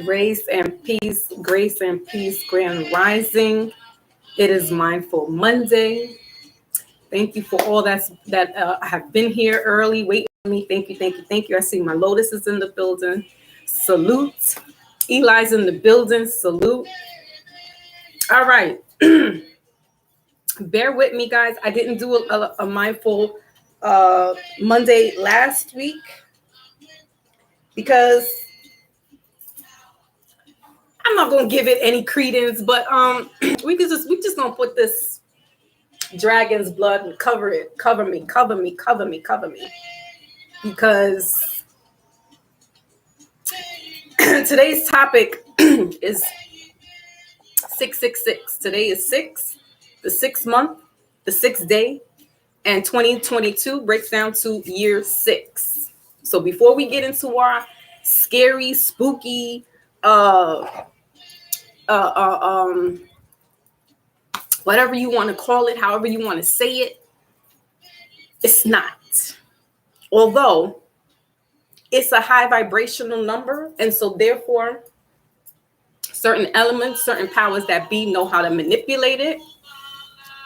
Grace and peace, Grand Rising. It is Mindful Monday. Thank you for all that have been here early, waiting for me. Thank you. I see my Lotus is in the building. Salute. Eli's in the building. Salute. All right. Bear with me, guys. I didn't do a Mindful Monday last week because I'm not gonna give it any credence, but we just gonna put this dragon's blood and cover me, because today's topic is 666. Today is 6, the 6th month, the 6th day, and 2022 breaks down to year 6. So before we get into our scary, spooky, whatever you want to call it, however you want to say it, it's not. Although it's a high vibrational number, and so therefore certain elements, certain powers that be know how to manipulate it,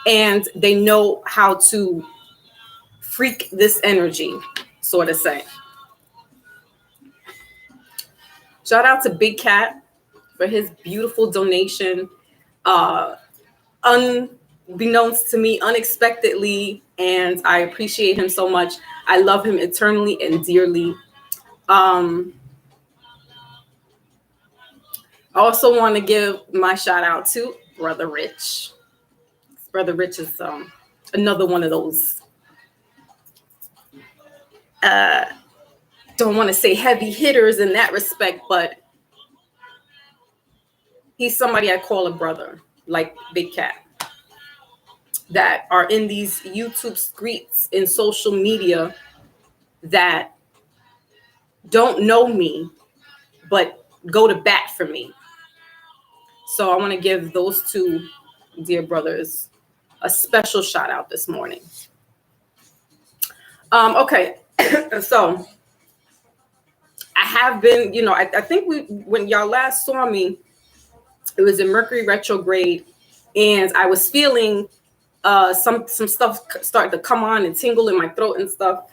and they know how to freak this energy, sort of say. Shout out to Big Cat for his beautiful donation. Unbeknownst to me, unexpectedly, and I appreciate him so much. I love him eternally and dearly. I also want to give my shout out to Brother Rich. Brother Rich is another one of those, don't want to say heavy hitters in that respect, but he's somebody I call a brother, like Big Cat, that are in these YouTube streets, in social media, that don't know me, but go to bat for me. So I want to give those two dear brothers a special shout out this morning. Okay, so I have been, I think when y'all last saw me, it was in Mercury retrograde, and I was feeling some stuff start to come on and tingle in my throat and stuff.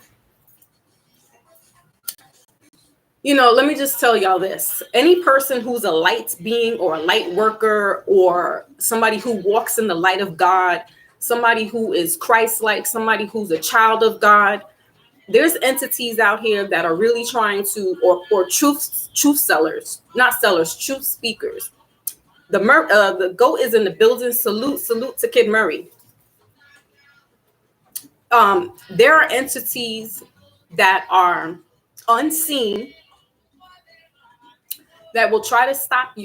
Let me just tell y'all this. Any person who's a light being or a light worker or somebody who walks in the light of God, somebody who is Christ-like, somebody who's a child of God, there's entities out here that are really trying to, or truth sellers, not sellers, truth speakers. The GOAT is in the building. Salute to Kid Murray. There are entities that are unseen that will try to stop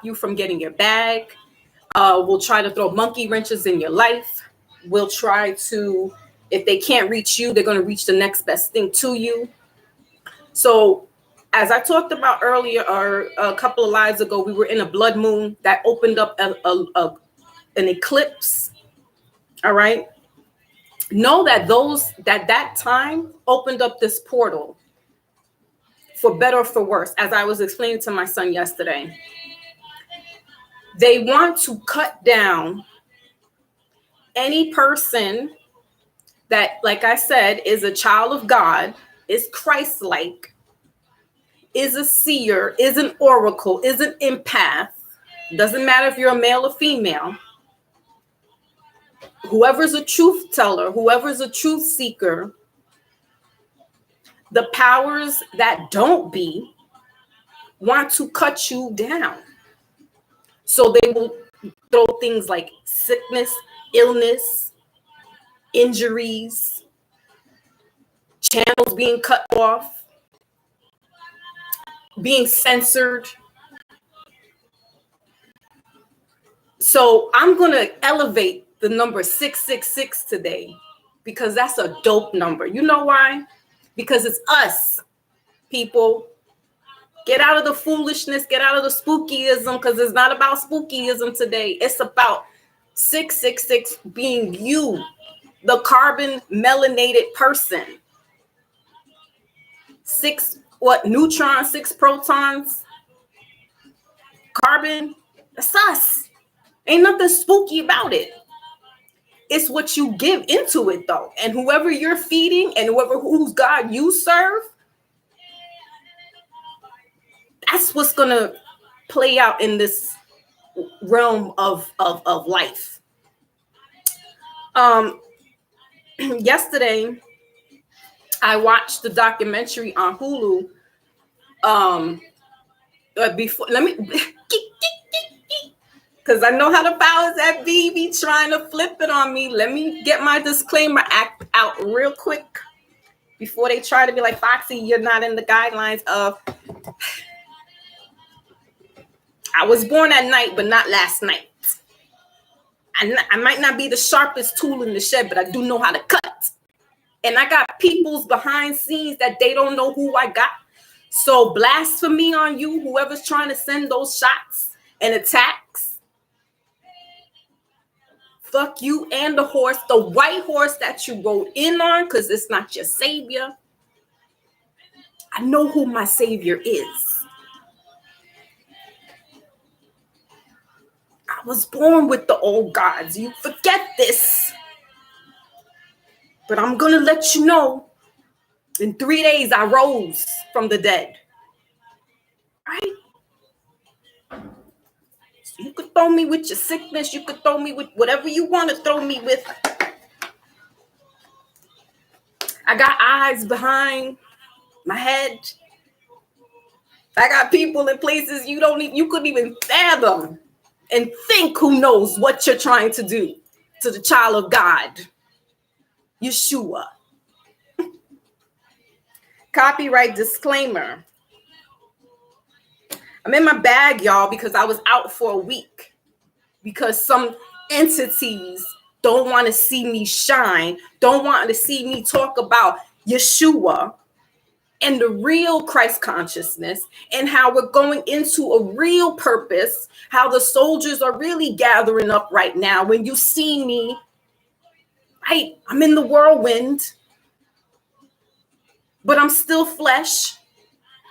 you from getting your bag. Will try to throw monkey wrenches in your life. Will try to, if they can't reach you, they're going to reach the next best thing to you. So, as I talked about earlier, or a couple of lives ago, we were in a blood moon that opened up an eclipse. All right. Know that that time opened up this portal, for better or for worse. As I was explaining to my son yesterday, they want to cut down any person that, like I said, is a child of God, is Christ-like, is a seer, is an oracle, is an empath. Doesn't matter if you're a male or female. Whoever's a truth teller, whoever's a truth seeker, the powers that don't be want to cut you down. So they will throw things like sickness, illness, injuries, channels being cut off, being censored. So I'm going to elevate the number 666 today, because that's a dope number. You know why? Because it's us, people. Get out of the foolishness, get out of the spookyism, because it's not about spookyism today. It's about 666 being you, the carbon melanated person. 6 neutrons, 6 protons, carbon, that's us. Ain't nothing spooky about it. It's what you give into it, though. And whoever you're feeding and whose God you serve, that's what's going to play out in this realm of life. Yesterday, I watched the documentary on Hulu. Before, let me, because I know how the powers that be trying to flip it on me. Let me get my disclaimer act out real quick before they try to be like, Foxy, you're not in the guidelines of. I was born at night, but not last night. I might not be the sharpest tool in the shed, but I do know how to cut. And I got people's behind scenes that they don't know who I got. So blasphemy on you, whoever's trying to send those shots and attacks. Fuck you and the horse, the white horse that you rode in on, because it's not your savior. I know who my savior is. I was born with the old gods. You forget this. But I'm going to let you know, in 3 days, I rose from the dead. Right? So you could throw me with your sickness. You could throw me with whatever you want to throw me with. I got eyes behind my head. I got people in places you couldn't even fathom and think who knows what you're trying to do to the child of God. Yeshua. Copyright disclaimer. I'm in my bag, y'all, because I was out for a week because some entities don't want to see me shine, don't want to see me talk about Yeshua and the real Christ consciousness and how we're going into a real purpose, how the soldiers are really gathering up right now. When you see me, right, I'm in the whirlwind, but I'm still flesh.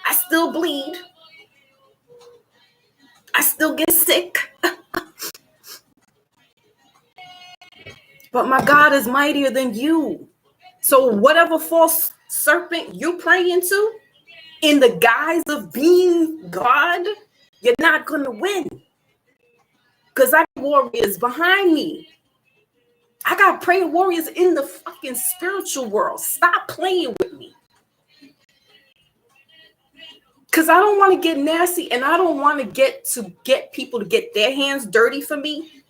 I still bleed. I still get sick. But my God is mightier than you. So whatever false serpent you're praying to, in the guise of being God, you're not going to win. Because I got warriors behind me. I got praying warriors in the fucking spiritual world. Stop playing with me. Because I don't want to get nasty and I don't want to get people to get their hands dirty for me.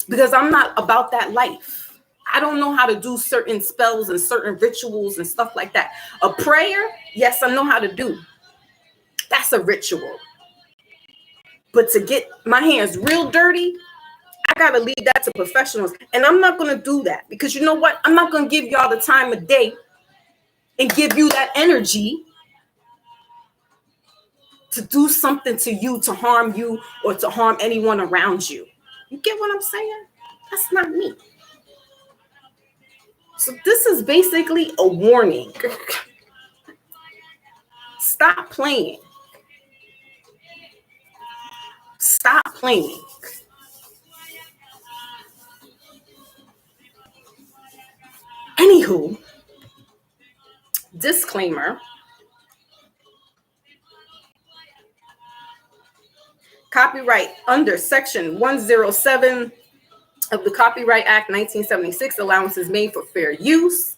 Because I'm not about that life. I don't know how to do certain spells and certain rituals and stuff like that. A prayer, yes, I know how to do. That's a ritual. But to get my hands real dirty, I got to leave that to professionals. And I'm not going to do that because you know what? I'm not going to give y'all the time of day and give you that energy to do something to you, to harm you, or to harm anyone around you. You get what I'm saying? That's not me. So this is basically a warning. Stop playing. Stop playing. Anywho, disclaimer. Copyright under Section 107 of the Copyright Act 1976, allowances made for fair use.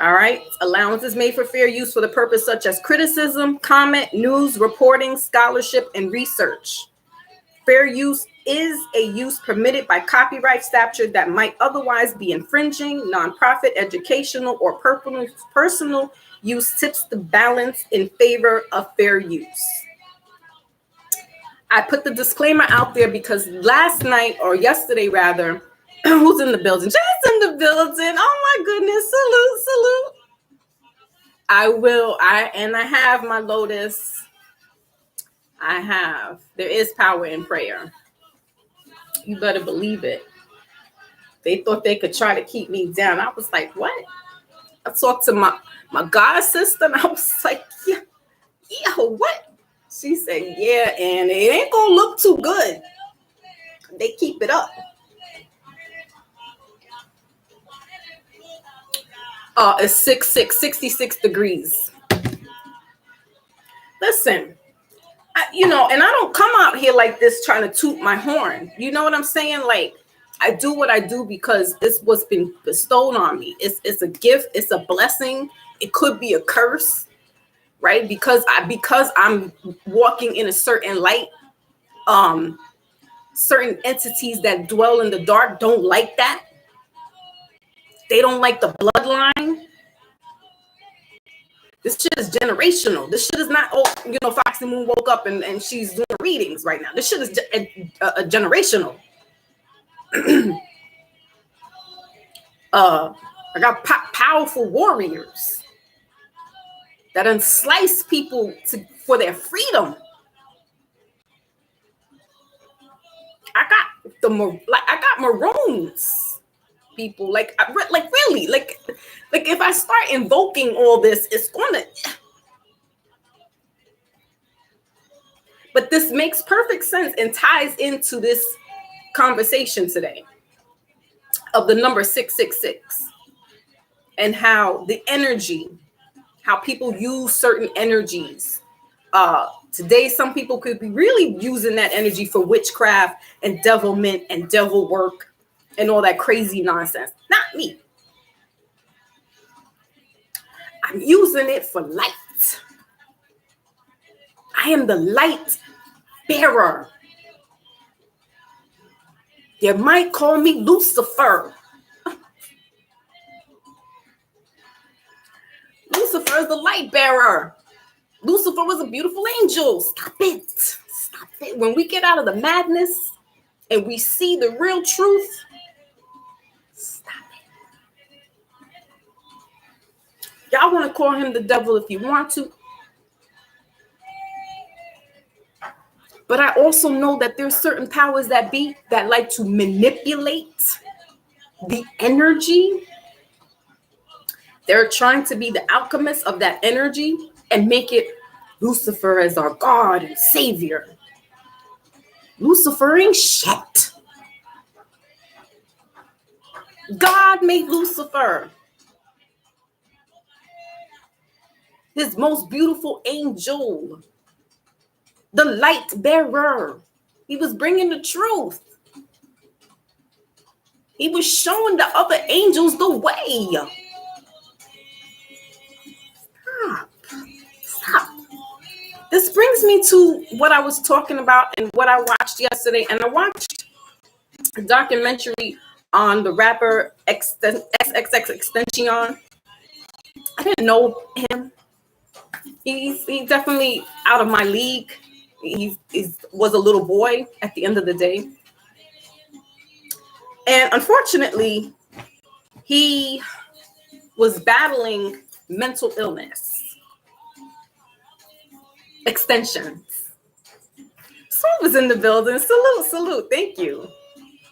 All right. Allowances made for fair use for the purpose such as criticism, comment, news, reporting, scholarship, and research. Fair use is a use permitted by copyright statute that might otherwise be infringing. Nonprofit, educational, or personal use tips the balance in favor of fair use. I put the disclaimer out there because last night, or yesterday rather, who's in the building? Just in the building. Oh my goodness. Salute. I have my Lotus. I have. There is power in prayer. You better believe it. They thought they could try to keep me down. I was like, what? I talked to my God sister and I was like, yeah, what? She said, yeah, and it ain't gonna look too good. They keep it up. It's 66 degrees. Listen, and I don't come out here like this trying to toot my horn. You know what I'm saying? Like, I do what I do because it's what's been bestowed on me. It's a gift. It's a blessing. It could be a curse, right? Because I'm walking in a certain light. Certain entities that dwell in the dark don't like that. They don't like the bloodline. This shit is generational. This shit is not, Foxy Moon woke up and she's doing readings right now. This shit is a generational. I got powerful warriors that unslice people for their freedom. I got maroons, people. Like really, like if I start invoking all this, it's gonna. But this makes perfect sense and ties into this conversation today of the number 666 and how the energy, how people use certain energies. Today, some people could be really using that energy for witchcraft and devilment and devil work and all that crazy nonsense. Not me. I'm using it for light. I am the light bearer. You might call me Lucifer. Lucifer is the light bearer. Lucifer was a beautiful angel. Stop it. Stop it. When we get out of the madness and we see the real truth, stop it. Y'all want to call him the devil if you want to. But I also know that there's certain powers that like to manipulate the energy. They're trying to be the alchemists of that energy and make it Lucifer as our God and Savior. Lucifer ain't shit. God made Lucifer his most beautiful angel, the light bearer. He was bringing the truth. He was showing the other angels the way. Stop. This brings me to what I was talking about and what I watched yesterday. And I watched a documentary on the rapper XXXTentacion. I didn't know him. He's definitely out of my league. He was a little boy at the end of the day. And unfortunately, he was battling mental illness. Extensions. So was in the building. Salute. Thank you.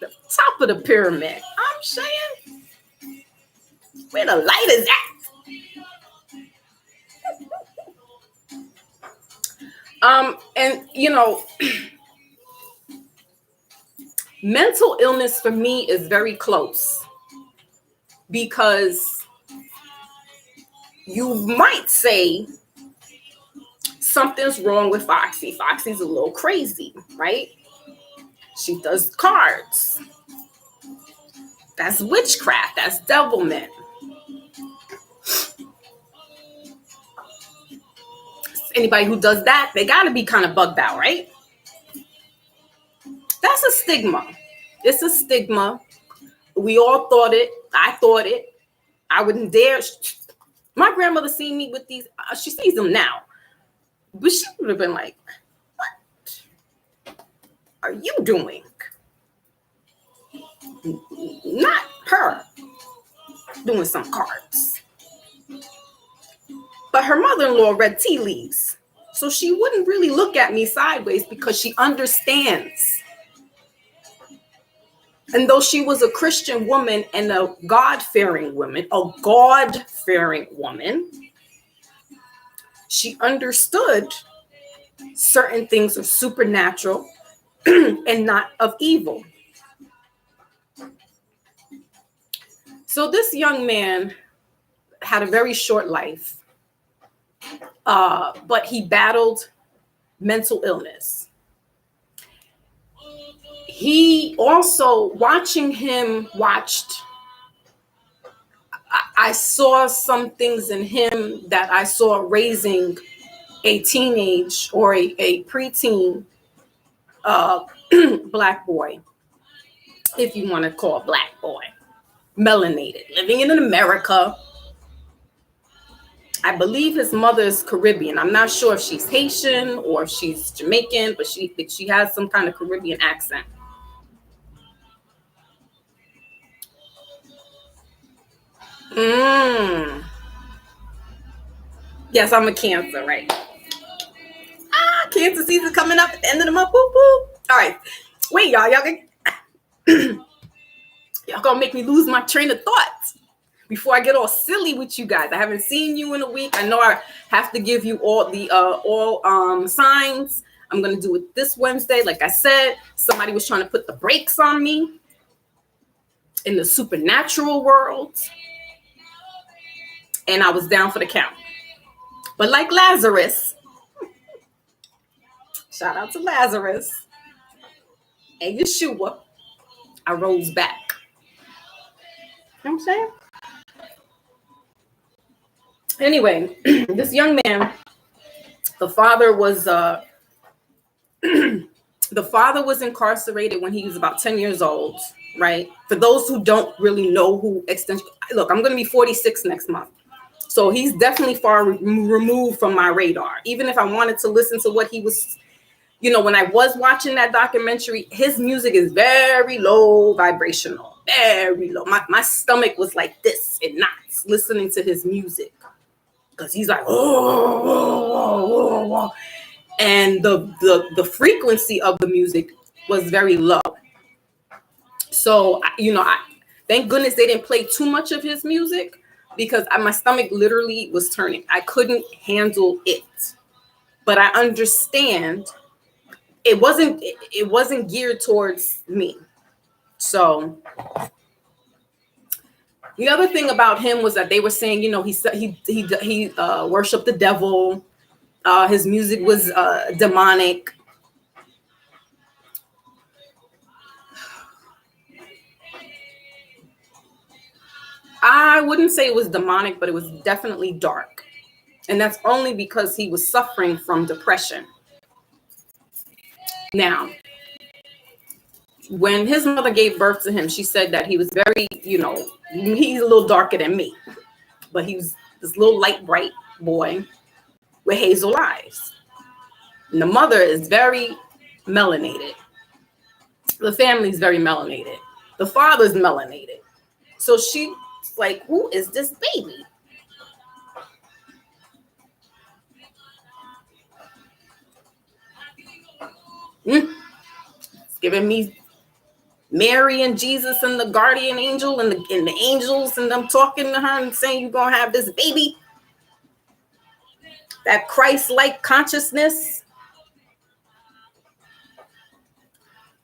The top of the pyramid. I'm saying, where the light is at. And mental illness for me is very close because you might say something's wrong with Foxy. Foxy's a little crazy, right? She does cards. That's witchcraft. That's devilment. Anybody who does that, they got to be kind of bugged out, right? That's a stigma. It's a stigma. We all thought it. I thought it. I wouldn't dare. My grandmother seen me with these. She sees them now. But she would have been like, what are you doing? Not her doing some cards. But her mother-in-law read tea leaves. So she wouldn't really look at me sideways because she understands. And though she was a Christian woman and a God-fearing woman, she understood certain things are supernatural and not of evil. So this young man had a very short life, but he battled mental illness. He also, I saw some things in him that I saw raising a teenage or a preteen black boy, if you want to call a black boy, melanated, living in America. I believe his mother is Caribbean. I'm not sure if she's Haitian or if she's Jamaican, but she has some kind of Caribbean accent. Yes, I'm a Cancer, right? Cancer season coming up at the end of the month. Woo, woo. All right. Wait, y'all gonna make me lose my train of thought before I get all silly with you guys. I haven't seen you in a week. I know I have to give you all the signs. I'm gonna do it this Wednesday. Like I said, somebody was trying to put the brakes on me in the supernatural world, and I was down for the count. But like Lazarus, shout out to Lazarus and Yeshua, I rose back. You know what I'm saying? Anyway, this young man, the father was incarcerated when he was about 10 years old, right? For those who don't really know who Extension, look, I'm going to be 46 next month. So he's definitely far removed from my radar. Even if I wanted to listen to what he was, when I was watching that documentary, his music is very low vibrational, very low. My stomach was like this in knots listening to his music. Because he's like, oh, and the frequency of the music was very low. So, thank goodness they didn't play too much of his music, because my stomach literally was turning. I couldn't handle it. But I understand it wasn't geared towards me. So the other thing about him was that they were saying, he worshiped the devil. His music was demonic. I wouldn't say it was demonic, but it was definitely dark. And that's only because he was suffering from depression. Now, when his mother gave birth to him, she said that he was very, he's a little darker than me, but he was this little light, bright boy with hazel eyes. And the mother is very melanated. The family's very melanated. The father's melanated. So she's like, who is this baby? It's giving me Mary and Jesus and the guardian angel and the angels and them talking to her and saying, you're going to have this baby. That Christ-like consciousness.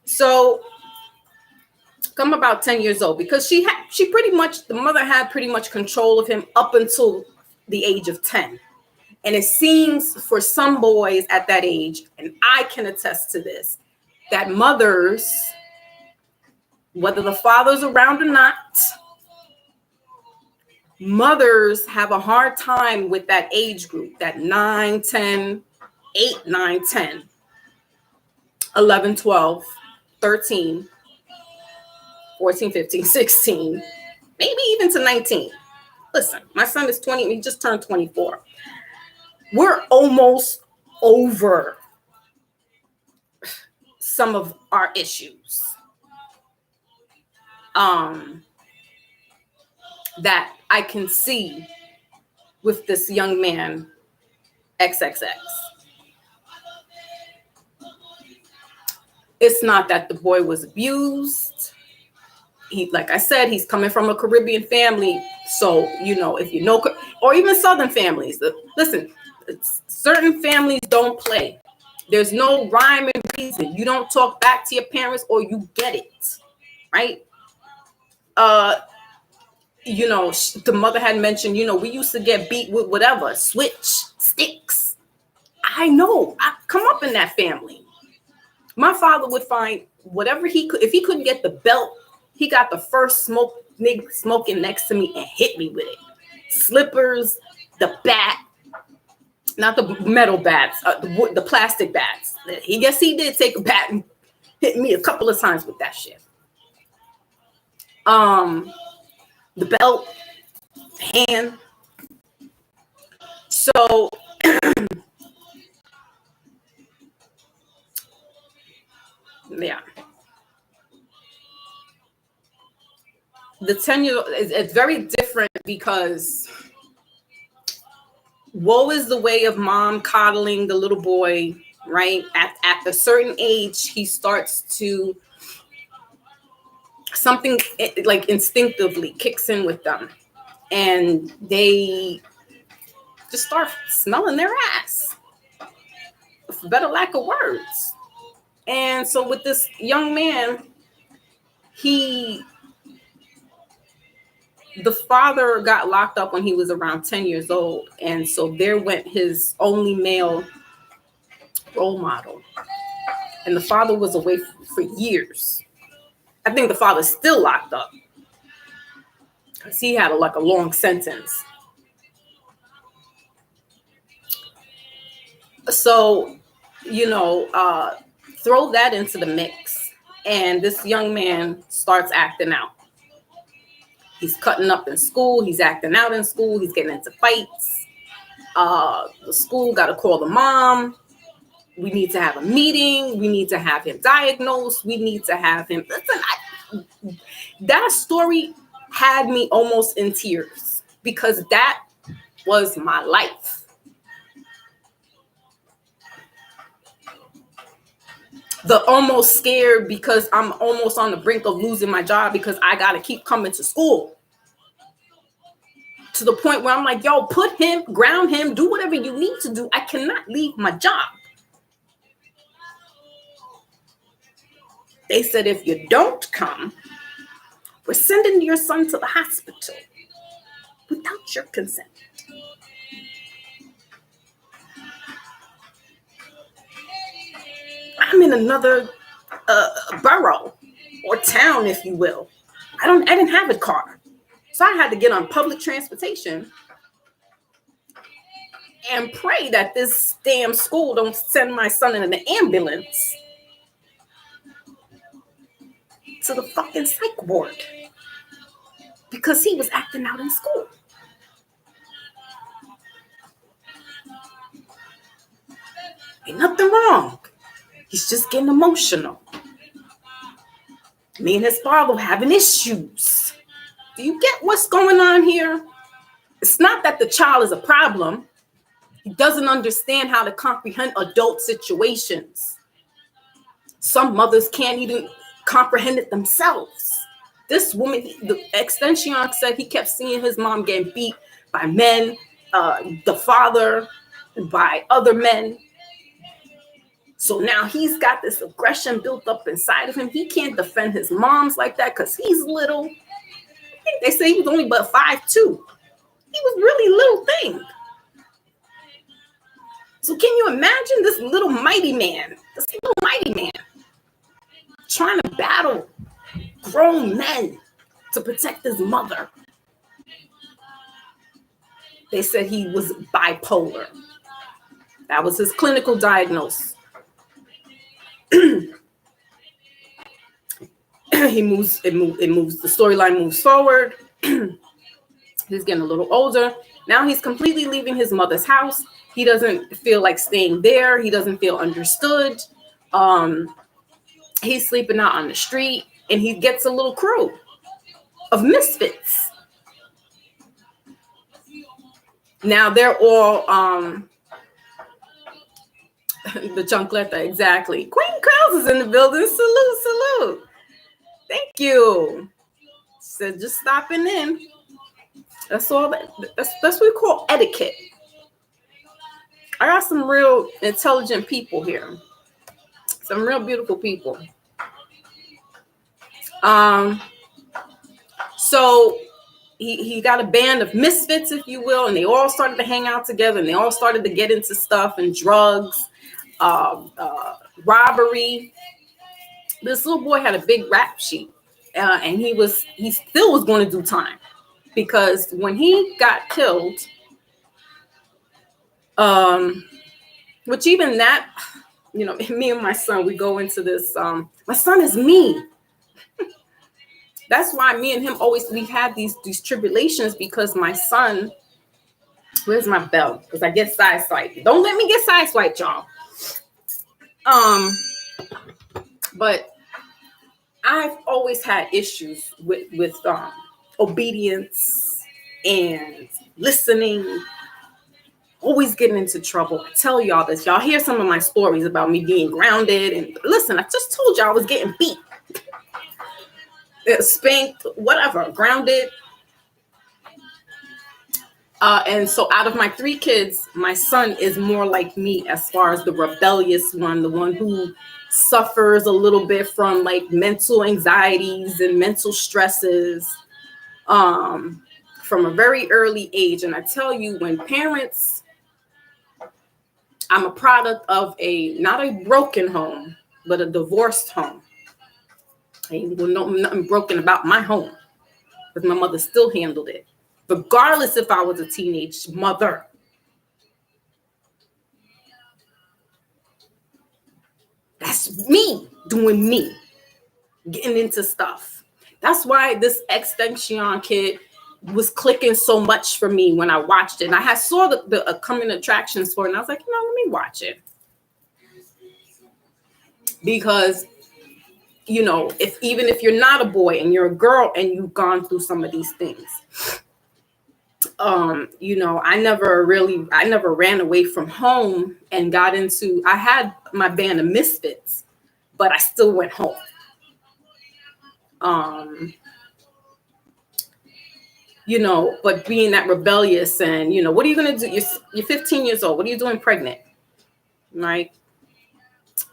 So come about 10 years old, because the mother had pretty much control of him up until the age of 10. And it seems for some boys at that age, and I can attest to this, that mothers, whether the father's around or not, mothers have a hard time with that age group, that 9, 10, 8, 9, 10, 11, 12, 13, 14, 15, 16, maybe even to 19. Listen, my son is 20, he just turned 24. We're almost over some of our issues that I can see with this young man, XXX. It's not that the boy was abused. Like I said, he's coming from a Caribbean family. So, if you know, or even Southern families, listen, certain families don't play. There's no rhyme and reason. You don't talk back to your parents or you get it, right? The mother had mentioned, we used to get beat with whatever, switch, sticks. I know. I come up in that family. My father would find whatever he could. If he couldn't get the belt, he got the first nigga smoking next to me and hit me with it. Slippers, the bat, not the metal bats, the plastic bats. He did take a bat and hit me a couple of times with that shit. The belt, hand. So yeah. The 10-year-old it's very different because woe is the way of mom coddling the little boy, right? At a certain age, he starts to something like instinctively kicks in with them, and they just start smelling their ass, for better lack of words. And so with this young man, the father got locked up when he was around 10 years old. And so there went his only male role model. And the father was away for years. I think the father's still locked up because he had a long sentence. So, throw that into the mix. And this young man starts acting out. He's cutting up in school. He's acting out in school. He's getting into fights. The school got to call the mom. We need to have a meeting. We need to have him diagnosed. We need to have him. Listen, that story had me almost in tears because that was my life. The almost scared because I'm almost on the brink of losing my job because I got to keep coming to school. To the point where I'm like, yo, put him, ground him, do whatever you need to do. I cannot leave my job. They said, if you don't come, we're sending your son to the hospital without your consent. I'm in another borough or town, if you will. I didn't have a car. So I had to get on public transportation and pray that this damn school don't send my son in an ambulance to the fucking psych ward because he was acting out in school. Ain't nothing wrong. He's just getting emotional. Me and his father having issues. Do you get what's going on here? It's not that the child is a problem. He doesn't understand how to comprehend adult situations. Some mothers can't even comprehend it themselves. This woman, the extension said he kept seeing his mom getting beat by men, the father, by other men. So now he's got this aggression built up inside of him. He can't defend his moms like that because he's little. I think they say he was only but 5'2". He was really little thing. So can you imagine this little mighty man trying to battle grown men to protect his mother? They said he was bipolar. That was his clinical diagnosis. The storyline moves forward. He's getting a little older. Now he's completely leaving his mother's house. He doesn't feel like staying there. He doesn't feel understood. He's sleeping out on the street, and he gets a little crew of misfits. Now they're all the Junkletta, exactly. Queen Krause is in the building. Salute. Thank you. Said just stopping in. That's all. That's what we call etiquette. I got some real intelligent people here. Some real beautiful people. So he got a band of misfits, if you will, and they all started to hang out together, and they all started to get into stuff and drugs, robbery. This little boy had a big rap sheet, and he still was going to do time, because when he got killed, which even that, you know, me and my son, we go into this. My son is me. That's why me and him we had these tribulations, because my son, where's my bell? Because I get sideswiped. Don't let me get sideswiped, y'all. But I've always had issues with obedience and listening, always getting into trouble. I tell y'all this. Y'all hear some of my stories about me being grounded. And listen, I just told y'all I was getting beat, spanked, whatever, grounded. And so out of my 3 kids, my son is more like me as far as the rebellious one, the one who suffers a little bit from like mental anxieties and mental stresses from a very early age. And I tell you, when parents, I'm a product of not a broken home, but a divorced home. I ain't know nothing broken about my home, because my mother still handled it, regardless if I was a teenage mother. That's me doing me, getting into stuff. That's why this Extinction kid was clicking so much for me when I watched it. And I saw the coming attractions for it, and I was like, let me watch it. Because, you know, even if you're not a boy and you're a girl and you've gone through some of these things, you know, I never ran away from home and got into, I had my band of misfits, but I still went home. You know, but being that rebellious, and, you know, what are you going to do? You're 15 years old. What are you doing pregnant? Right.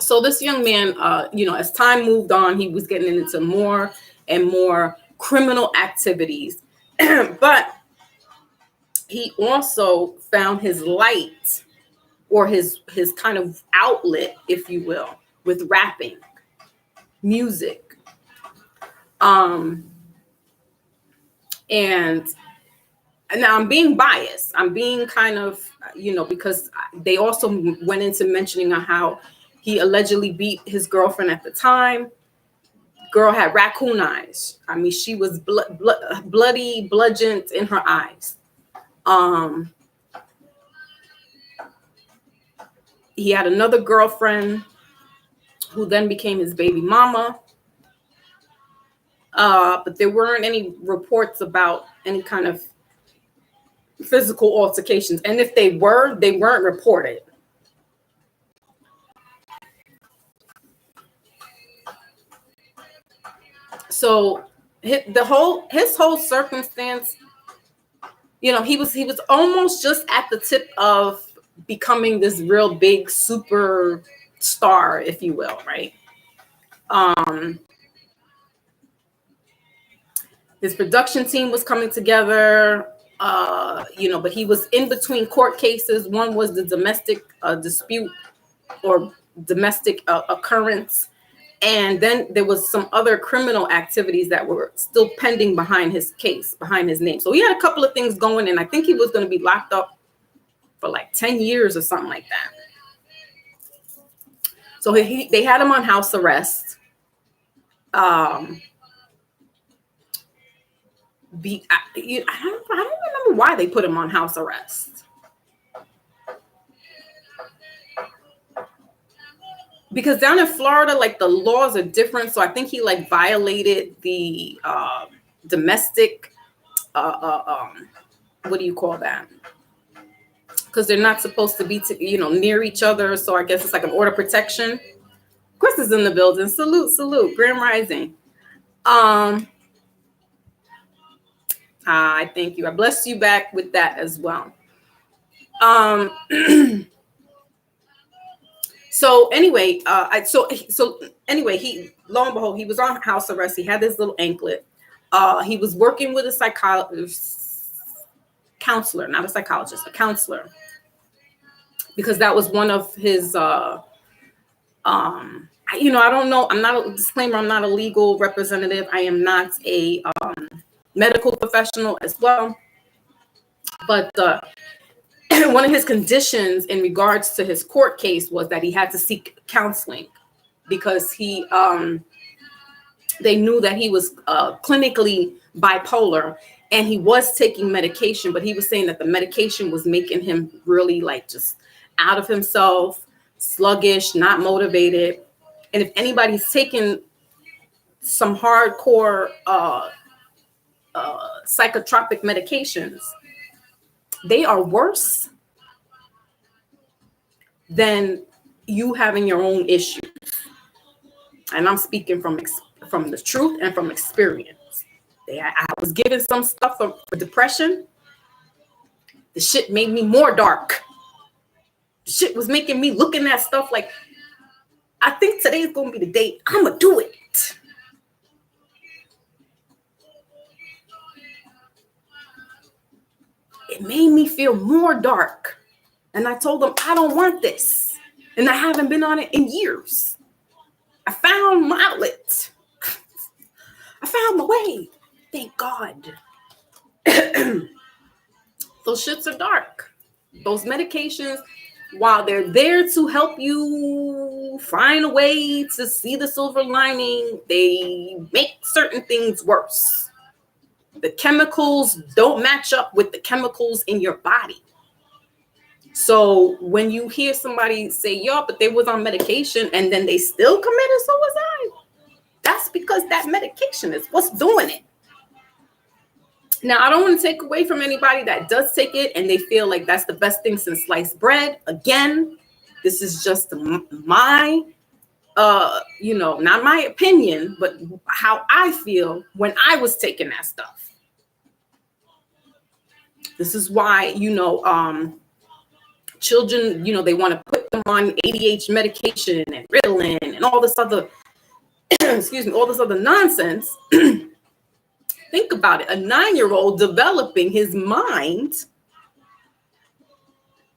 So this young man, you know, as time moved on, he was getting into more and more criminal activities, but he also found his light, or his kind of outlet, if you will, with rapping, music. And now I'm being biased. I'm being kind of, you know, because they also went into mentioning how he allegedly beat his girlfriend at the time. Girl had raccoon eyes. I mean, she was bloody, bludgeoned in her eyes. He had another girlfriend who then became his baby mama. But there weren't any reports about any kind of physical altercations. And if they were, they weren't reported. So his whole circumstance, you know, he was almost just at the tip of becoming this real big super star, if you will, right? His production team was coming together, you know, but he was in between court cases. One was the domestic dispute or domestic occurrence. And then there was some other criminal activities that were still pending behind his case, behind his name. So he had a couple of things going, and I think he was going to be locked up for like 10 years or something like that. So they had him on house arrest. I don't remember why they put him on house arrest. Because down in Florida, like, the laws are different. So I think he like violated the domestic, what do you call that? Because they're not supposed to be, near each other. So I guess it's like an order of protection. Chris is in the building. Salute, Grand Rising. I thank you. I bless you back with that as well. So anyway, anyway, he, lo and behold, he was on house arrest. He had this little anklet. He was working with a counselor, not a psychologist, a counselor, because that was one of his. I don't know. I'm not a disclaimer. I'm not a legal representative. I am not a medical professional as well. But one of his conditions in regards to his court case was that he had to seek counseling because they knew that he was clinically bipolar and he was taking medication, but he was saying that the medication was making him really like just out of himself, sluggish, not motivated. And if anybody's taken some hardcore psychotropic medications, they are worse than you having your own issues. And I'm speaking from the truth and from experience. I was given some stuff for depression. The shit made me more dark. The shit was making me looking at stuff like, I think today's going to be the day I'm going to do it. It made me feel more dark. And I told them, I don't want this. And I haven't been on it in years. I found my outlet. I found my way. Thank God. Those shits are dark. Those medications, while they're there to help you find a way to see the silver lining, they make certain things worse. The chemicals don't match up with the chemicals in your body. So when you hear somebody say, yo, but they was on medication and then they still committed suicide, that's because that medication is what's doing it. Now, I don't want to take away from anybody that does take it and they feel like that's the best thing since sliced bread. Again, this is just my, not my opinion, but how I feel when I was taking that stuff. This is why, children, they want to put them on ADHD medication and Ritalin and all this other, all this other nonsense. Think about it. A 9-year-old developing his mind,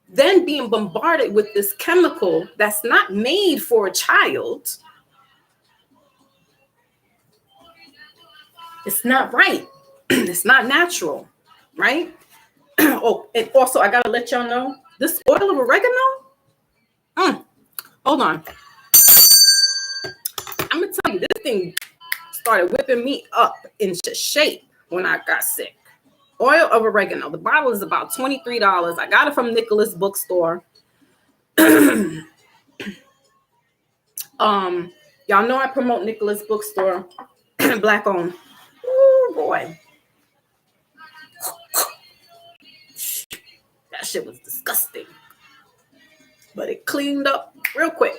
then being bombarded with this chemical that's not made for a child. It's not right. It's not natural, right? Oh, and also I gotta let y'all know this oil of oregano. Hold on. I'm gonna tell you, this thing started whipping me up into shape when I got sick. Oil of oregano. The bottle is about $23. I got it from Nicholas Bookstore. Y'all know I promote Nicholas Bookstore, Black owned. Oh boy. That shit was disgusting. But it cleaned up real quick.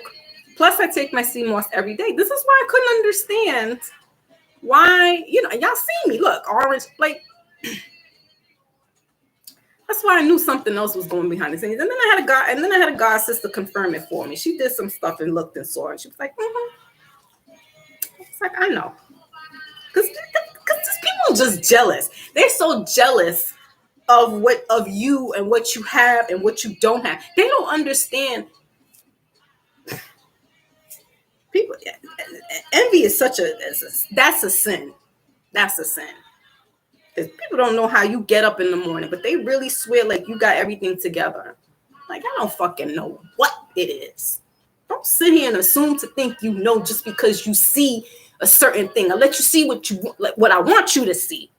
Plus, I take my sea moss every day. This is why I couldn't understand why, y'all see me. Look, orange, like, that's why I knew something else was going behind the scenes. And then I had a god sister confirm it for me. She did some stuff and looked and saw it. She was like, It's like, I know. Because people are just jealous. They're so jealous of you and what you have and what you don't have. They don't understand. People, envy is that's a sin. That's a sin. Because people don't know how you get up in the morning, but they really swear like you got everything together. Like, I don't fucking know what it is. Don't sit here and assume to think you know just because you see a certain thing. I'll let you see what I want you to see.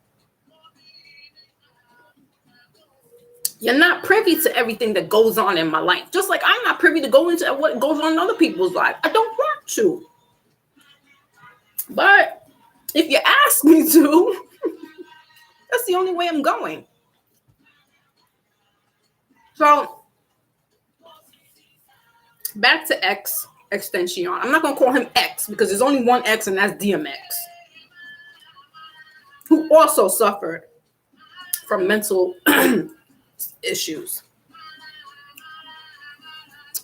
You're not privy to everything that goes on in my life. Just like I'm not privy to go into what goes on in other people's life. I don't want to. But if you ask me to, that's the only way I'm going. So back to X Extension. I'm not going to call him X because there's only one X and that's DMX, who also suffered from mental issues.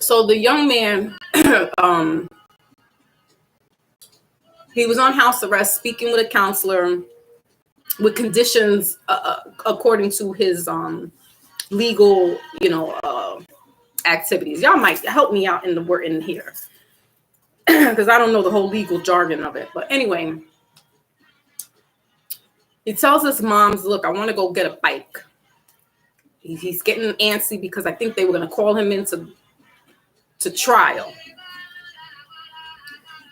So the young man, he was on house arrest, speaking with a counselor with conditions according to his legal, activities. Y'all might help me out in the word in here because I don't know the whole legal jargon of it. But anyway, he tells his moms, "Look, I want to go get a bike." He's getting antsy because I think they were going to call him into trial.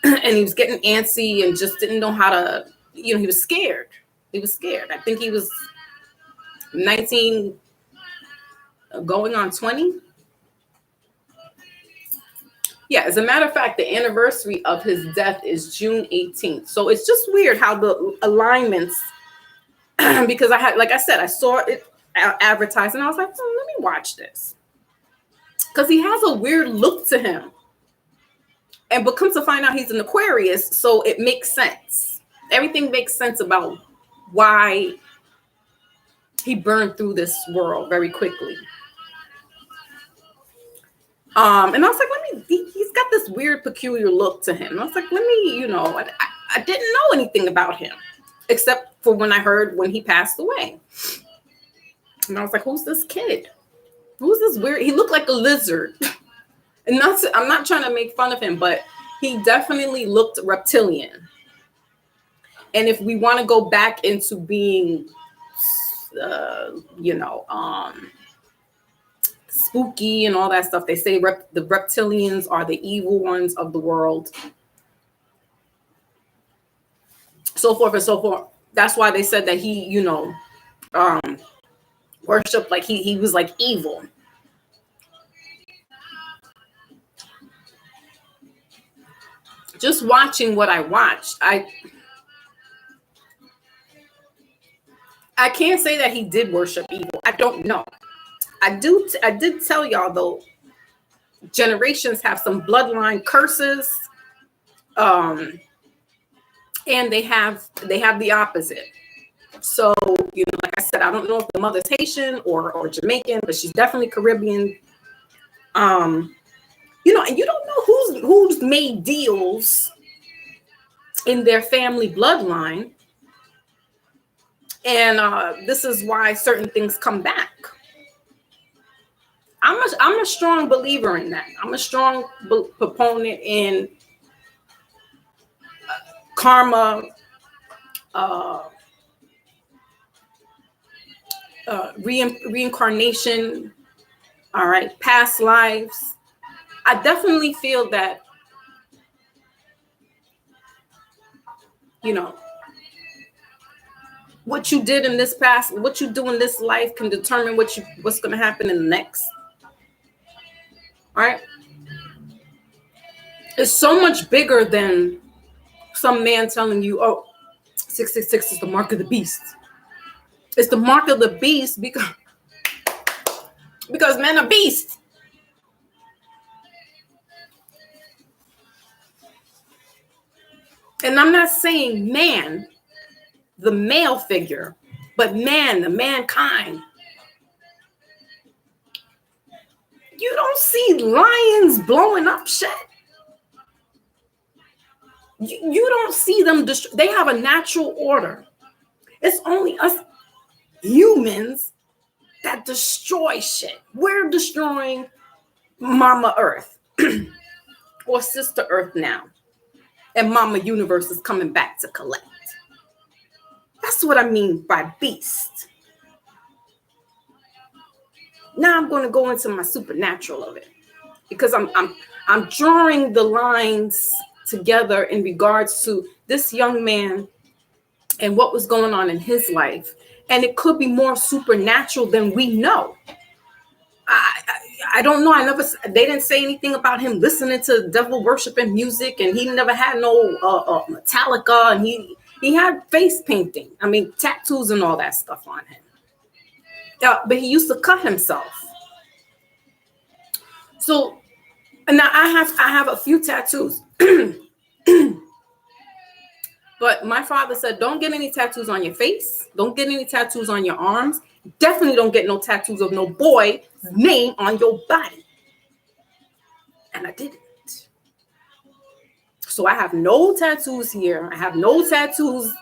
And he was getting antsy and just didn't know how to, he was scared. He was scared. I think he was 19 going on 20. Yeah, as a matter of fact, the anniversary of his death is June 18th. So it's just weird how the alignments, because I saw it advertised and I was like, let me watch this. Because he has a weird look to him. But come to find out he's an Aquarius, so it makes sense. Everything makes sense about why he burned through this world very quickly. And I was like, he's got this weird, peculiar look to him. I was like, I didn't know anything about him, except for when I heard when he passed away. And I was like, who's this kid? Who's this weird? He looked like a lizard. And I'm not trying to make fun of him, but he definitely looked reptilian. And if we want to go back into being, spooky and all that stuff, they say the reptilians are the evil ones of the world. So forth and so forth. That's why they said that he, worshiped like he was like evil. Just watching what I watched, I can't say that he did worship evil. I don't know. I did tell y'all though, generations have some bloodline curses, and they have the opposite. So like I said, I don't know if the mother's Haitian or Jamaican, but she's definitely Caribbean. And you don't know who's made deals in their family bloodline, and this is why certain things come back. I'm a strong believer in that. I'm a strong proponent in karma, reincarnation. All right, past lives. I definitely feel that, what you did in this past, what you do in this life can determine what's going to happen in the next. All right. It's so much bigger than some man telling you, oh, 666 is the mark of the beast. It's the mark of the beast because men are beasts. And I'm not saying man, the male figure, but man, the mankind. You don't see lions blowing up shit. You don't see them destroy. They have a natural order. It's only us humans that destroy shit. We're destroying Mama Earth or Sister Earth now. And Mama Universe is coming back to collect. That's what I mean by beast. Now I'm going to go into my supernatural of it, because I'm drawing the lines together in regards to this young man and what was going on in his life. And it could be more supernatural than we know. I don't know. They didn't say anything about him listening to devil worshiping music, and he never had no Metallica, and he had face painting. I mean, tattoos and all that stuff on him. But he used to cut himself. So now I have a few tattoos. But my father said, don't get any tattoos on your face. Don't get any tattoos on your arms. Definitely don't get no tattoos of no boy's name on your body. And I didn't. So I have no tattoos here. I have no tattoos.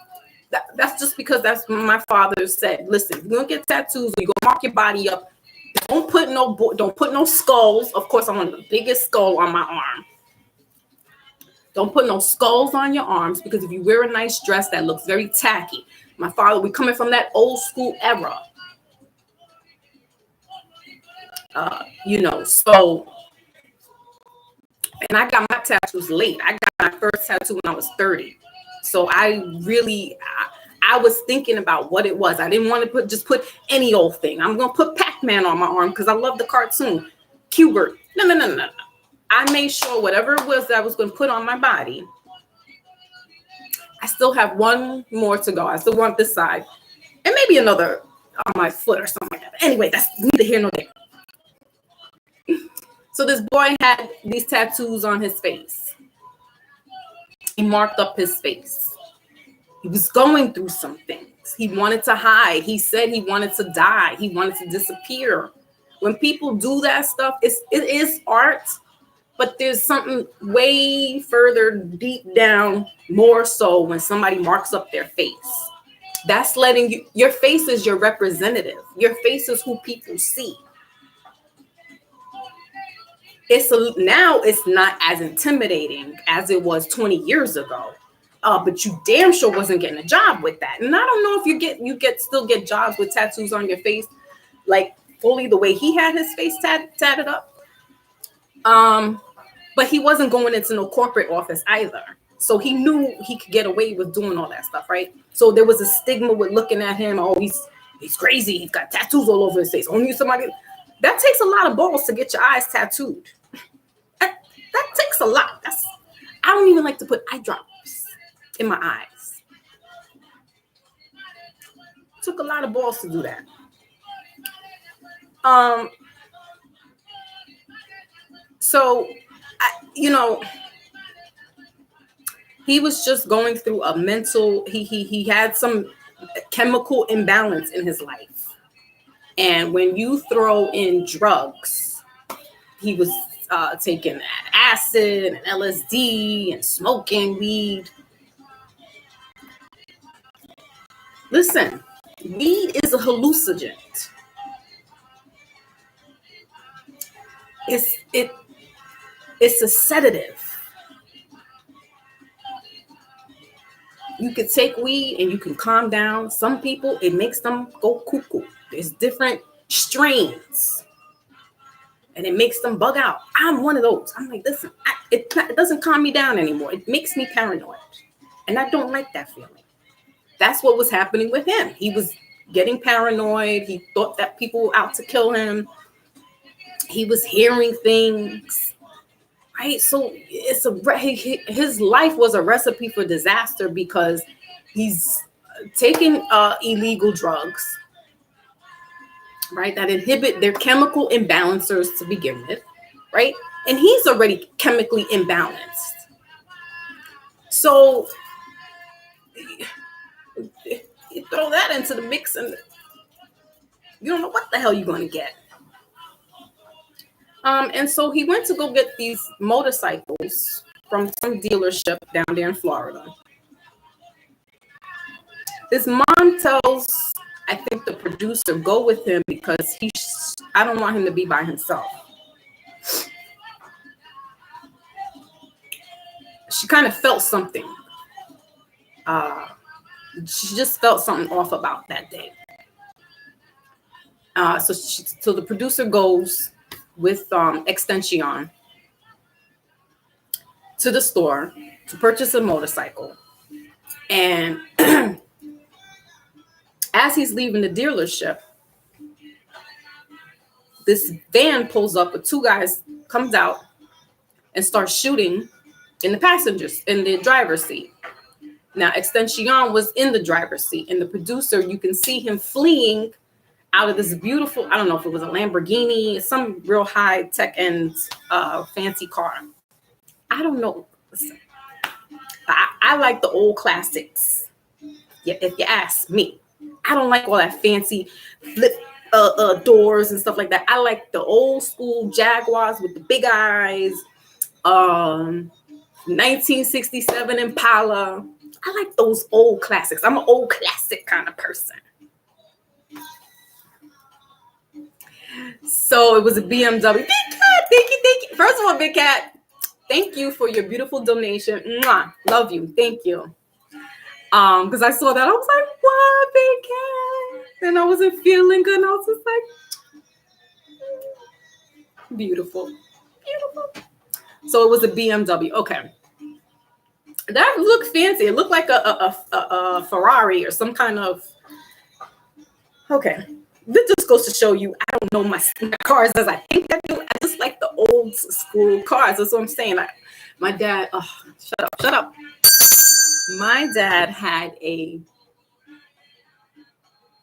That's just because that's what my father said. Listen, you're gonna get tattoos, you're gonna mark your body up. Don't put no skulls. Of course, I want the biggest skull on my arm. Don't put no skulls on your arms, because if you wear a nice dress, that looks very tacky. My father, we coming from that old school era. So, and I got my tattoos late. I got my first tattoo when I was 30. So I was thinking about what it was. I didn't want to just put any old thing. I'm going to put Pac-Man on my arm because I love the cartoon. Q*bert. No. I made sure whatever it was that I was going to put on my body, I still have one more to go. I still want this side and maybe another on my foot or something like that. But anyway, that's neither here nor there. So this boy had these tattoos on his face. He marked up his face. He was going through some things. He wanted to hide. He said he wanted to die. He wanted to disappear. When people do that stuff, it is art, but there's something way further deep down, more so when somebody marks up their face. That's letting you, your face is your representative. Your face is who people see. Now it's not as intimidating as it was 20 years ago. But you damn sure wasn't getting a job with that. And I don't know if you still get jobs with tattoos on your face, like fully the way he had his face tatted up. But he wasn't going into no corporate office either. So he knew he could get away with doing all that stuff, right? So there was a stigma with looking at him. Oh, he's crazy. He's got tattoos all over his face. Only somebody. That takes a lot of balls to get your eyes tattooed. That takes a lot. I don't even like to put eye drops in my eyes. Took a lot of balls to do that. So, he was just going through a mental. He had some chemical imbalance in his life, and when you throw in drugs, he was taking acid and LSD and smoking weed. Listen, weed is a hallucinogen. It's a sedative. You could take weed and you can calm down. Some people, it makes them go cuckoo. There's different strains. And it makes them bug out. I'm one of those. I'm like, listen, it doesn't calm me down anymore. It makes me paranoid. And I don't like that feeling. That's what was happening with him. He was getting paranoid. He thought that people were out to kill him. He was hearing things, right? So his life was a recipe for disaster because he's taking illegal drugs, right? That inhibit their chemical imbalancers to begin with, right? And he's already chemically imbalanced. So you throw that into the mix and you don't know what the hell you're going to get. And so he went to go get these motorcycles from some dealership down there in Florida. His mom tells, I think, the producer, go with him because I don't want him to be by himself. She kind of felt something. She just felt something off about that day. So the producer goes with Extension to the store to purchase a motorcycle. And as he's leaving the dealership, this van pulls up with two guys, comes out and starts shooting in the driver's seat. Now, Extension was in the driver's seat, and the producer, you can see him fleeing out of this beautiful, I don't know if it was a Lamborghini, some real high tech and fancy car. I don't know. Listen, I like the old classics. If you ask me, I don't like all that fancy flip doors and stuff like that. I like the old school Jaguars with the big eyes, 1967 Impala. I like those old classics. I'm an old classic kind of person. So it was a BMW. Big Cat, thank you. First of all, Big Cat, thank you for your beautiful donation. Mwah, love you, thank you. Because I saw that, I was like, what, Big Cat? And I wasn't feeling good, and I was just like, beautiful. So it was a BMW. Okay. That looked fancy. It looked like a Ferrari or some kind of. Okay. This just goes to show you, I don't know my cars as I think I do. I just like the old school cars. That's what I'm saying. My dad, shut up. My dad had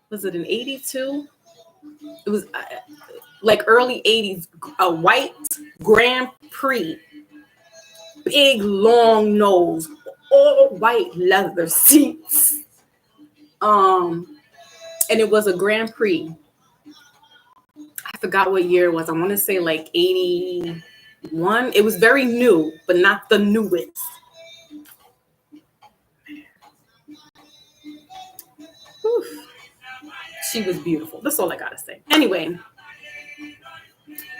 was it an 82? It was like early 80s, a white Grand Prix. Big, long nose, all white leather seats. And it was a Grand Prix. I forgot what year it was. I want to say like 81. It was very new, but not the newest. Whew. She was beautiful. That's all I gotta say. Anyway,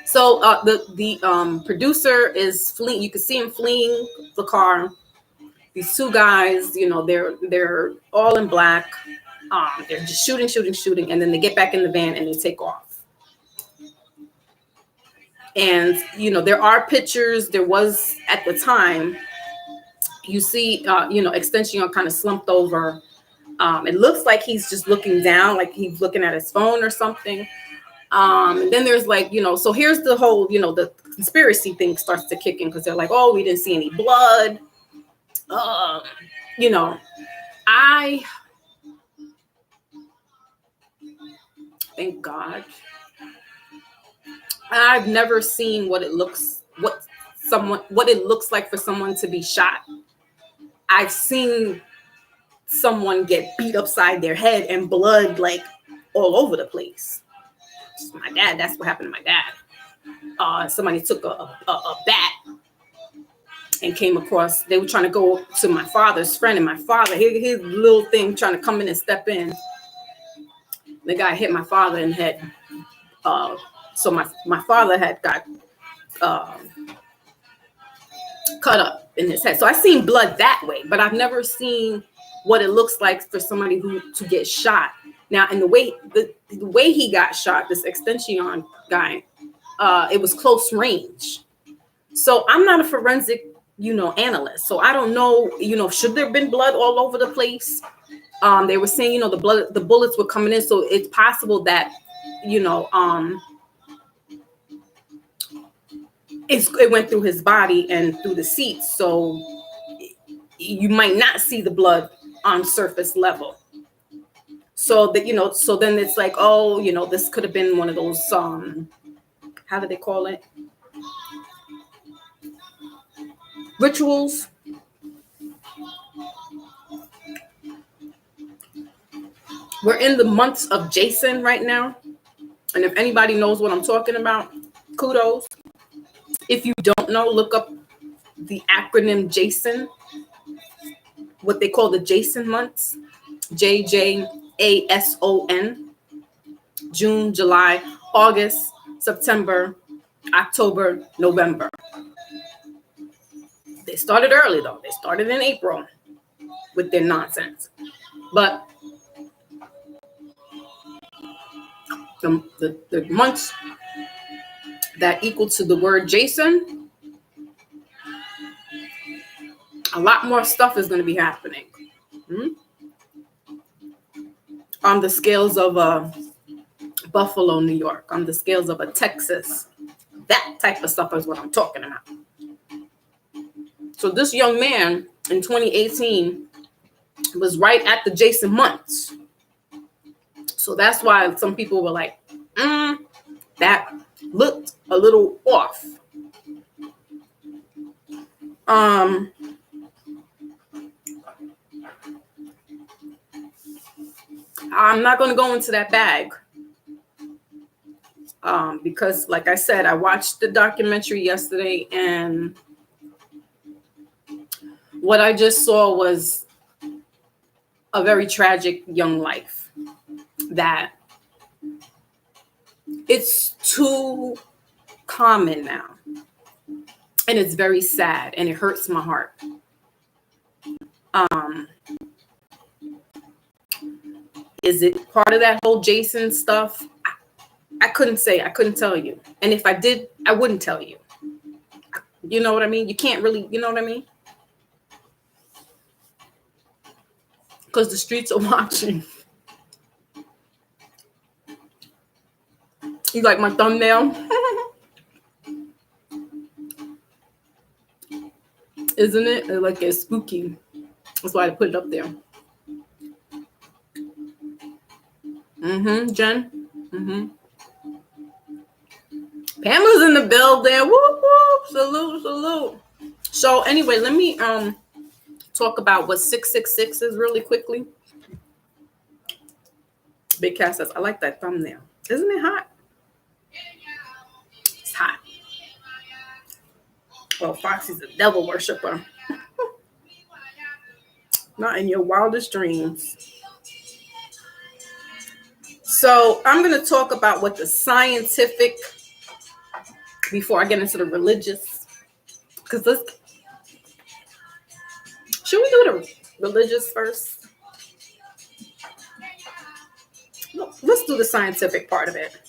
so the producer is fleeing. You can see him fleeing the car. These two guys, they're all in black. They're just shooting, and then they get back in the van and they take off. And there are pictures. There was at the time. You see, Extension kind of slumped over. It looks like he's just looking down, like he's looking at his phone or something. And then there's like, so here's the whole, the conspiracy thing starts to kick in because they're like, oh, we didn't see any blood. Thank God. I've never seen what it looks like for someone to be shot. I've seen someone get beat upside their head and blood like all over the place. My dad, that's what happened to my dad. Somebody took a bat and came across. They were trying to go to my father's friend, and my father, his little thing, trying to come in and step in. The guy hit my father in the head. So my father had got cut up in his head. So I've seen blood that way, but I've never seen what it looks like for somebody to get shot. Now, and the way he got shot, this Extension guy, it was close range. So I'm not a forensic, analyst. So I don't know, should there have been blood all over the place? They were saying, the bullets were coming in. So it's possible that, it went through his body and through the seats. So you might not see the blood on surface level. So that, so then it's like, oh, this could have been one of those, how do they call it? Rituals. We're in the months of Jason right now. And if anybody knows what I'm talking about, kudos. If you don't know, look up the acronym Jason, what they call the Jason months, JJASON, June, July, August, September, October, November. They started early, though. They started in April with their nonsense. But the months that equal to the word Jason, a lot more stuff is going to be happening. On the scales of Buffalo, New York, on the scales of a Texas. That type of stuff is what I'm talking about. So this young man in 2018 was right at the Jason months. So that's why some people were like, that looked a little off. I'm not going to go into that bag because, like I said, I watched the documentary yesterday, and what I just saw was a very tragic young life that it's too common now. And it's very sad and it hurts my heart. Is it part of that whole Jason stuff? I couldn't say. I couldn't tell you. And if I did, I wouldn't tell you. You know what I mean? You can't really, you know what I mean? Because the streets are watching. You like my thumbnail? Isn't it? Like it's spooky. That's why I put it up there. Jen. Pamela's in the building. Whoop, whoop. Salute, salute. So anyway, let me talk about what 666 is really quickly. Big Cat says, I like that thumbnail. Isn't it hot? It's hot. Well, Foxy's a devil worshiper. Not in your wildest dreams. So I'm going to talk about what the scientific, before I get into the religious, because should we do the religious first? No, let's do the scientific part of it.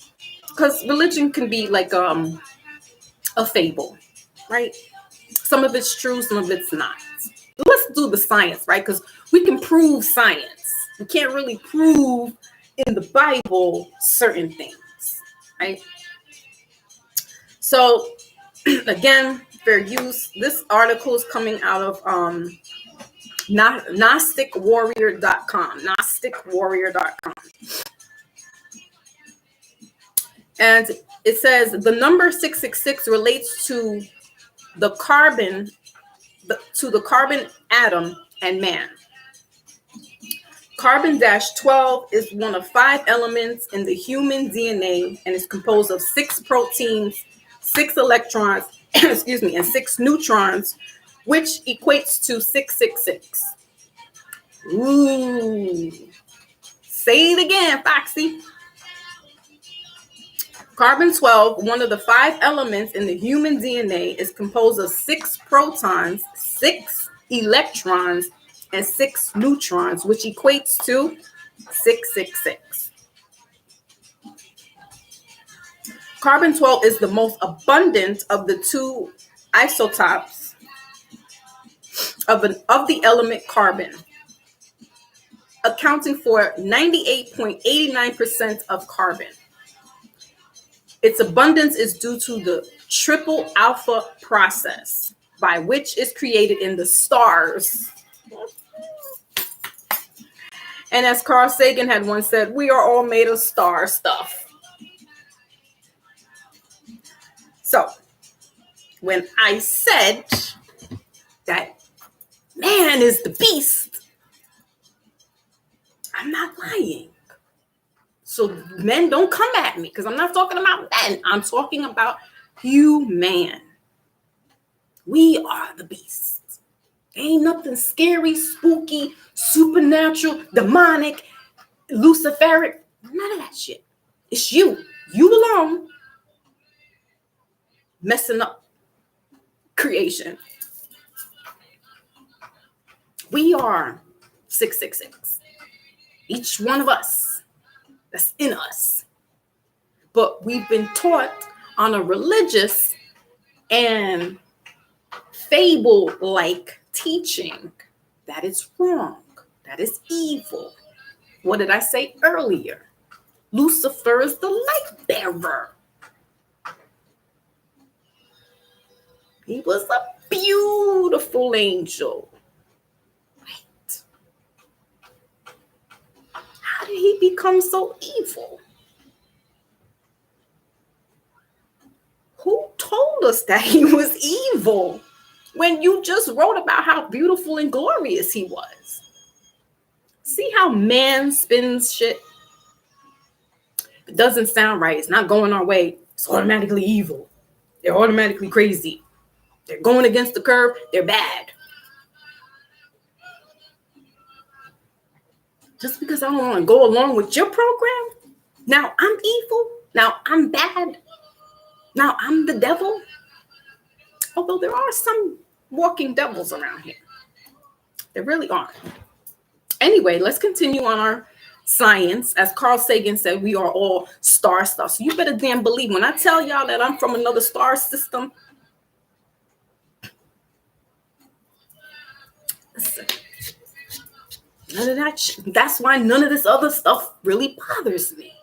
Because religion can be like a fable, right? Some of it's true, some of it's not. Let's do the science, right? Because we can prove science. We can't really prove in the Bible certain things, right? So again, fair use. This article is coming out of GnosticWarrior.com. GnosticWarrior.com. And it says the number 666 relates to the carbon atom and man. Carbon-12 is one of 5 elements in the human DNA and is composed of 6 proteins, 6 electrons, and 6 neutrons, which equates to 666. Ooh. Say it again, Foxy. Carbon-12, one of the 5 elements in the human DNA, is composed of 6 protons, 6 electrons, and 6 neutrons, which equates to 666. Carbon-12 is the most abundant of the 2 isotopes of the element carbon, accounting for 98.89% of carbon. Its abundance is due to the triple alpha process, by which is created in the stars. And as Carl Sagan had once said, we are all made of star stuff. So, when I said that man is the beast, I'm not lying. So men don't come at me because I'm not talking about men. I'm talking about human. We are the beast. Ain't nothing scary, spooky, supernatural, demonic, luciferic. None of that shit. It's you. You alone messing up creation. We are 666. Each one of us. That's in us. But we've been taught on a religious and fable-like teaching that is wrong, that is evil. What did I say earlier? Lucifer is the light bearer. He was a beautiful angel. Right? How did he become so evil? Who told us that he was evil when you just wrote about how beautiful and glorious he was? See how man spins shit? If it doesn't sound right, it's not going our way, it's automatically evil. They're automatically crazy. They're going against the curve, they're bad. Just because I don't want to go along with your program, now I'm evil. Now I'm bad. Now I'm the devil. Although there are some walking devils around here. There really are. Anyway, let's continue on our science. As Carl Sagan said, we are all star stuff. So you better damn believe when I tell y'all that I'm from another star system. Listen, none of that. That's why none of this other stuff really bothers me.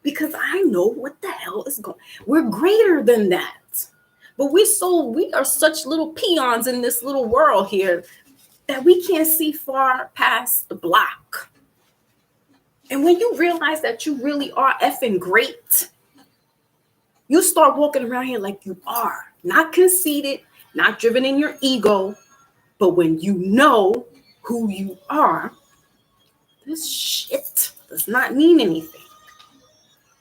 Because I know what the hell is going. We're greater than that. But we are such little peons in this little world here that we can't see far past the block. And when you realize that you really are effing great, you start walking around here like you are, not conceited, not driven in your ego, but when you know who you are, this shit does not mean anything.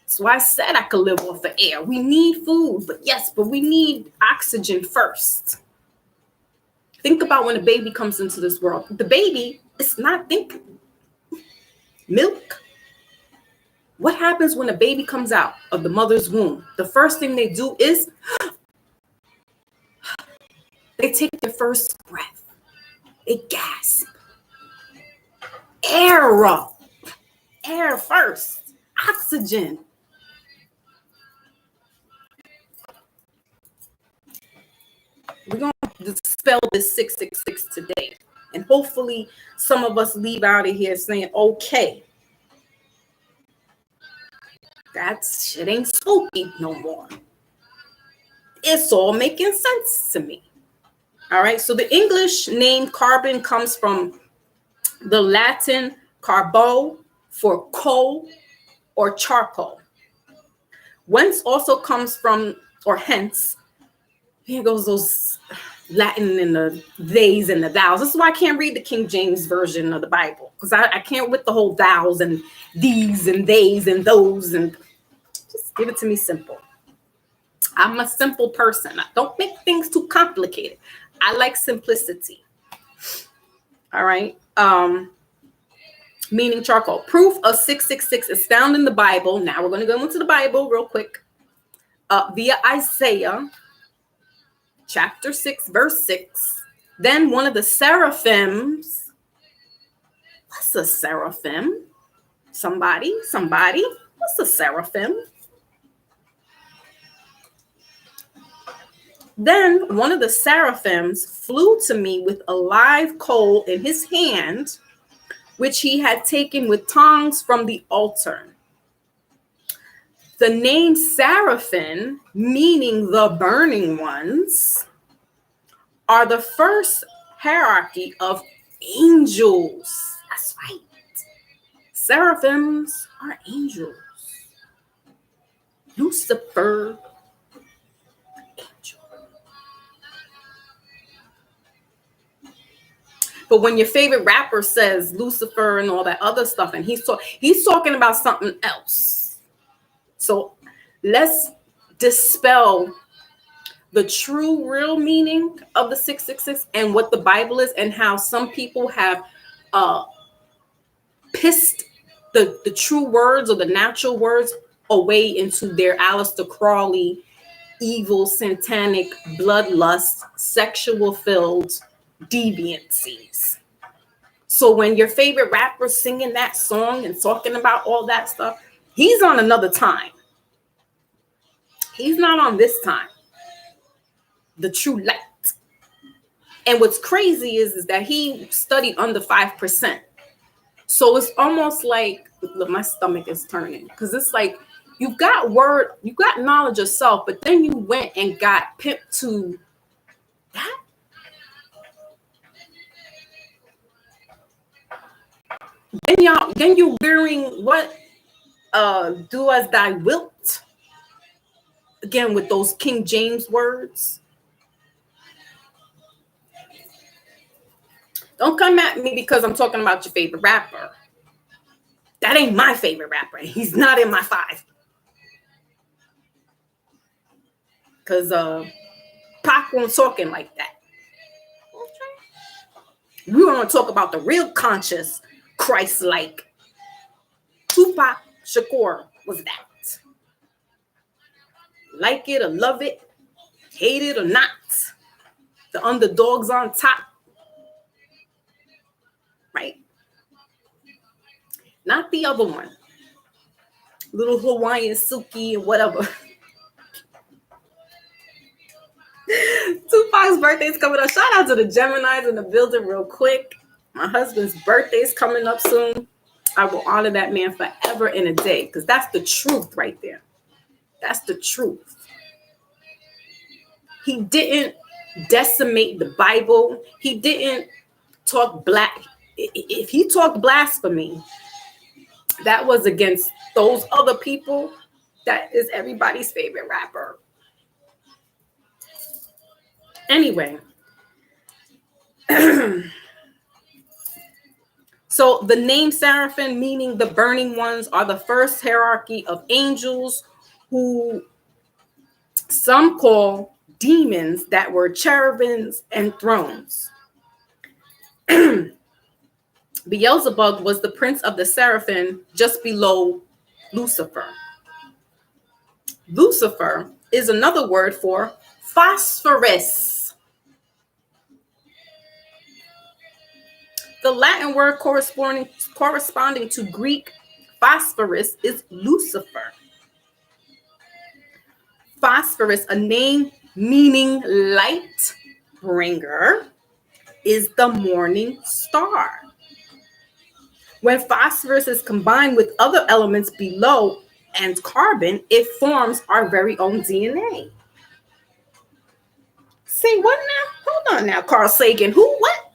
So I said I could live off the air. We need food, but we need oxygen first. Think about when a baby comes into this world. The baby is not thinking. Milk. What happens when a baby comes out of the mother's womb? The first thing they do is they take their first breath. They gasp. Air first. Oxygen. We're going to dispel this 666 today. And hopefully some of us leave out of here saying, okay, that shit ain't spooky no more. It's all making sense to me. All right. So the English name carbon comes from the Latin carbo for coal or charcoal. Whence also comes from, or hence, here goes those Latin and the theys and the thous. This is why I can't read the King James version of the Bible, because I can't with the whole thous and these and theys and those, and just give it to me simple. I'm a simple person. I don't make things too complicated. I like simplicity. All right. Meaning charcoal. Proof of 666 is found in the Bible. Now we're going to go into the Bible real quick. Via Isaiah chapter 6, verse 6. Then one of the seraphims. What's a seraphim? Somebody. What's a seraphim? Then one of the seraphims flew to me with a live coal in his hand, which he had taken with tongs from the altar. The name seraphim, meaning the burning ones, are the first hierarchy of angels. That's right. Seraphims are angels. Lucifer, angel. But when your favorite rapper says Lucifer and all that other stuff, and he's talking about something else. So let's dispel the true, real meaning of the 666 and what the Bible is, and how some people have pissed the true words or the natural words away into their Aleister Crowley, evil, satanic, bloodlust, sexual-filled deviancies. So when your favorite rapper's singing that song and talking about all that stuff, he's on another time. He's not on this time. The true light. And what's crazy is that he studied under 5%. So it's almost like, look, my stomach is turning, because it's like you got knowledge of self, but then you went and got pimped to that. Then you're wearing what? Do as thy wilt. Again, with those King James words. Don't come at me because I'm talking about your favorite rapper. That ain't my favorite rapper. He's not in my 5. Because Pac won't talking like that. Okay. We want to talk about the real conscious, Christ-like. Tupac Shakur was that. Like it or love it, hate it or not, the underdog's on top. Right? Not the other one. Little Hawaiian Suki or whatever. Tupac's birthday's coming up. Shout out to the Geminis in the building real quick. My husband's birthday's coming up soon. I will honor that man forever and a day because that's the truth right there. That's the truth. He didn't decimate the Bible. He didn't talk black. If he talked blasphemy, that was against those other people. That is everybody's favorite rapper. Anyway. So the name Seraphim, meaning the burning ones, are the first hierarchy of angels who some call demons that were cherubims and thrones. Beelzebub was the prince of the seraphim just below Lucifer. Lucifer is another word for phosphorus. The Latin word corresponding to Greek phosphorus is Lucifer. Phosphorus, a name meaning light bringer, is the morning star. When phosphorus is combined with other elements below and carbon, it forms our very own DNA. Say what now? Hold on now, Carl Sagan. Who? What?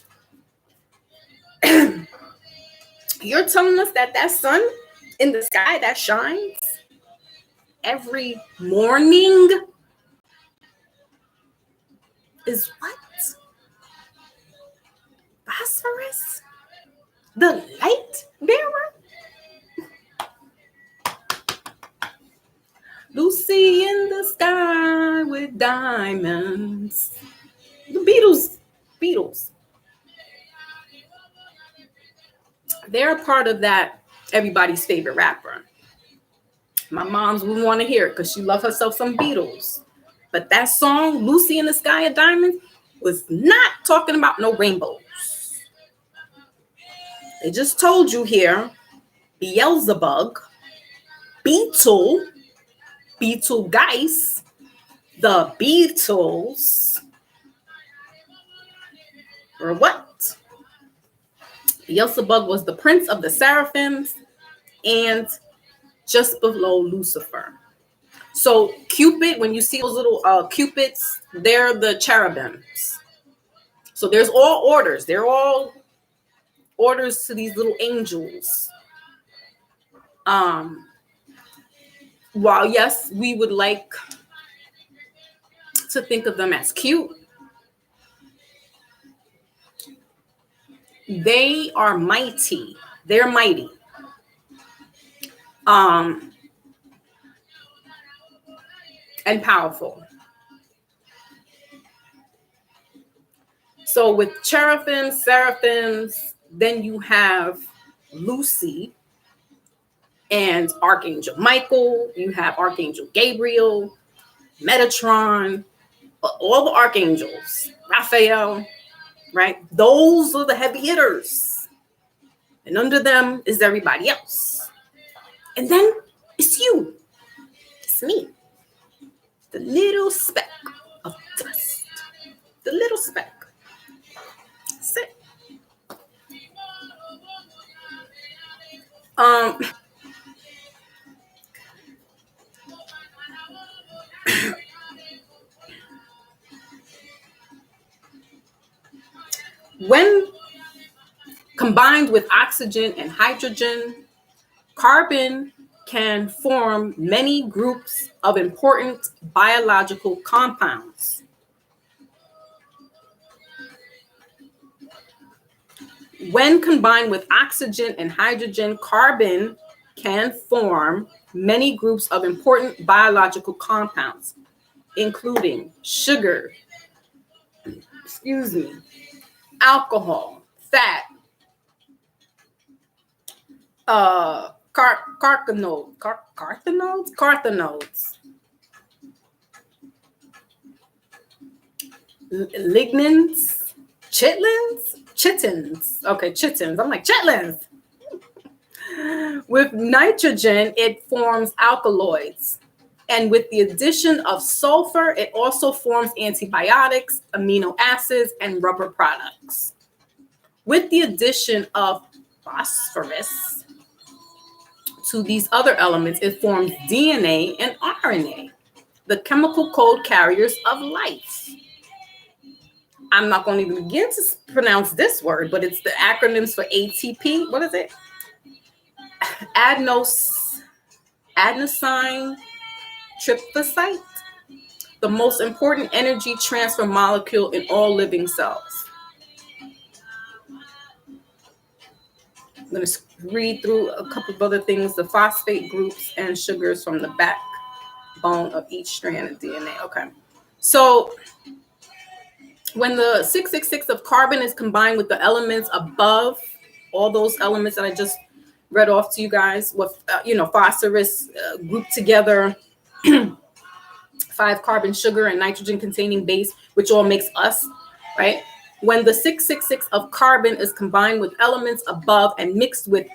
You're telling us that sun in the sky that shines every morning is what? Phosphorus? The light bearer? Lucy in the sky with diamonds. The Beatles. They're a part of that everybody's favorite rapper. My mom's wouldn't want to hear it because she loved herself some Beatles. But that song, Lucy in the Sky of Diamonds, was not talking about no rainbows. They just told you here, Beelzebub, Beetlegeist, the Beatles, or what? Beelzebub was the prince of the seraphims and just below Lucifer. So Cupid, when you see those little cupids, they're the cherubims. So there's all orders. They're all orders to these little angels. While yes, we would like to think of them as cute, they are mighty. They're mighty. And powerful. So with cherubims, seraphims, then you have Lucy and Archangel Michael. You have Archangel Gabriel, Metatron, all the archangels, Raphael, right? Those are the heavy hitters. And under them is everybody else. And then it's you. It's me. The little speck of dust. The little speck. That's it. When combined with oxygen and hydrogen, carbon can form many groups of important biological compounds. When combined with oxygen and hydrogen, carbon can form many groups of important biological compounds, including sugar, alcohol, fat, Carthenoids, lignins, chitins. Okay, chitins. I'm like, chitlins. With nitrogen, it forms alkaloids. And with the addition of sulfur, it also forms antibiotics, amino acids, and rubber products. With the addition of phosphorus to these other elements, it forms DNA and RNA, the chemical code carriers of life. I'm not going to even begin to pronounce this word, but it's the acronyms for ATP. What is it? Adenosine triphosphate, the most important energy transfer molecule in all living cells. I'm going to read through a couple of other things, the phosphate groups and sugars from the backbone of each strand of DNA. Okay. So when the 666 of carbon is combined with the elements above, all those elements that I just read off to you guys, with phosphorus grouped together, 5 carbon sugar and nitrogen containing base, which all makes us, right? When the 666 of carbon is combined with elements above and mixed with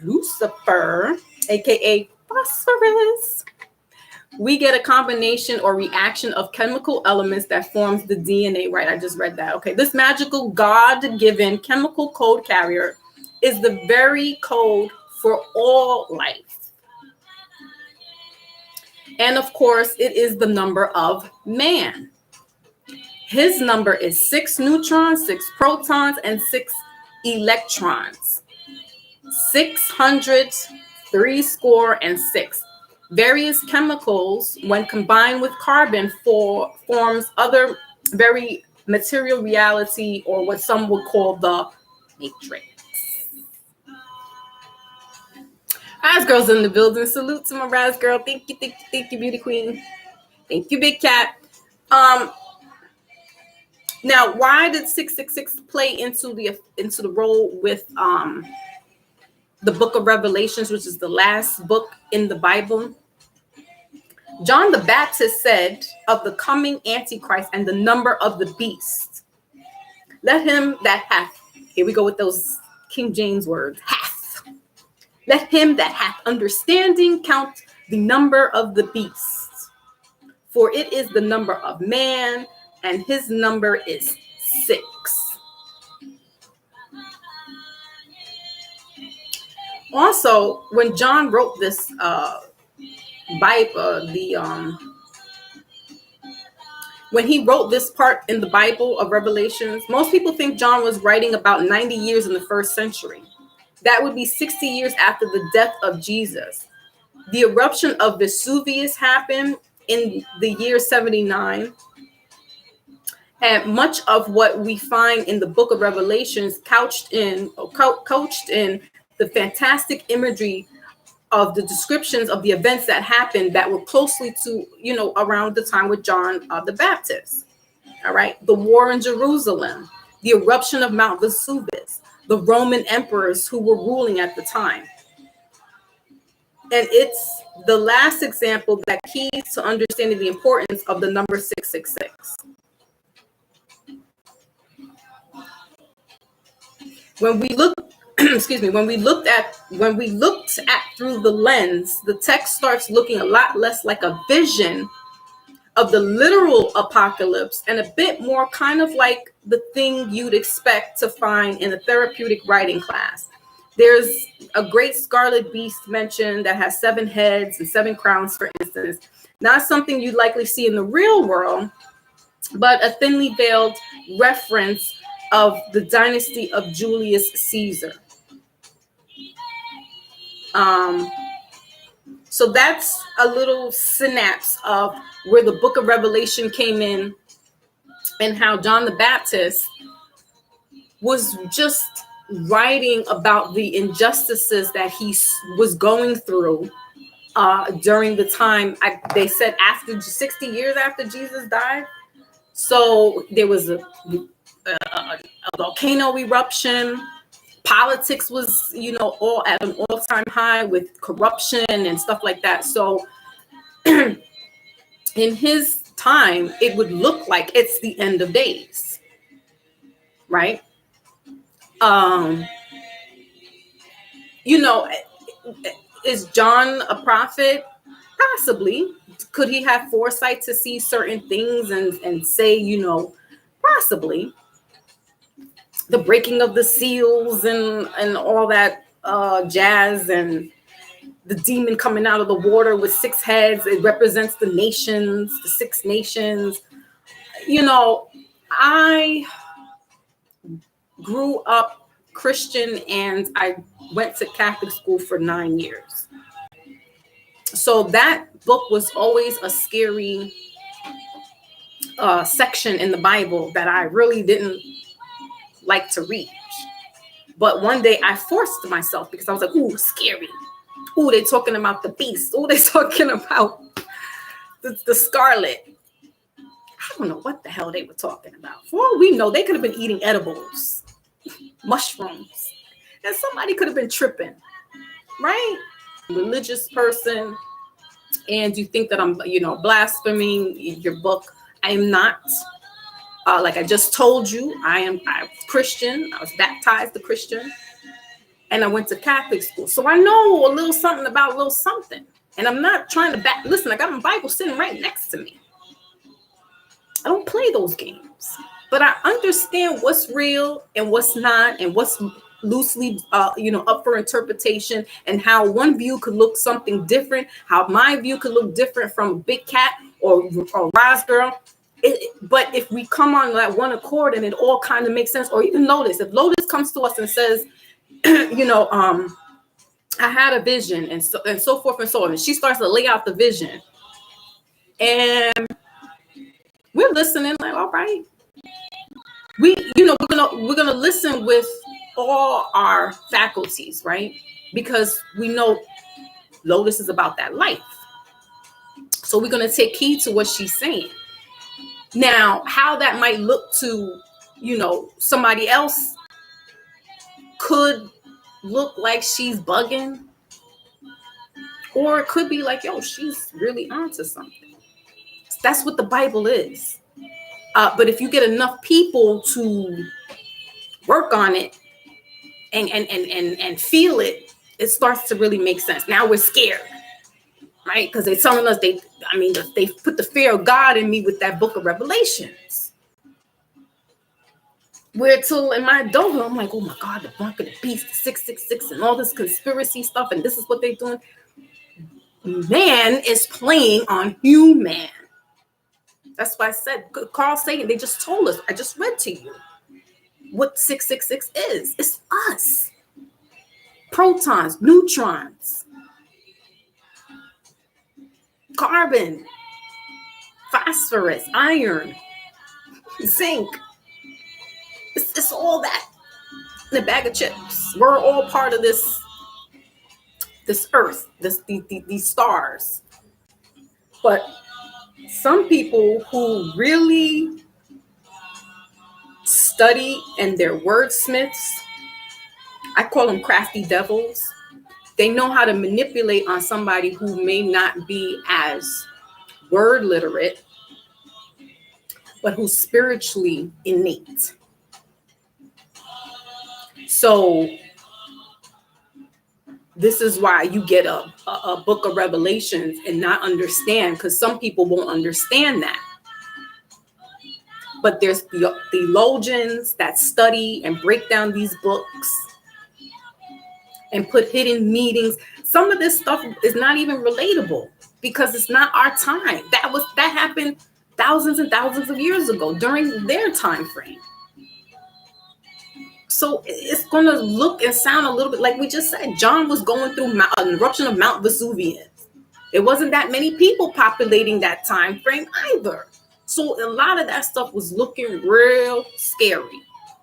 Lucifer, aka phosphorus, we get a combination or reaction of chemical elements that forms the DNA, right? I just read that. Okay, this magical God-given chemical code carrier is the very code for all life. And of course, it is the number of man. His number is 6 neutrons, 6 protons, and 6 electrons. 600, 6. Various chemicals, when combined with carbon, forms other very material reality, or what some would call the matrix. Raz Girl's in the building. Salute to my Raz Girl. Thank you, beauty queen. Thank you, big cat. Now, why did 666 play into the role with the book of Revelations, which is the last book in the Bible? John the Baptist said of the coming Antichrist and the number of the beast, let him that hath, here we go with those King James words, hath. Let him that hath understanding count the number of the beast, for it is the number of man, and his number is 6. Also, when John wrote this Bible, when he wrote this part in the Bible of Revelations, most people think John was writing about 90 years in the first century. That would be 60 years after the death of Jesus. The eruption of Vesuvius happened in the year 79. And much of what we find in the book of Revelations coached in the fantastic imagery of the descriptions of the events that happened that were closely to, around the time with John the Baptist. All right. The war in Jerusalem, the eruption of Mount Vesuvius, the Roman emperors who were ruling at the time. And it's the last example that keys to understanding the importance of the number 666. When we look, when we looked at through the lens, the text starts looking a lot less like a vision of the literal apocalypse and a bit more kind of like the thing you'd expect to find in a therapeutic writing class. There's a great scarlet beast mentioned that has 7 heads and 7 crowns, for instance. Not something you'd likely see in the real world, but a thinly veiled reference of the dynasty of Julius Caesar. So that's a little synapse of where the book of Revelation came in and how John the Baptist was just writing about the injustices that he was going through during the time, they said after 60 years after Jesus died. So there was a volcano eruption. Politics was, all at an all-time high with corruption and stuff like that. So in his time, it would look like it's the end of days, right? Is John a prophet? Possibly. Could he have foresight to see certain things and say, possibly. The breaking of the seals and all that jazz, and the demon coming out of the water with 6 heads. It represents the nations, the 6 nations. I grew up Christian and I went to Catholic school for 9 years. So that book was always a scary section in the Bible that I really didn't like to read. But one day I forced myself because I was like, ooh, scary. Ooh, they talking about the beast. Ooh, they talking about the scarlet. I don't know what the hell they were talking about. For all we know, they could have been eating edibles, mushrooms, and somebody could have been tripping, right? Religious person, and you think that I'm, blaspheming your book. I am not. Like I just told you, I'm Christian. I was baptized a Christian, and I went to Catholic school, so I know a little something about a little something. And I'm not trying to listen. I got my Bible sitting right next to me. I don't play those games, but I understand what's real and what's not, and what's loosely, up for interpretation, and how one view could look something different, how my view could look different from Big Cat or Rise Girl. But if we come on that one accord and it all kind of makes sense, or even Lotus, if Lotus comes to us and says, I had a vision and so forth and so on, and she starts to lay out the vision, and we're listening like, all right, we're gonna listen with all our faculties, right? Because we know Lotus is about that life, so we're gonna take heed to what she's saying. Now, how that might look to, somebody else could look like she's bugging, or it could be like, yo, she's really onto something. That's what the Bible is. But if you get enough people to work on it and feel it, it starts to really make sense. Now we're scared, right? Because they're telling us they put the fear of God in me with that book of Revelations. Where till in my adulthood, I'm like, oh my God, the mark of the beast, the 666, and all this conspiracy stuff, and this is what they're doing. Man is playing on human. That's why I said, Carl Sagan, they just told us, I just read to you what 666 is. It's us. Protons, neutrons, carbon, phosphorus, iron, zinc. It's all that in a bag of chips. We're all part of this earth, these stars. But some people who really study and they're wordsmiths, I call them crafty devils. They know how to manipulate on somebody who may not be as word literate, but who's spiritually innate. So this is why you get a book of Revelations and not understand, because some people won't understand that. But there's theologians that study and break down these books and put hidden meanings. Some of this stuff is not even relatable because it's not our time. That happened thousands and thousands of years ago during their time frame. So it's going to look and sound a little bit like we just said. John was going through an eruption of Mount Vesuvius. There wasn't that many people populating that time frame either. So a lot of that stuff was looking real scary.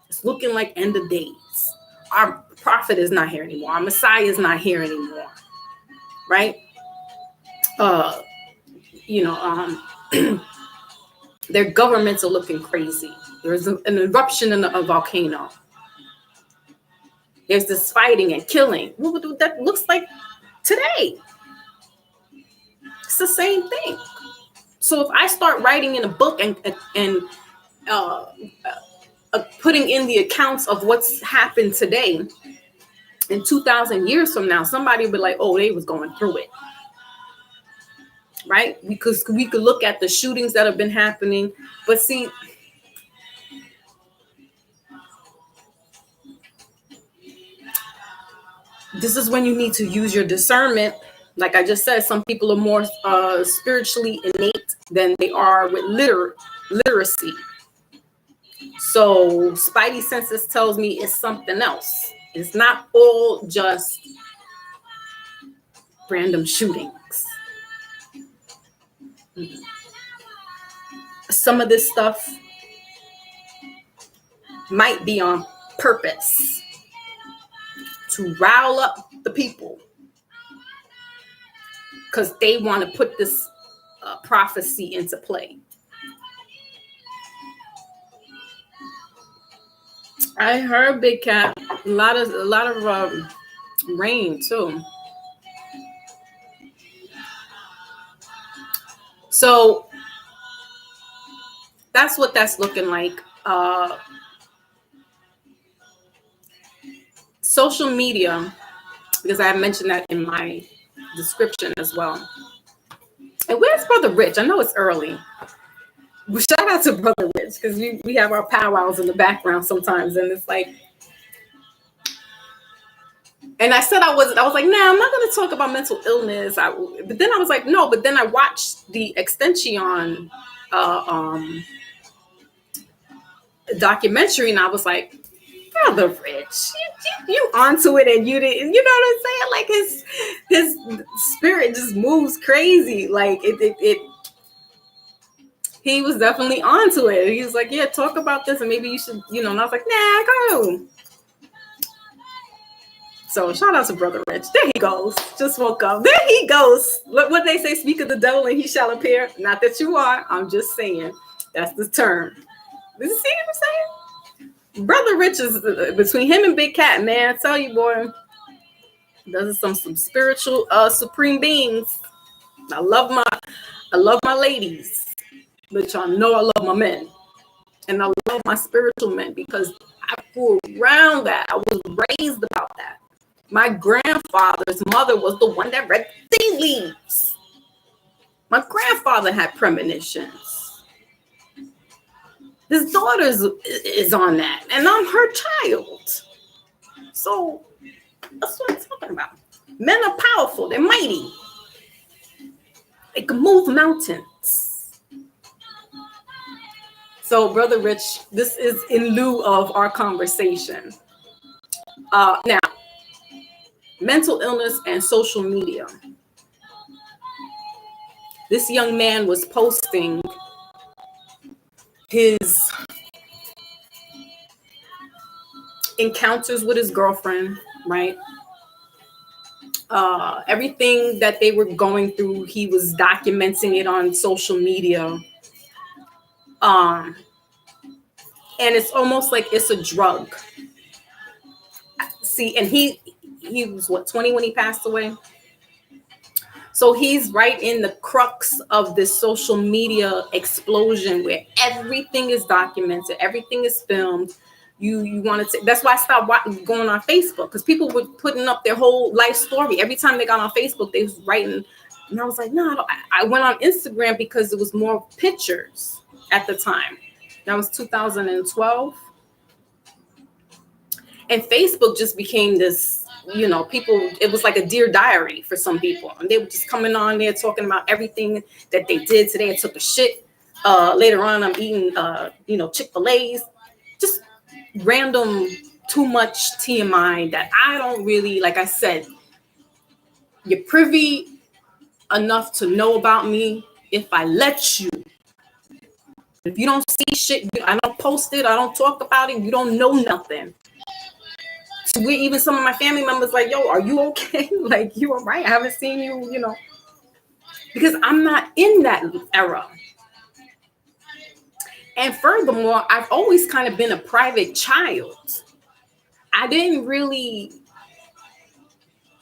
It's looking like end of days. Our prophet is not here anymore. Our Messiah is not here anymore. Right? Their governments are looking crazy. There's an eruption in a volcano. There's this fighting and killing. That looks like today. It's the same thing. So if I start writing in a book and putting in the accounts of what's happened today, in 2,000 years from now, somebody will be like, oh, they was going through it. Right? Because we could look at the shootings that have been happening. But see, this is when you need to use your discernment. Like I just said, some people are more spiritually innate than they are with literacy. So spidey senses tells me it's something else. It's not all just random shootings. Some of this stuff might be on purpose to rile up the people because they want to put this prophecy into play. I heard Big Cat. A lot of rain too. So that's what that's looking like. Social media, because I mentioned that in my description as well. And where's Brother Rich? I know it's early. Shout out to Brother Rich, because we have our powwows in the background sometimes, and it's like, and I said I was like, nah, I'm not going to talk about mental illness. But then I was like, no. But then I watched the Extension documentary, and I was like, Brother Rich, you onto it, and you didn't. You know what I'm saying? Like his spirit just moves crazy. Like it. He was definitely onto it. He was like, yeah, talk about this, and maybe you should, And I was like, nah, go. So shout out to Brother Rich. There he goes. Just woke up. There he goes. What they say, speak of the devil and he shall appear. Not that you are. I'm just saying. That's the term. Did you see what I'm saying? Brother Rich is between him and Big Cat, man. I tell you, boy. Those are some spiritual supreme beings. I love my ladies. But y'all know I love my men. And I love my spiritual men because I grew around that. I was raised about that. My grandfather's mother was the one that read tea leaves. My grandfather had premonitions. His daughter is on that, and I'm her child. So that's what I'm talking about. Men are powerful. They're mighty. They can move mountains. So, Brother Rich, this is in lieu of our conversation. Now, mental illness and social media. This young man was posting his encounters with his girlfriend, right? Everything that they were going through, he was documenting it on social media. And it's almost like it's a drug. See, and he was 20 when he passed away. So he's right in the crux of this social media explosion where everything is documented, everything is filmed. You want to, that's why I stopped going on Facebook, because people were putting up their whole life story. Every time they got on Facebook, they was writing. And I was like, no, I went on Instagram because it was more pictures at the time. That was 2012. And Facebook just became this, people, it was like a Dear Diary for some people. And they were just coming on there talking about everything that they did today. I took a shit. Later on, I'm eating, Chick-fil-A's. Just random, too much TMI that I don't really, like I said, you're privy enough to know about me if I let you. If you don't see shit, I don't post it, I don't talk about it, you don't know nothing. So even some of my family members like, yo, are you okay? Like, you all right? I haven't seen you, because I'm not in that era. And furthermore, I've always kind of been a private child. I didn't really,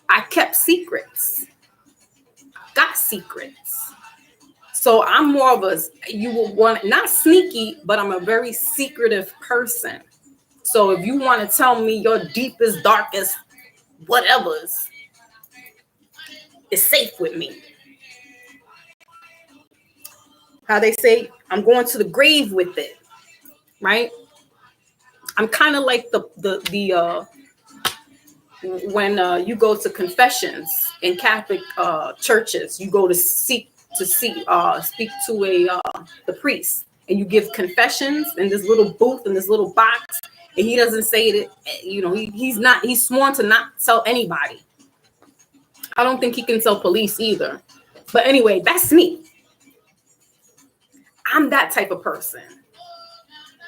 I kept secrets, got secrets. So I'm more of a, you will want, not sneaky, but I'm a very secretive person. So if you want to tell me your deepest, darkest whatevers, it's safe with me. How they say, I'm going to the grave with it, right? I'm kind of like the when you go to confessions in Catholic churches, you go to speak to the priest, and you give confessions in this little booth in this little box, and he doesn't say that, you know, he's sworn to not tell anybody. I don't think he can tell police either. But anyway, that's me. I'm that type of person.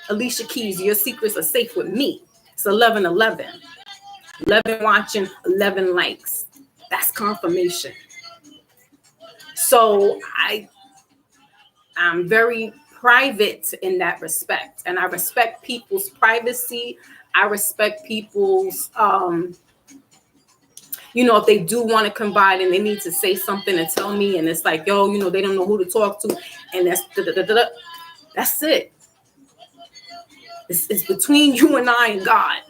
Alicia Keys, your secrets are safe with me. It's 11/11. 11 watching, 11 likes. That's confirmation. So I'm very private in that respect. And I respect people's privacy. I respect people's, you know, if they do want to confide and they need to say something and tell me, and it's like, yo, you know, they don't know who to talk to. And that's it. It's between you and I and God.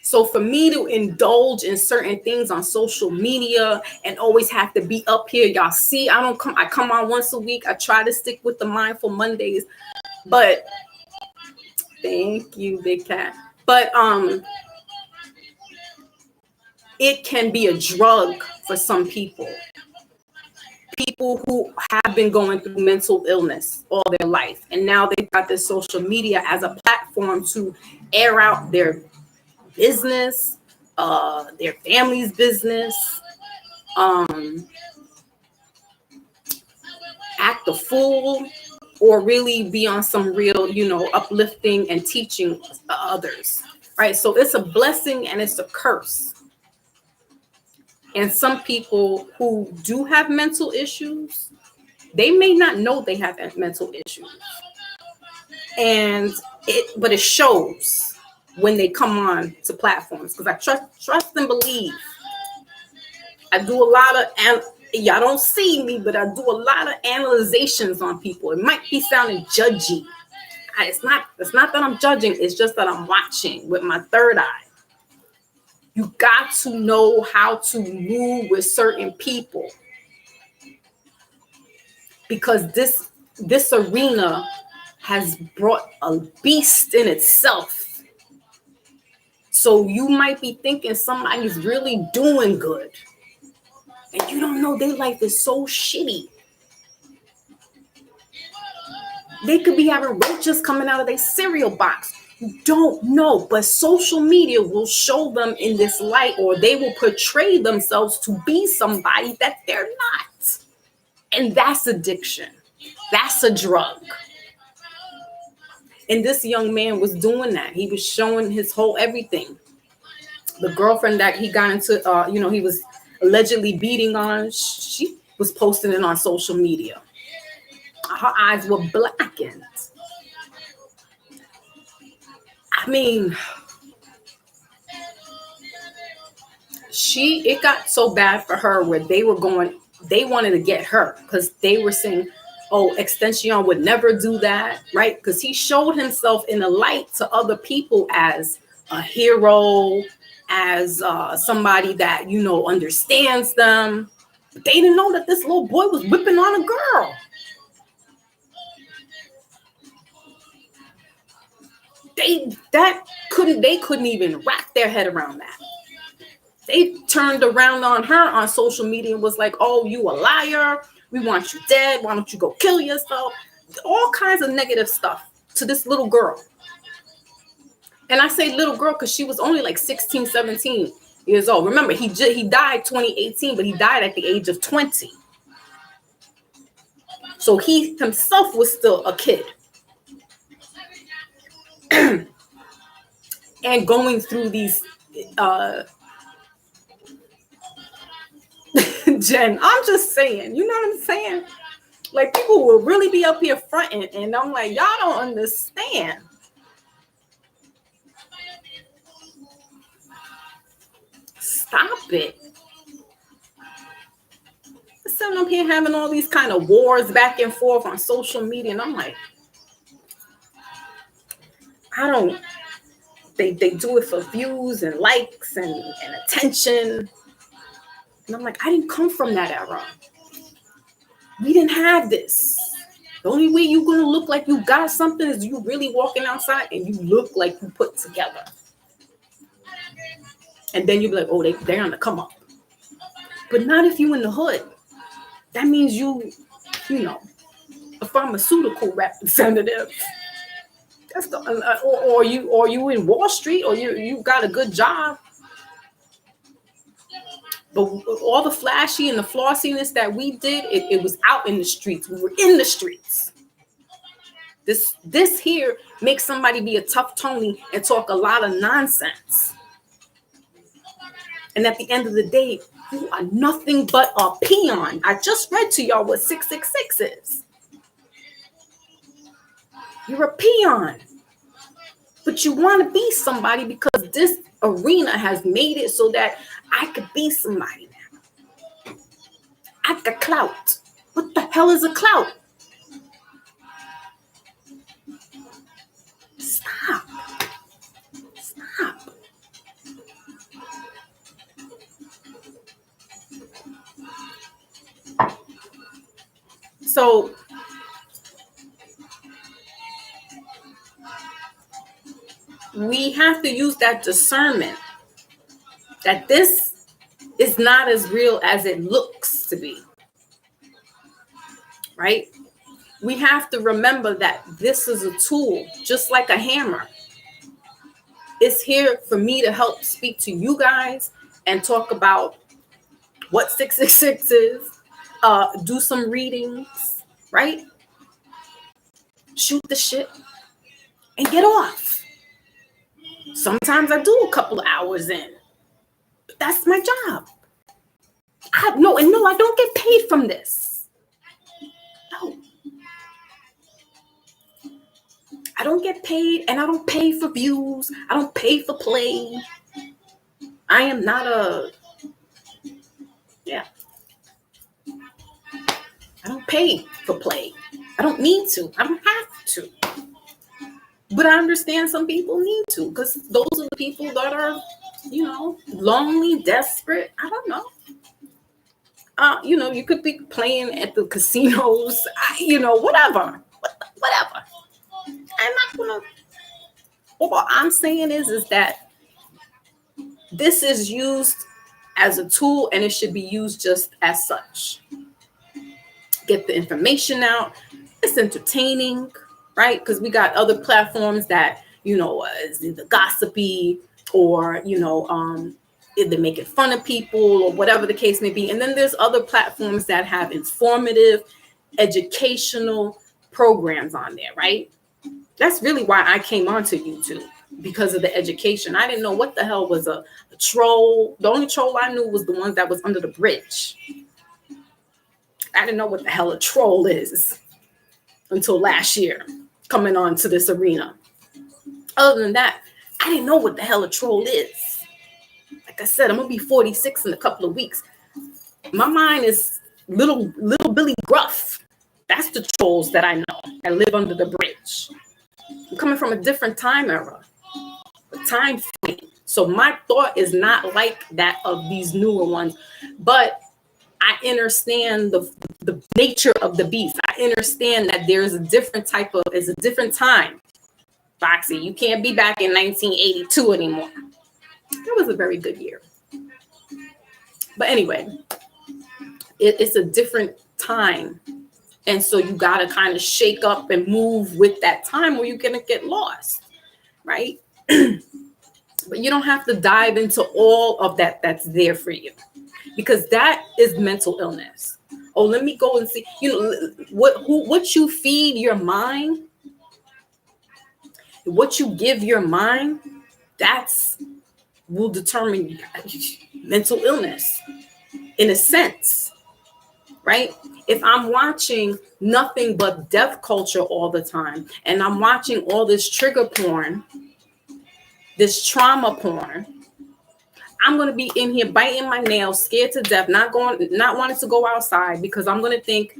So for me to indulge in certain things on social media and always have to be up here, y'all see, I come on once a week. I try to stick with the Mindful Mondays, but thank you, Big Cat. But it can be a drug for some people. People who have been going through mental illness all their life, and now they've got this social media as a platform to air out their business, their family's business, act a fool, or really be on some real, you know, uplifting and teaching others, right? So it's a blessing and it's a curse. And some people who do have mental issues, they may not know they have mental issues, but it shows when they come on to platforms, because I trust and believe. I do a lot of, y'all don't see me, but I do a lot of analyzations on people. It might be sounding judgy. It's not that I'm judging. It's just that I'm watching with my third eye. You got to know how to move with certain people, because this arena has brought a beast in itself. So you might be thinking somebody's really doing good, and you don't know their life is so shitty. They could be having roaches coming out of their cereal box. You don't know, but social media will show them in this light, or they will portray themselves to be somebody that they're not. And that's addiction. That's a drug. And this young man was doing that. He was showing his whole everything. The girlfriend that he got into, he was allegedly beating on, she was posting it on social media. Her eyes were blackened. I mean, it got so bad for her where they wanted to get her, because they were saying, oh, Extension would never do that, right? Because he showed himself in the light to other people as a hero, as somebody that, you know, understands them. But they didn't know that this little boy was whipping on a girl. They couldn't even wrap their head around that. They turned around on her on social media and was like, oh, you a liar. We want you dead. Why don't you go kill yourself? All kinds of negative stuff to this little girl. And I say little girl because she was only like 16, 17 years old. Remember, he died 2018, but he died at the age of 20. So he himself was still a kid. And going through these, Jen, I'm just saying, you know what I'm saying? Like, people will really be up here fronting, and I'm like, y'all don't understand. Stop it. Sitting up here having all these kind of wars back and forth on social media, and I'm like, they do it for views and likes and attention. And I'm like, I didn't come from that era. We didn't have this. The only way you're going to look like you got something is you really walking outside and you look like you put together. And then you'll be like, oh, they're on the come up. But not if you in the hood. That means you know, a pharmaceutical representative. That's the, or you in Wall Street, or you got a good job. But all the flashy and the flossiness that we did, it was out in the streets. We were in the streets. This here makes somebody be a tough Tony and talk a lot of nonsense. And at the end of the day, you are nothing but a peon. I just read to y'all what 666 is. You're a peon. But you want to be somebody because this arena has made it so that I could be somebody now. I got clout. What the hell is a clout? Stop. So we have to use that discernment that this is not as real as it looks to be, right? We have to remember that this is a tool, just like a hammer. It's here for me to help speak to you guys and talk about what 666 is, do some readings, right? Shoot the shit and get off. Sometimes I do a couple of hours in, but that's my job. I don't get paid from this. No. I don't get paid, and I don't pay for views. I don't pay for play. I am not I don't pay for play. I don't need to. I don't have to. But I understand some people need to, because those are the people that are, lonely, desperate. I don't know. You could be playing at the casinos, whatever. Whatever. I'm not gonna. All I'm saying is that this is used as a tool, and it should be used just as such. Get the information out. It's entertaining, right? Because we got other platforms that is either gossipy or either making fun of people or whatever the case may be. And then there's other platforms that have informative, educational programs on there, right? That's really why I came onto YouTube, because of the education. I didn't know what the hell was a troll. The only troll I knew was the ones that was under the bridge. I didn't know what the hell a troll is until last year, coming on to this arena. Other than that, I didn't know what the hell a troll is. Like I said, I'm gonna be 46 in a couple of weeks. My mind is little Billy Gruff. That's the trolls that I know that live under the bridge. I'm coming from a different time era, a time frame. So my thought is not like that of these newer ones, but I understand the nature of the beast. I understand that there's a different it's a different time. Foxy, you can't be back in 1982 anymore. That was a very good year. But anyway, it's a different time. And so you got to kind of shake up and move with that time, or you're going to get lost, right? But you don't have to dive into all of that that's there for you, because that is mental illness. Oh, let me go and see, what you feed your mind, what you give your mind, that's will determine mental illness in a sense, right? If I'm watching nothing but death culture all the time, and I'm watching all this trigger porn, this trauma porn, I'm going to be in here biting my nails, scared to death, not wanting to go outside because I'm going to think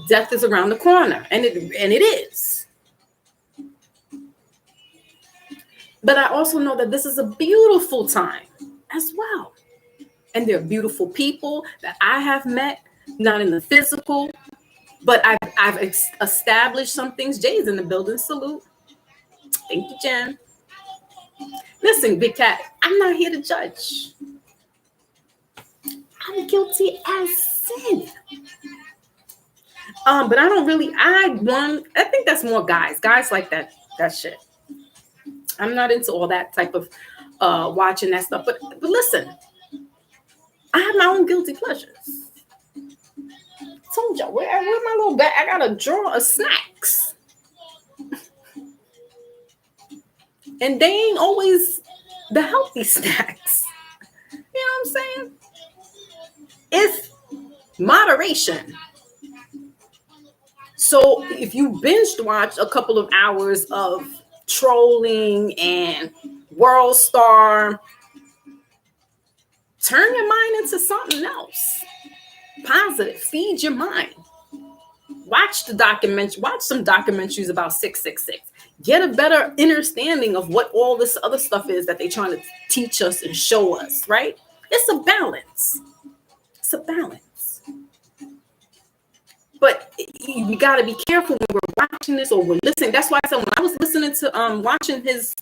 death is around the corner. And it is. But I also know that this is a beautiful time as well. And there are beautiful people that I have met, not in the physical, but I've established some things. Jay's in the building. Salute. Thank you, Jen. Listen, Big Cat, I'm not here to judge. I'm guilty as sin. But I don't really, I think that's more guys. Guys like that shit. I'm not into all that type of watching that stuff. But listen, I have my own guilty pleasures. I told y'all, where my little bag? I got a drawer of snacks. And they ain't always the healthy snacks. You know what I'm saying? It's moderation. So if you binge watch a couple of hours of trolling and World Star, turn your mind into something else. Positive. Feed your mind. Watch some documentaries about 666. Get a better understanding of what all this other stuff is that they're trying to teach us and show us, right? It's a balance. It's a balance. But you got to be careful when we're watching this or we're listening. That's why I said when I was listening to watching his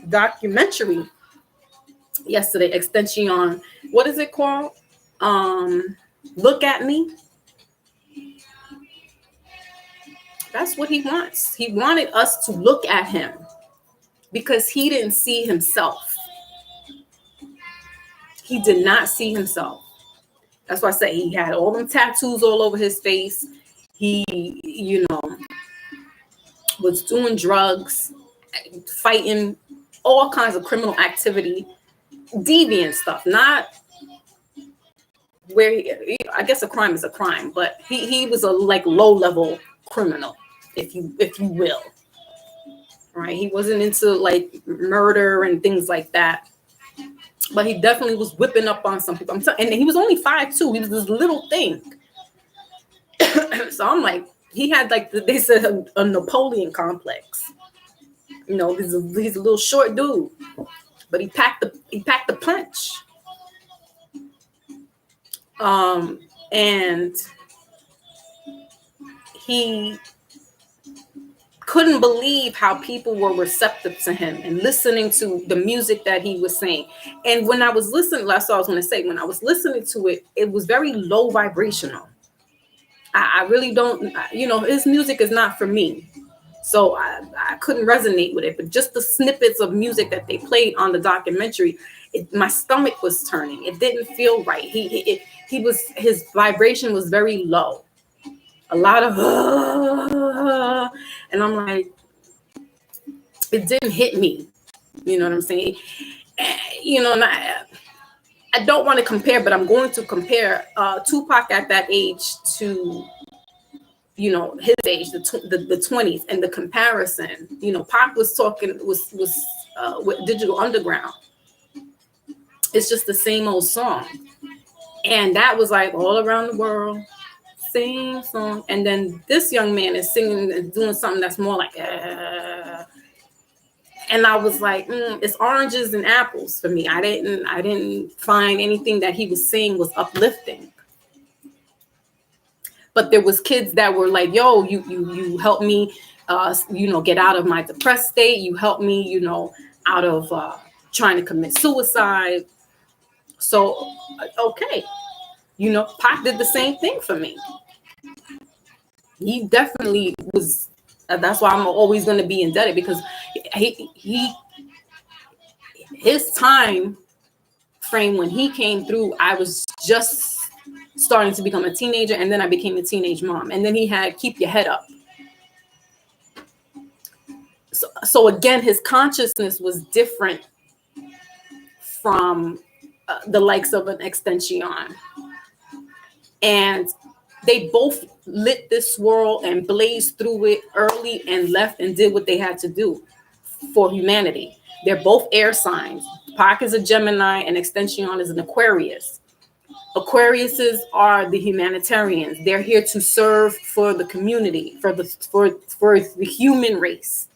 documentary yesterday, Extension, what is it called? Look at Me. That's what he wants. He wanted us to look at him because he didn't see himself. He did not see himself. That's why I say he had all them tattoos all over his face. He, was doing drugs, fighting all kinds of criminal activity, deviant stuff, not where I guess a crime is a crime, but he was a low-level criminal, if you will. Right? He wasn't into murder and things like that. But he definitely was whipping up on some people. And he was only 5'2". He was this little thing. So I'm like, he had they said a Napoleon complex. He's a little short dude, but he packed the punch. And he couldn't believe how people were receptive to him and listening to the music that he was saying. And when I was listening, that's what I was going to say. When I was listening to it, it was very low vibrational. I really don't, his music is not for me. So I couldn't resonate with it. But just the snippets of music that they played on the documentary, my stomach was turning. It didn't feel right. His vibration was very low. A lot of, and I'm like, it didn't hit me. You know what I'm saying? And I don't want to compare, but I'm going to compare Tupac at that age to, his age, the 20s, and the comparison. Pac was talking was with Digital Underground. It's just the same old song, and that was all around the world. Same song, and then this young man is singing and doing something that's more like and I was like, it's oranges and apples for me. I didn't find anything that he was saying was uplifting. But there was kids that were like, yo, you helped me get out of my depressed state. You helped me, out of trying to commit suicide. So okay, Pac did the same thing for me. He definitely was. That's why I'm always going to be indebted, because his time frame when he came through, I was just starting to become a teenager, and then I became a teenage mom, and then he had Keep Your Head Up. So again, his consciousness was different from the likes of an Extension, and they both lit this swirl and blazed through it early and left and did what they had to do for humanity. They're both air signs. Pac is a Gemini and Extension is an Aquarius. Aquariuses are the humanitarians. They're here to serve for the community, for the human race.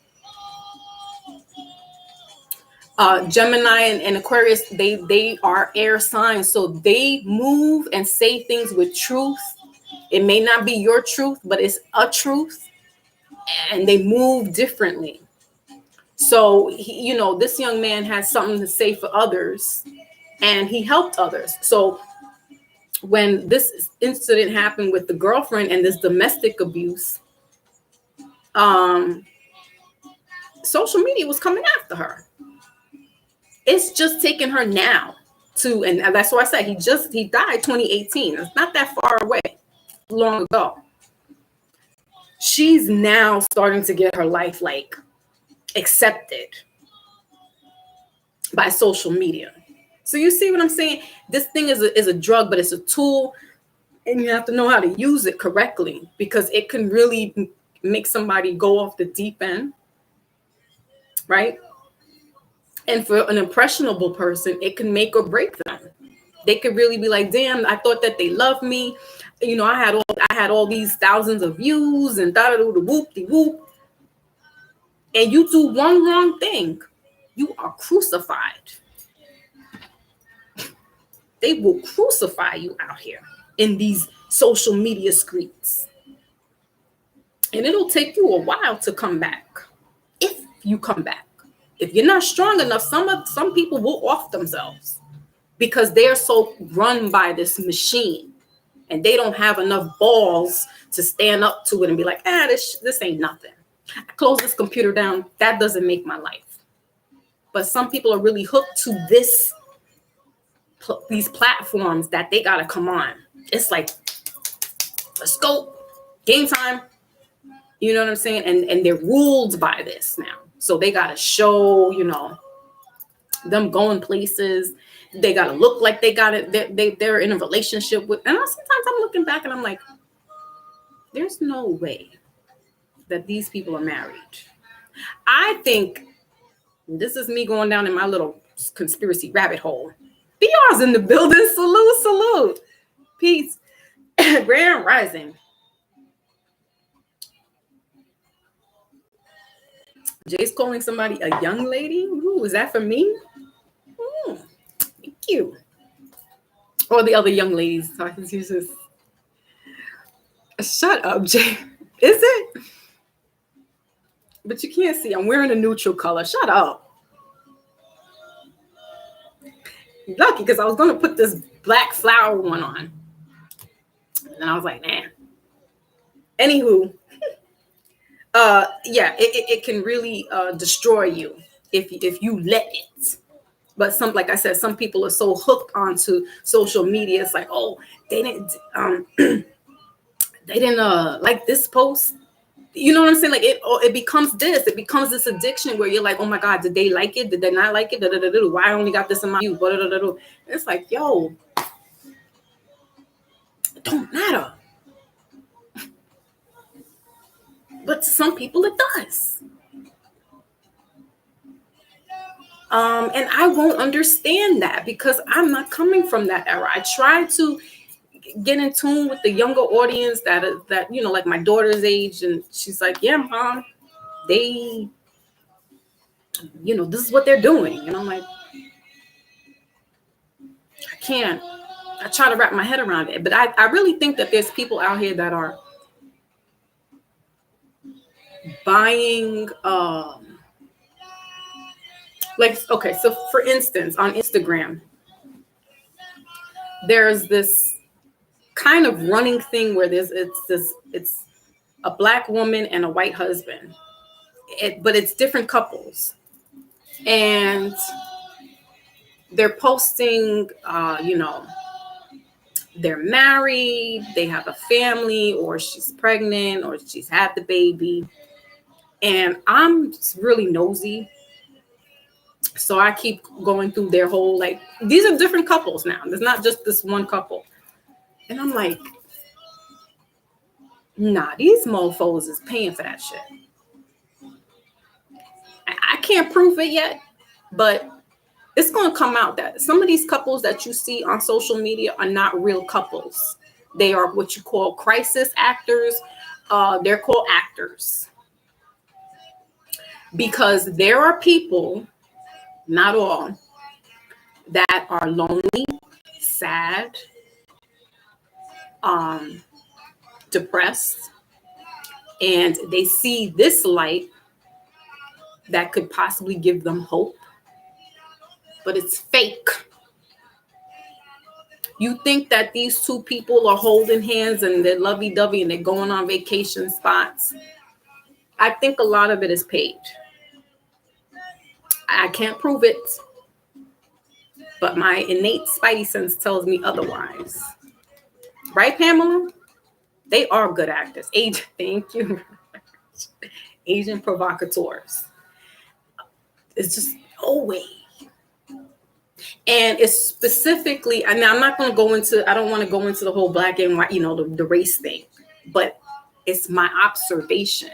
Gemini and Aquarius, they are air signs, so they move and say things with truth. It may not be your truth, but it's a truth, and they move differently. So this young man has something to say for others, and he helped others. So when this incident happened with the girlfriend and this domestic abuse, social media was coming after her. It's just taking her now to, and that's why I said he died 2018. It's not that far away, long ago. She's now starting to get her life like accepted by social media. So you see what I'm saying? This thing is a drug, but it's a tool, and you have to know how to use it correctly, because it can really make somebody go off the deep end, right? And for an impressionable person, it can make or break them. They could really be like, damn, I thought that they loved me. I had all these thousands of views and whoop-de-whoop. And you do one wrong thing, you are crucified. They will crucify you out here in these social media streets. And it'll take you a while to come back, if you come back. If you're not strong enough, some people will off themselves because they're so run by this machine, and they don't have enough balls to stand up to it and be like, this ain't nothing. I close this computer down. That doesn't make my life. But some people are really hooked to these platforms that they gotta come on. It's like, let's go, game time. You know what I'm saying? And they're ruled by this now. So they gotta show, them going places. They gotta look like they got it. They're in a relationship with. And sometimes I'm looking back and I'm like, there's no way that these people are married. I think this is me going down in my little conspiracy rabbit hole. BR's in the building. Salute. Peace. Grand rising. Jay's calling somebody a young lady. Ooh, is that for me? Thank you. Or the other young ladies talking to just. Shut up, Jay. Is it? But you can't see. I'm wearing a neutral color. Shut up. Lucky, because I was going to put this black flower one on. And I was like, nah. Anywho. It can really destroy you if you let it. But like I said, some people are so hooked onto social media. It's like, oh, they didn't like this post. You know what I'm saying? Like it becomes this addiction where you're like, oh my God, did they like it? Did they not like it? Why I only got this in my view? It's like, yo, it don't matter. But to some people it does. And I won't understand that because I'm not coming from that era. I try to get in tune with the younger audience that like my daughter's age, and she's like, yeah, Mom, they, this is what they're doing. And I'm like, I try to wrap my head around it. But I really think that there's people out here that are buying, so for instance, on Instagram, there's this kind of running thing where it's a black woman and a white husband, but it's different couples, and they're posting, they're married, they have a family, or she's pregnant, or she's had the baby. And I'm really nosy. So I keep going through their whole, like, these are different couples now. There's not just this one couple. And I'm like, nah, these mofos is paying for that shit. I can't prove it yet, But it's going to come out that some of these couples that you see on social media are not real couples. They are what you call crisis actors. They're called actors because there are people, not all, that are lonely, sad, depressed, and they see this light that could possibly give them hope, but it's fake. You think that these two people are holding hands and they're lovey-dovey and they're going on vacation spots. I think a lot of it is paid. I can't prove it, but my innate spidey sense tells me otherwise. Right, Pamela? They are good actors. Thank you. Asian provocateurs. It's just no way. And it's specifically, I mean, I'm not going to go into, I don't want to go into the whole black and white, the race thing, but it's my observation.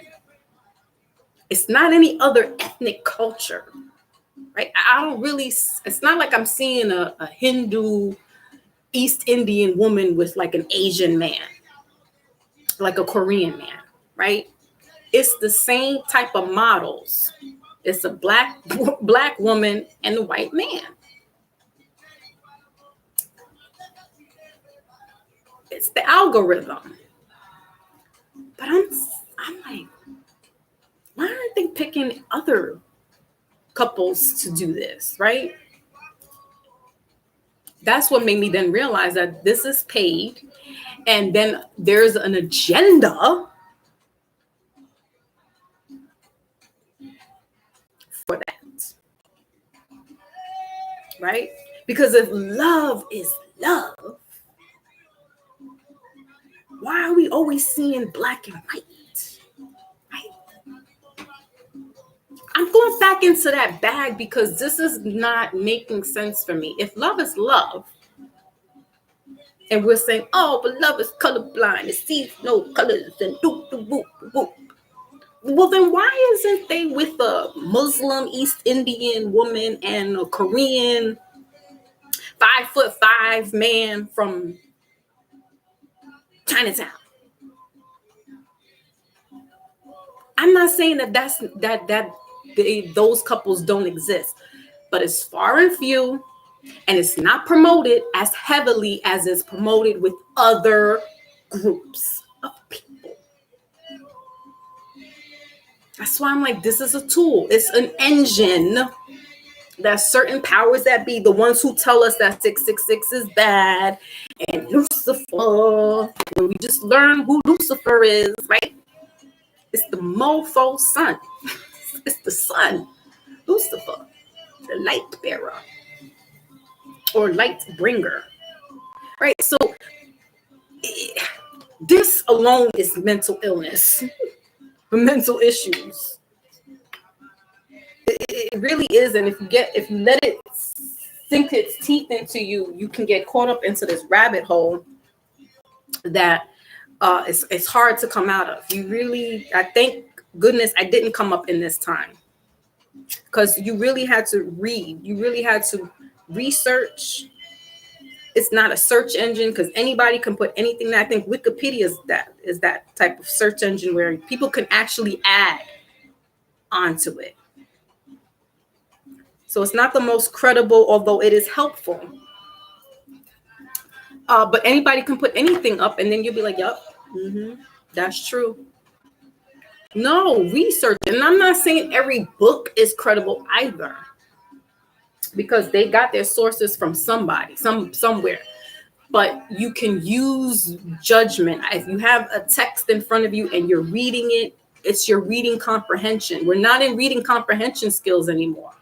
It's not any other ethnic culture, right? I don't really, it's not like I'm seeing a Hindu, East Indian woman with like an Asian man, like a Korean man, right? It's the same type of models. It's a black woman and a white man. It's the algorithm. But I'm like, why aren't they picking other couples to do this, right? That's what made me then realize that this is paid, and then there's an agenda for that, right? Because if love is love, why are we always seeing black and white, right? I'm going back into that bag because this is not making sense for me. If love is love, and we're saying, oh, but love is colorblind, it sees no colors, and doop, doop, boop, boop. Well, then why isn't they with a Muslim East Indian woman and a Korean 5'5" man from Chinatown? I'm not saying those couples don't exist, but it's far and few, and it's not promoted as heavily as it's promoted with other groups of people. That's why I'm like, this is a tool. It's an engine. There's certain powers that be, the ones who tell us that 666 is bad, and Lucifer, when we just learn who Lucifer is, right? It's the mofo sun. It's the sun, Lucifer, the light bearer or light bringer, right? So this alone is mental illness, mental issues. It really is, and if you let it sink its teeth into you, you can get caught up into this rabbit hole that it's hard to come out of. You really, I thank goodness I didn't come up in this time, because you really had to read, you really had to research. It's not a search engine because anybody can put anything. I think Wikipedia is that type of search engine where people can actually add onto it. So it's not the most credible, although it is helpful. But anybody can put anything up, and then you'll be like, "Yup, that's true." No, research, and I'm not saying every book is credible either, because they got their sources from somebody, somewhere. But you can use judgment. If you have a text in front of you and you're reading it, it's your reading comprehension. We're not in reading comprehension skills anymore.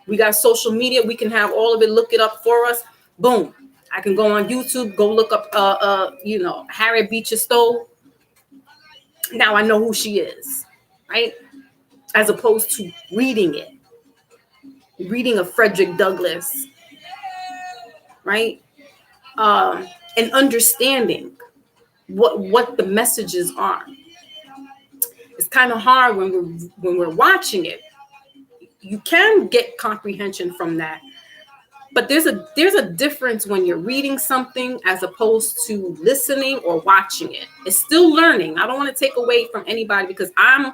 We got social media. We can have all of it, look it up for us. Boom. I can go on YouTube, go look up, Harriet Beecher Stowe. Now I know who she is, right? As opposed to reading it. Reading a Frederick Douglass, right? And understanding what the messages are. It's kind of hard when we're watching it. you can get comprehension from that. But there's a difference when you're reading something as opposed to listening or watching it. It's still learning. I don't want to take away from anybody because I'm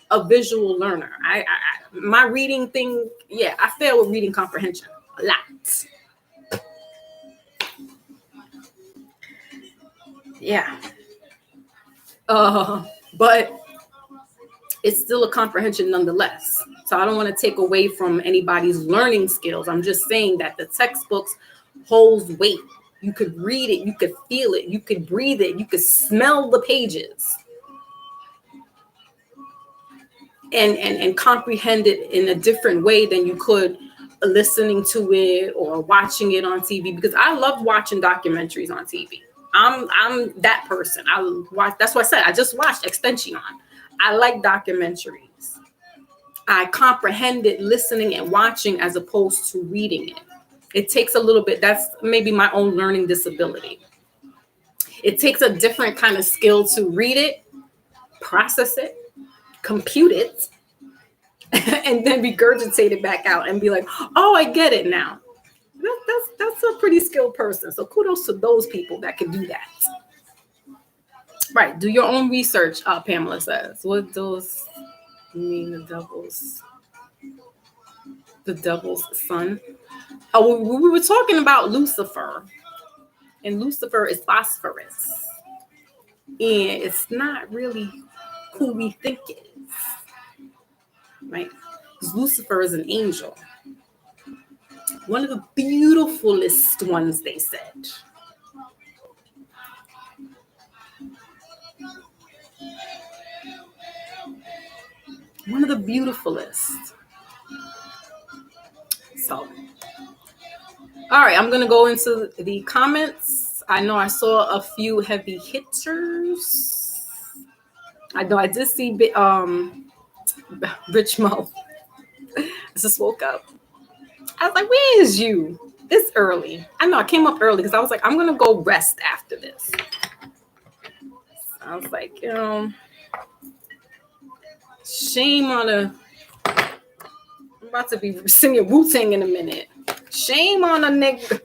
a visual learner. I my reading thing, yeah, I fail with reading comprehension a lot. Yeah. But it's still a comprehension nonetheless. So I don't want to take away from anybody's learning skills. I'm just saying that the textbooks holds weight. You could read it, you could feel it, you could breathe it, you could smell the pages. And comprehend it in a different way than you could listening to it or watching it on TV, because I love watching documentaries on TV. I'm that person. I watch, that's what I said. I just watched Extension. I like documentaries. I comprehend it listening and watching as opposed to reading it. It takes a little bit. That's maybe my own learning disability. It takes a different kind of skill to read it, process it, compute it, and then regurgitate it back out and be like, oh, I get it now. That's a pretty skilled person. So kudos to those people that can do that. Right. Do your own research, Pamela says. What those mean, the devil's son? Oh, we were talking about Lucifer. And Lucifer is phosphorus. And it's not really who we think it is. Right? Because Lucifer is an angel. One of the beautifulest ones, they said. One of the beautifulest. So, all right, I'm going to go into the comments. I know I saw a few heavy hitters. I know I did see Rich Mo. I just woke up. I was like, where is you? It's early. I know I came up early because I was like, I'm going to go rest after this. I was like, shame on a... I'm about to be singing Wu-Tang in a minute. Shame on a nigga.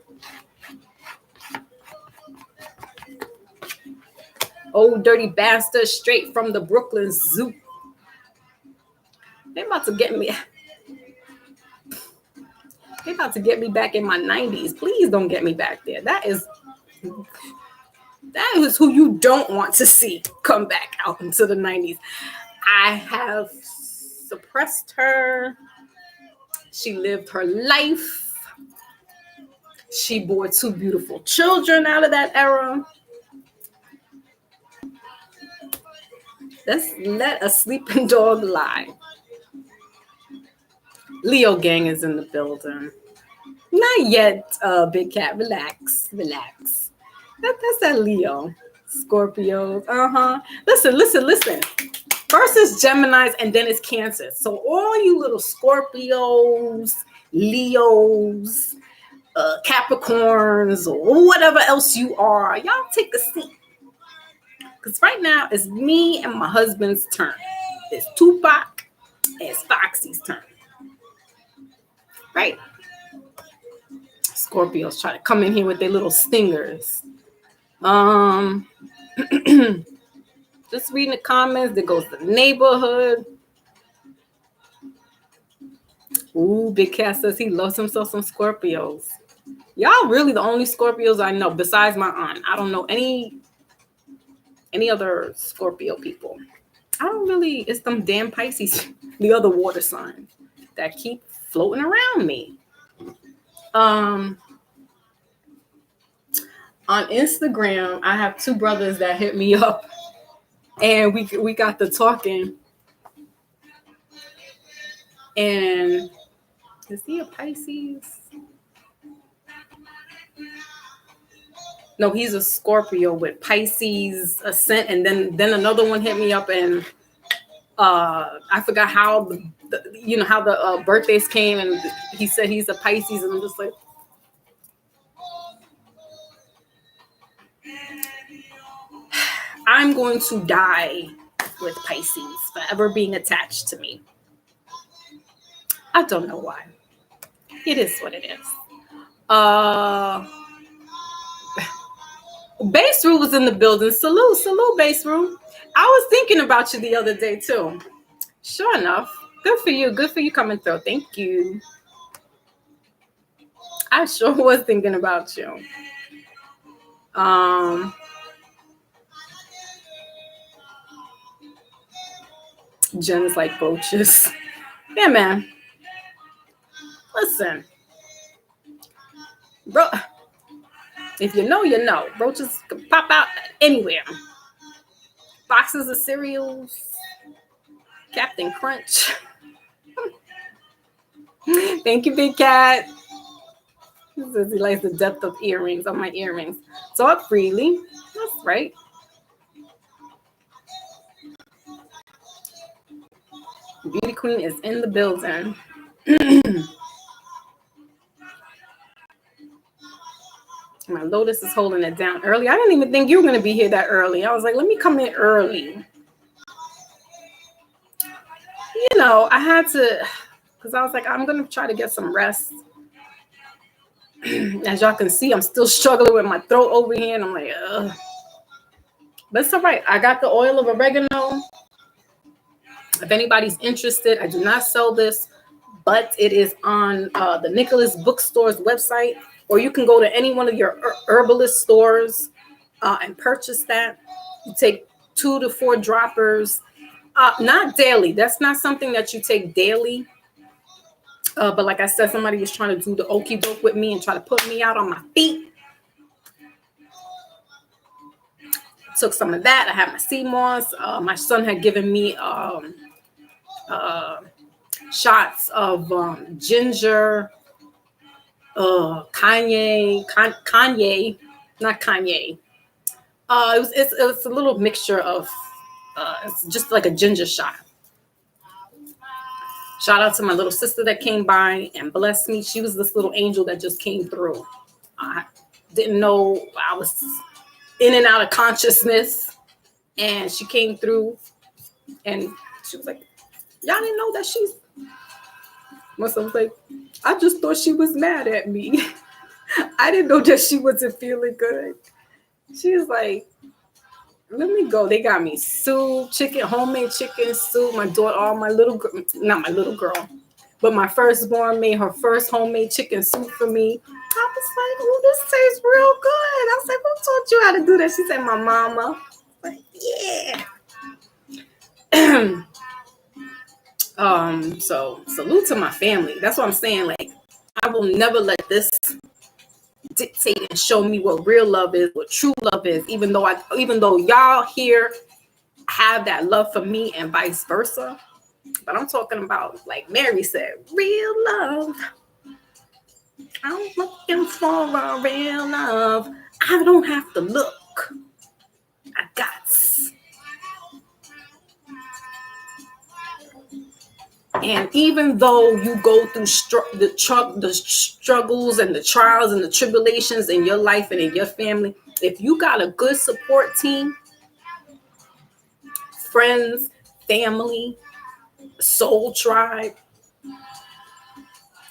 Old dirty bastard straight from the Brooklyn Zoo. They about to get me... They about to get me back in my 90s. Please don't get me back there. That is who you don't want to see come back out into the 90s. I have suppressed her. She lived her life. She bore 2 beautiful children out of that era. Let's let a sleeping dog lie. Leo gang is in the building. Not yet, Big Cat. Relax. That's that Leo. Scorpios. Listen. First is Geminis and then it's Cancer. So all you little Scorpios, Leos, Capricorns, or whatever else you are, y'all take a seat. Because right now it's me and my husband's turn. It's Tupac and it's Foxy's turn. Right? Scorpios try to come in here with their little stingers. Just reading the comments. There goes the neighborhood. Ooh, Big Cat says he loves himself some Scorpios. Y'all really the only Scorpios I know besides my aunt. I don't know any other Scorpio people. I don't really, it's them damn Pisces, the other water sign that keep floating around me. On Instagram, I have 2 brothers that hit me up and we got to talking. And is he a Pisces? No, he's a Scorpio with Pisces ascent. And then another one hit me up and I forgot how the birthdays came, and he said he's a Pisces, and I'm just like, I'm going to die with Pisces forever being attached to me. I don't know why. It is what it is. Base Room was in the building. Salute, Base Room. I was thinking about you the other day too. Sure enough. Good for you. Good for you coming through. Thank you. I sure was thinking about you. Jen is like roaches. Yeah, man. Listen. Bro, if you know, you know. Roaches can pop out anywhere. Boxes of cereals. Captain Crunch. Thank you, Big Cat. He says he likes the depth of earrings on my earrings. Talk freely. That's right. Beauty Queen is in the building. My Lotus is holding it down early. I didn't even think you were going to be here that early. I was like, let me come in early. You know, I had to, because I was like, I'm going to try to get some rest. As y'all can see, I'm still struggling with my throat over here. And I'm like, ugh. But it's all right. I got the oil of oregano. If anybody's interested, I do not sell this, but it is on the Nicholas Bookstore's website. Or you can go to any one of your herbalist stores and purchase that. You take 2 to 4 droppers, not daily. That's not something that you take daily. But like I said, somebody was trying to do the okie doke with me and try to put me out on my feet. Took some of that. I had my sea moss. My son had given me shots of ginger. Kanye, not Kanye. It's a little mixture of it's just like a ginger shot. Shout out to my little sister that came by and blessed me. She was this little angel that just came through. I didn't know I was in and out of consciousness, and she came through, and she was like, "Y'all didn't know that she's." My son was like, I just thought she was mad at me. I didn't know that she wasn't feeling good. She was like, let me go. They got me soup, homemade chicken soup. My daughter, not my little girl, but my firstborn made her first homemade chicken soup for me. I was like, oh, this tastes real good. I was like, who taught you how to do that? She said, my mama. Like, yeah. So salute to my family. That's what I'm saying. Like, I will never let this dictate and show me what real love is, what true love is, even though y'all here have that love for me and vice versa. But I'm talking about, like Mary said, real love. I'm looking for a real love. I don't have to look. I got. And even though you go through the struggles and the trials and the tribulations in your life and in your family, if you got a good support team, friends, family, soul tribe,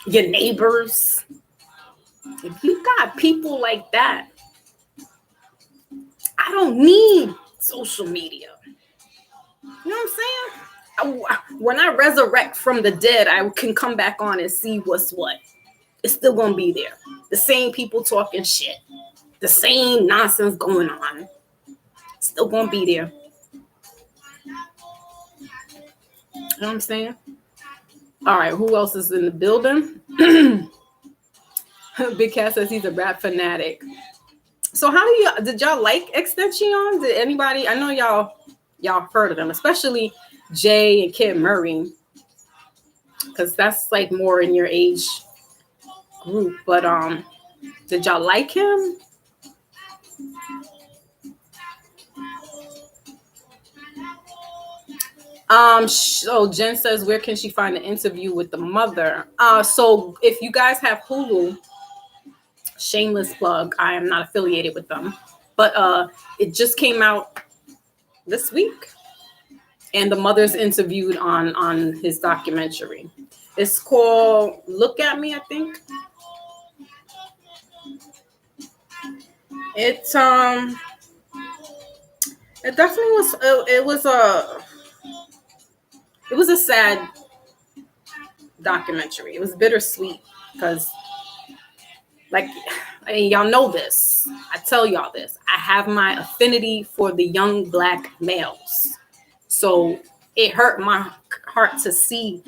your neighbors, if you got people like that, I don't need social media. You know what I'm saying? When I resurrect from the dead, I can come back on and see what's what. It's still going to be there. The same people talking shit. The same nonsense going on. Still going to be there. You know what I'm saying? All right, who else is in the building? Big Cat says he's a rap fanatic. So did y'all like Extension? Did anybody, I know y'all heard of them, especially Jay and Kid Murray, because that's like more in your age group. But did y'all like him? So Jen says, where can she find an interview with the mother? So if you guys have Hulu, shameless plug, I am not affiliated with them, but it just came out this week. And the mother's interviewed on his documentary. It's called Look at Me, I think. It's it definitely was it was a sad documentary. It was bittersweet because, like, y'all know this. I tell y'all this. I have my affinity for the young Black males. So it hurt my heart to see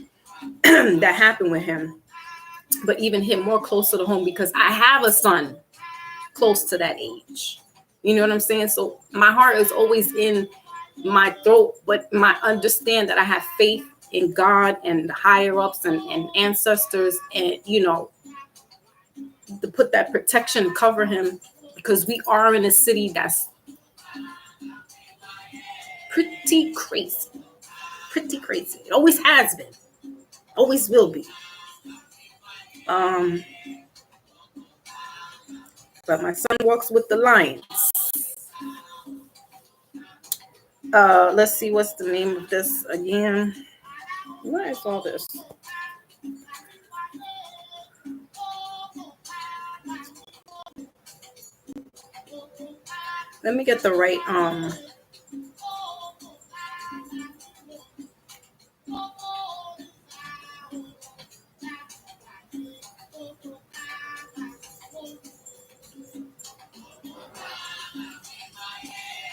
that happen with him, but even hit more closer to home because I have a son close to that age. You know what I'm saying? So my heart is always in my throat, but I understand that I have faith in God and the higher ups and ancestors, and to put that protection, cover him, because we are in a city that's pretty crazy. Pretty crazy. It always has been. Always will be. But my son walks with the lions. Let's see, what's the name of this again? What is all this? Let me get the right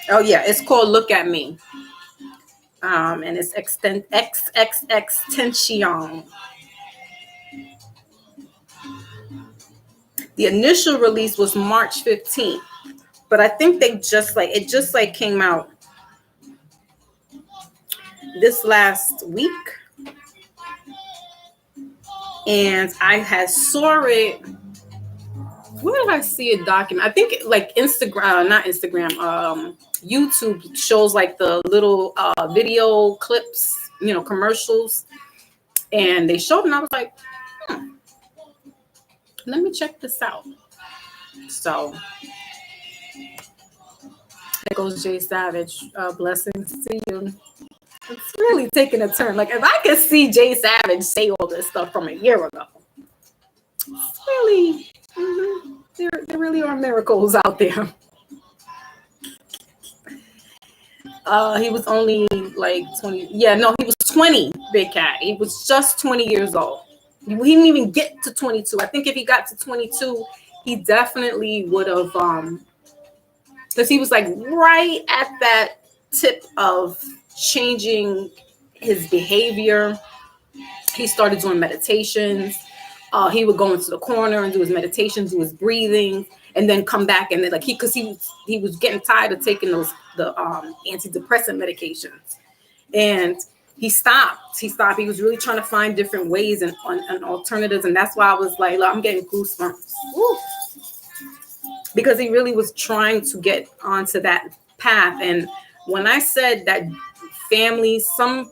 oh yeah, it's called Look at Me. And it's XXX The initial release was March 15th, but I think it just came out this last week. And I had saw it. Where did I see a document? I think like Instagram, not Instagram. YouTube shows like the little video clips, commercials, and they showed, and I was like, let me check this out. So there goes Jay Savage. Blessings to you. It's really taking a turn. Like, if I could see Jay Savage say all this stuff from a year ago, it's really, there really are miracles out there. He was only like 20. Yeah, no, he was 20, Big Cat. He was just 20 years old. He didn't even get to 22. I think if he got to 22, he definitely would have, because he was like right at that tip of changing his behavior. He started doing meditations. He would go into the corner and do his meditations, do his breathing, and then come back, and then like he was getting tired of taking the antidepressant medications, and he stopped. He was really trying to find different ways and alternatives, and that's why I was like, look, I'm getting goosebumps. Woo. Because he really was trying to get onto that path. And when I said that families, some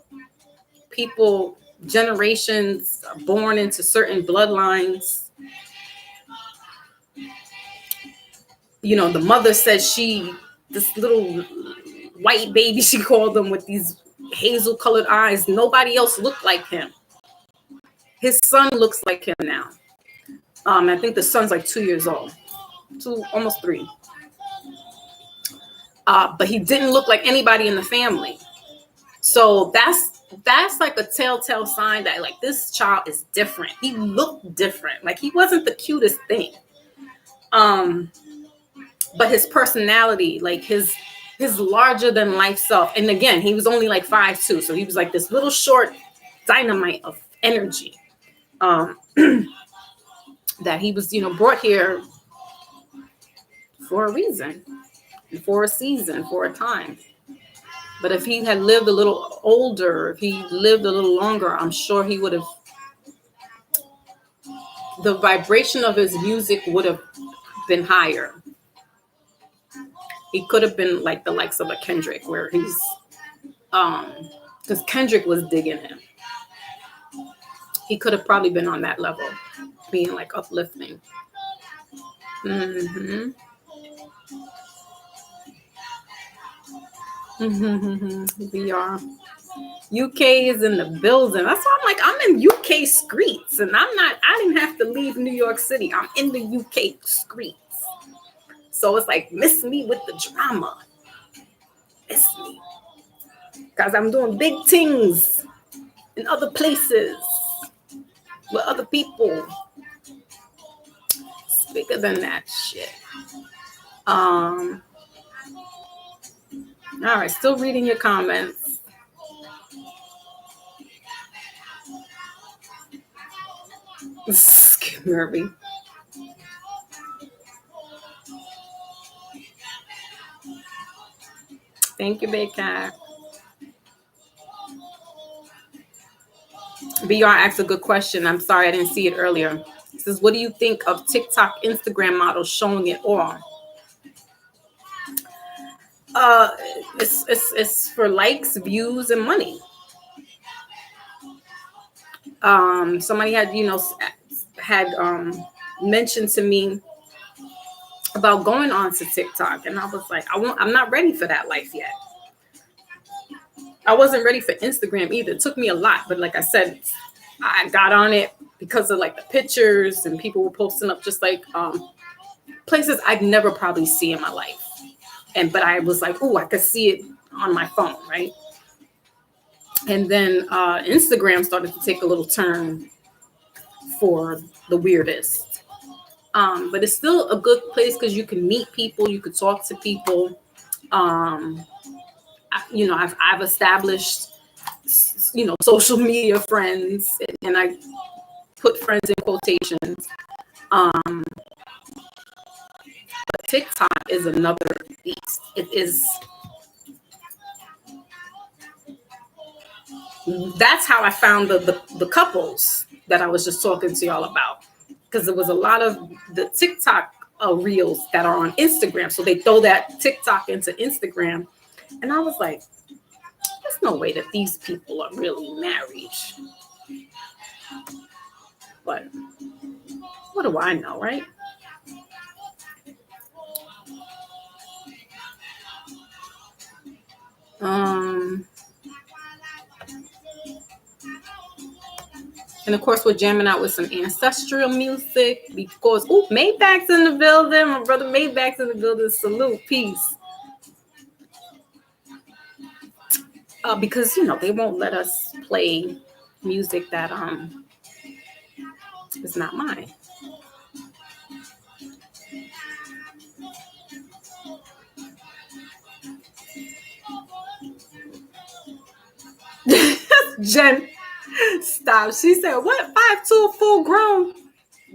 people, generations born into certain bloodlines, the mother said this little white baby, she called them, with these hazel colored eyes, nobody else looked like him. His son looks like him now. I think the son's like 2 years old, almost 3. But he didn't look like anybody in the family. So that's like a telltale sign that like this child is different. He looked different. Like he wasn't the cutest thing. But his personality, like his larger than life self. And again, he was only like 5'2", so he was like this little short dynamite of energy. That he was, brought here for a reason, for a season, for a time. But if he had lived a little older, if he lived a little longer, I'm sure he would have, the vibration of his music would have been higher. He could have been like the likes of a Kendrick, where he's, because Kendrick was digging him. He could have probably been on that level, being like uplifting. VR. UK is in the building. That's why I'm like, I'm in UK streets, and I didn't have to leave New York City. I'm in the UK streets. So it's like, miss me with the drama. Miss me. Because I'm doing big things in other places with other people. It's bigger than that shit. All right, still reading your comments. Murphy. Thank you, Big Cat. BR asked a good question. I'm sorry I didn't see it earlier. He says, what do you think of TikTok, Instagram models showing it all? It's for likes, views, and money. Somebody had mentioned to me about going on to TikTok, and I was like, I'm not ready for that life yet. I wasn't ready for Instagram either. It took me a lot, but like I said, I got on it because of like the pictures, and people were posting up just like places I'd never probably see in my life. But I was like, oh, I could see it on my phone, right? And then Instagram started to take a little turn for the weirdest. But it's still a good place because you can meet people, you could talk to people. I've established, social media friends, and I put friends in quotations. But TikTok is another beast. It is. That's how I found the couples that I was just talking to y'all about, because there was a lot of the TikTok reels that are on Instagram, so they throw that TikTok into Instagram, and I was like, there's no way that these people are really married. But what do I know, right? And of course, we're jamming out with some ancestral music because, Maybach's in the building. My brother Maybach's in the building. Salute, peace. Because, they won't let us play music that is not mine. Jen, stop. She said, what? 5'2", full grown?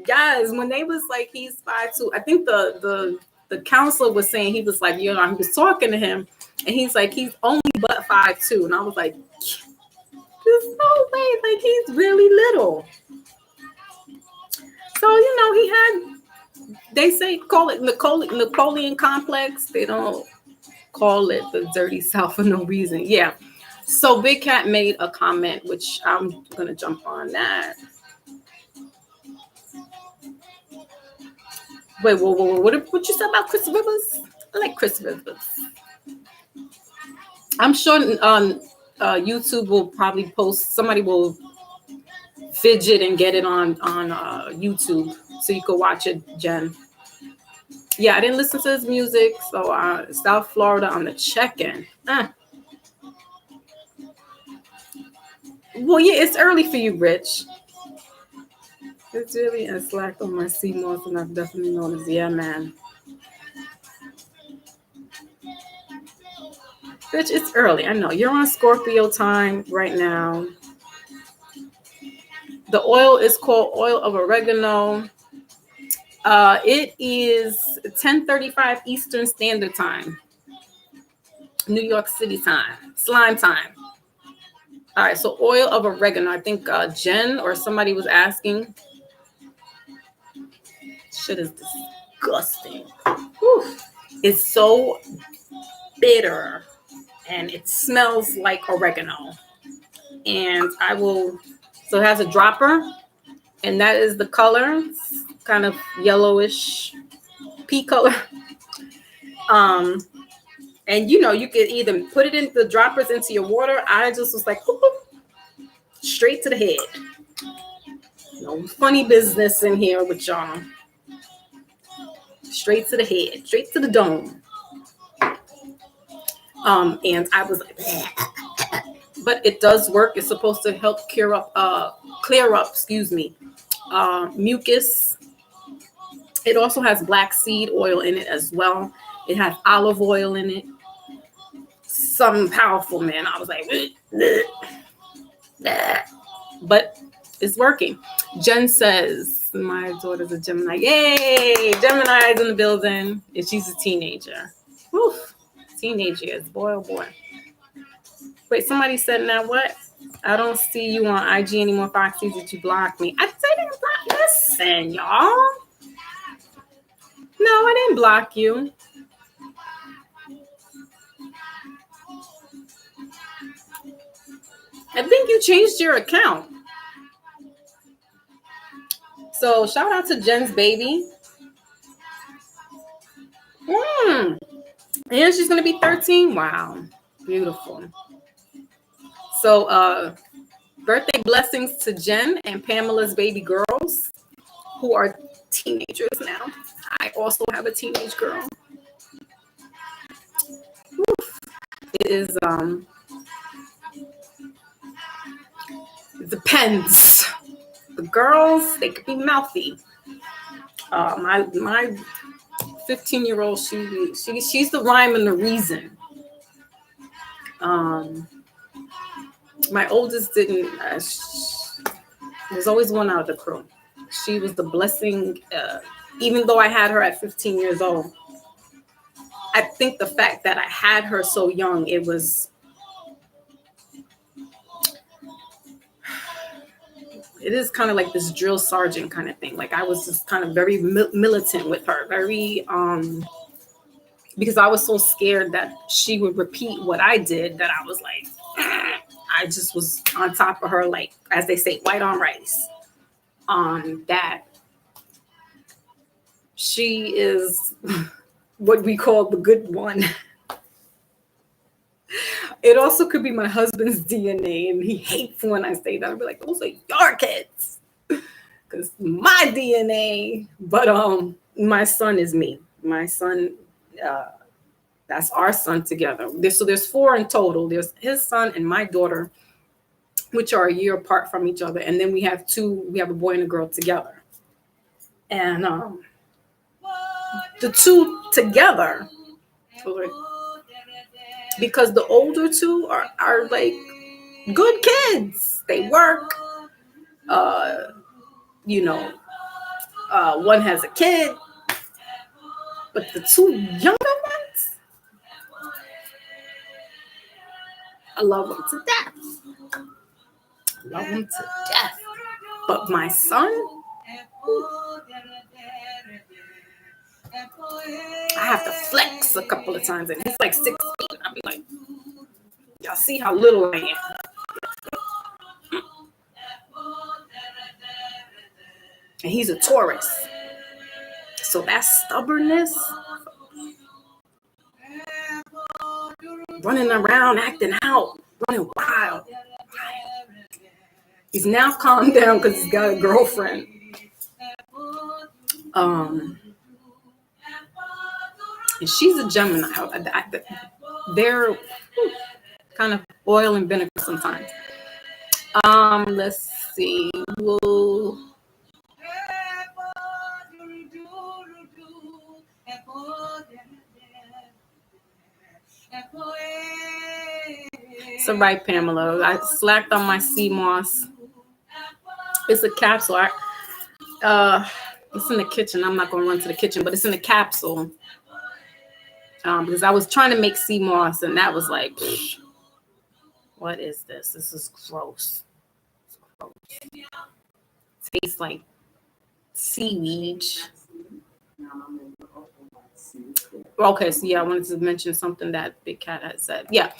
Guys, when they was like, he's 5'2", I think the counselor was saying, he was like, he was talking to him, and he's like, he's only but 5'2", and I was like, there's no way, like, he's really little. So, he had, they say, call it Napoleon complex. They don't call it the dirty South for no reason. Yeah. So Big Cat made a comment, which I'm going to jump on that. Wait, whoa. What you said about Chris Rivers? I like Chris Rivers. I'm sure YouTube will probably post, somebody will fidget and get it on YouTube so you can watch it, Jen. Yeah, I didn't listen to his music, so South Florida on the check-in. Well, yeah, it's early for you, Rich. It's really a slack on my CMOS, and I've definitely noticed. Yeah, man. Rich, it's early. I know. You're on Scorpio time right now. The oil is called oil of oregano. It is 10:35 Eastern Standard Time. New York City time. Slime time. All right, so oil of oregano. I think Jen or somebody was asking. Shit is disgusting. Whew. It's so bitter, and it smells like oregano. And so it has a dropper, and that is the color. It's kind of yellowish pea color. And you know, you could either put it in the droppers into your water. I just was like, whoop, whoop, straight to the head. No funny business in here with y'all. Straight to the head, straight to the dome. And I was like, but it does work. It's supposed to help clear up, mucus. It also has black seed oil in it as well. It has olive oil in it. Something powerful, man. I was like, but it's working. Jen says, my daughter's a Gemini. Yay! Gemini's in the building. And she's a teenager. Woof. Teenage years. Boy, oh boy. Wait, somebody said, now what? I don't see you on IG anymore, Foxy. Did you block me? I didn't block. Listen, y'all. No, I didn't block you. I think you changed your account. So shout out to Jen's baby. And she's going to be 13. Wow. Beautiful. So birthday blessings to Jen and Pamela's baby girls who are teenagers now. I also have a teenage girl. It is it depends. The girls, they could be mouthy. My 15-year-old, she's the rhyme and the reason. My oldest didn't. There's always one out of the crew. She was the blessing. Even though I had her at 15 years old, I think the fact that I had her so young, it is kind of like this drill sergeant kind of thing. Like I was just kind of very militant with her, very because I was so scared that she would repeat what I did that I was like, I just was on top of her, like, as they say, white on rice. That she is what we call the good one. It also could be my husband's DNA, and he hates when I say that. I'll be like, those are your kids, because my DNA. But my son is me. My son, that's our son together. So there's 4 in total. There's his son and my daughter, which are a year apart from each other, and then we have 2. We have a boy and a girl together, and the 2 together. Because the older 2 are like good kids. They work. One has a kid. But the 2 younger ones, I love them to death. But my son, I have to flex a couple of times, and he's like 6 feet. I'll be like, y'all see how little I am. And he's a Taurus. So that stubbornness, running around, acting out, running wild. He's now calmed down because he's got a girlfriend. And she's a Gemini. They're kind of oil and vinegar sometimes. Let's see. So right, Pamela. I slacked on my sea moss. It's a capsule. It's in the kitchen. I'm not going to run to the kitchen, but it's in the capsule. Because I was trying to make sea moss, and that was like, what is this? This is gross. It's gross. Tastes like seaweed. Okay, so yeah, I wanted to mention something that Big Cat had said. Yeah.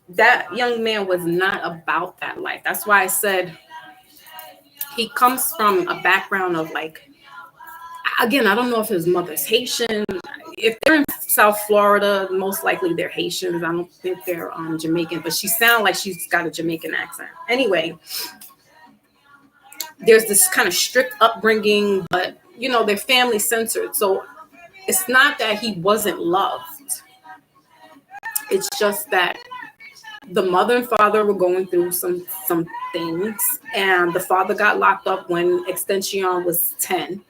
That young man was not about that life. That's why I said he comes from a background of like, Again, I don't know if his mother's Haitian. If they're in South Florida, most likely they're Haitians. I don't think they're Jamaican, but she sounds like she's got a Jamaican accent. Anyway, there's this kind of strict upbringing, but they're family centered. So it's not that he wasn't loved. It's just that the mother and father were going through some things, and the father got locked up when Extension was 10.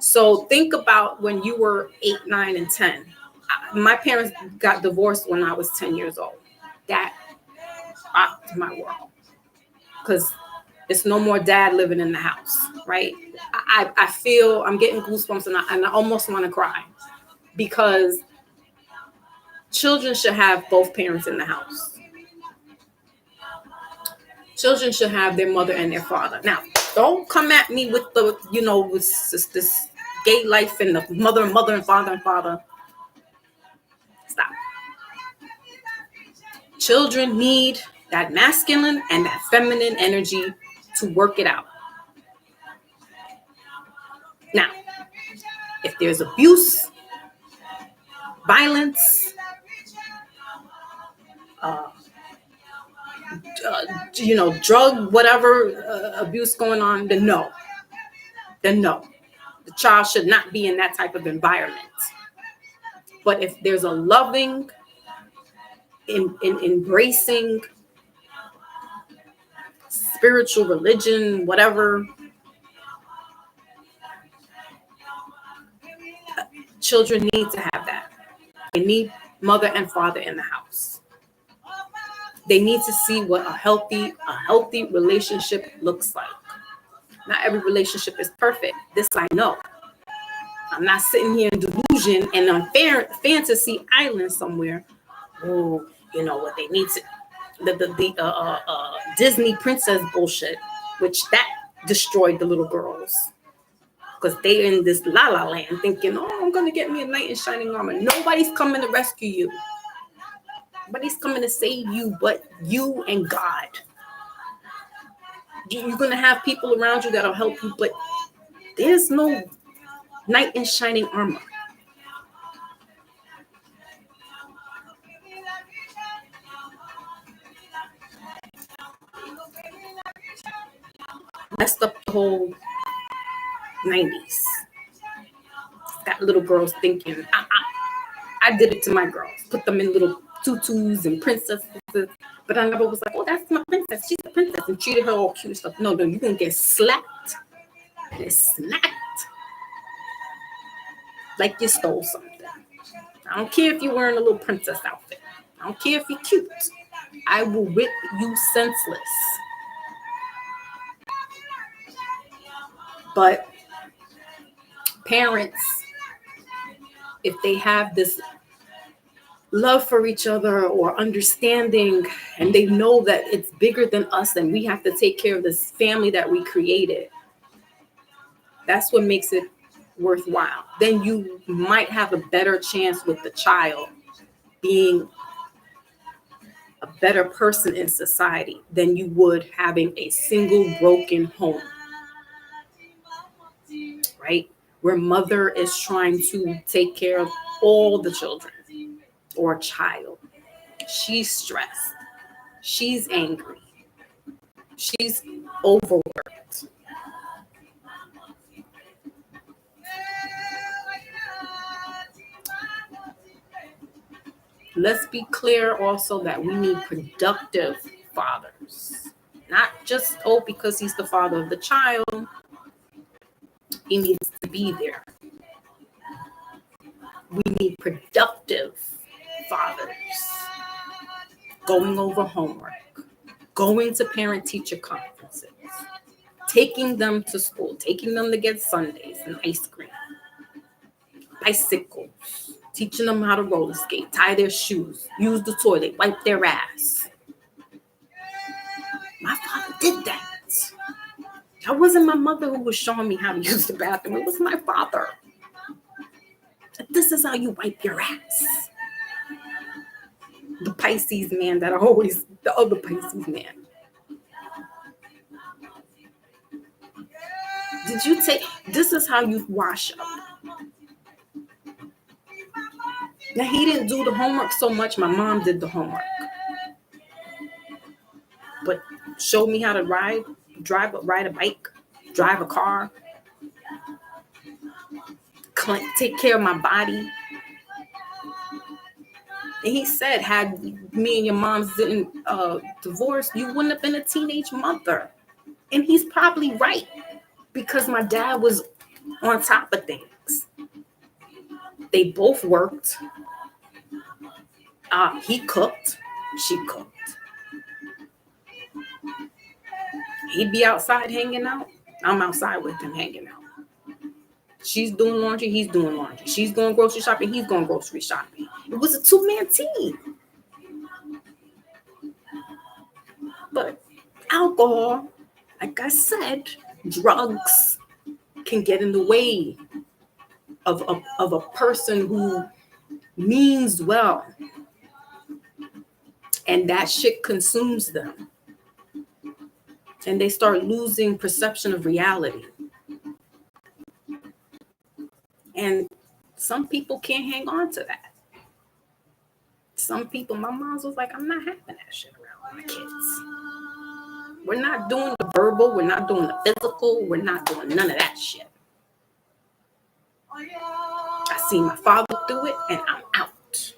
So think about when you were 8, 9, and 10. My parents got divorced when I was 10 years old. That rocked my world, because it's no more dad living in the house, right? I feel I'm getting goosebumps, and I almost want to cry, because children should have both parents in the house. Children should have their mother and their father. Now, don't come at me with the, with this gay life and the mother and father. Stop. Children need that masculine and that feminine energy to work it out. Now, if there's abuse, violence, drug, whatever abuse going on, then no. The child should not be in that type of environment. But if there's a loving, in embracing spiritual religion, whatever, children need to have that. They need mother and father in the house. They need to see what a healthy relationship looks like. Not every relationship is perfect. This I know. I'm not sitting here in delusion and on fantasy island somewhere. Oh, what they need to, the Disney princess bullshit, which that destroyed the little girls, because they in this la la land thinking, oh, I'm gonna get me a knight in shining armor. Nobody's coming to rescue you. Nobody's coming to save you but you and God. You're gonna have people around you that'll help you, but there's no knight in shining armor. Messed up the whole 90s. Got little girls thinking, I did it to my girls. Put them in little tutus and princesses. But I never was like, oh, that's my princess. She's a princess. And treated her all cute and stuff. No, you're going to get slapped and smacked like you stole something. I don't care if you're wearing a little princess outfit. I don't care if you're cute. I will whip you senseless. But parents, if they have this love for each other or understanding, and they know that it's bigger than us and we have to take care of this family that we created, that's what makes it worthwhile. Then you might have a better chance with the child being a better person in society than you would having a single broken home, right? Where mother is trying to take care of all the children or a child. She's stressed. She's angry. She's overworked. Let's be clear also that we need productive fathers. Not just, because he's the father of the child, he needs to be there. We need productive fathers. Going over homework, going to parent-teacher conferences, taking them to school, taking them to get sundaes and ice cream, bicycles, teaching them how to roller skate, tie their shoes, use the toilet, wipe their ass. My father did that. That wasn't my mother who was showing me how to use the bathroom. It was my father. This is how you wipe your ass. The Pisces man that always, the other Pisces man. Did you take, this is how you wash up. Now, he didn't do the homework so much. My mom did the homework. But showed me how to ride a bike, drive a car, take care of my body. And he said, had me and your moms didn't divorce, you wouldn't have been a teenage mother. And he's probably right, because my dad was on top of things. They both worked. He cooked, she cooked. He'd be outside hanging out. I'm outside with him hanging out. She's doing laundry, he's doing laundry. She's going grocery shopping, he's going grocery shopping. It was a two-man team. But alcohol, like I said, drugs can get in the way of a person who means well. And that shit consumes them. And they start losing perception of reality. And some people can't hang on to that. Some people, my mom's was like, I'm not having that shit around my kids. We're not doing the verbal. We're not doing the physical. We're not doing none of that shit. I see my father do it and I'm out.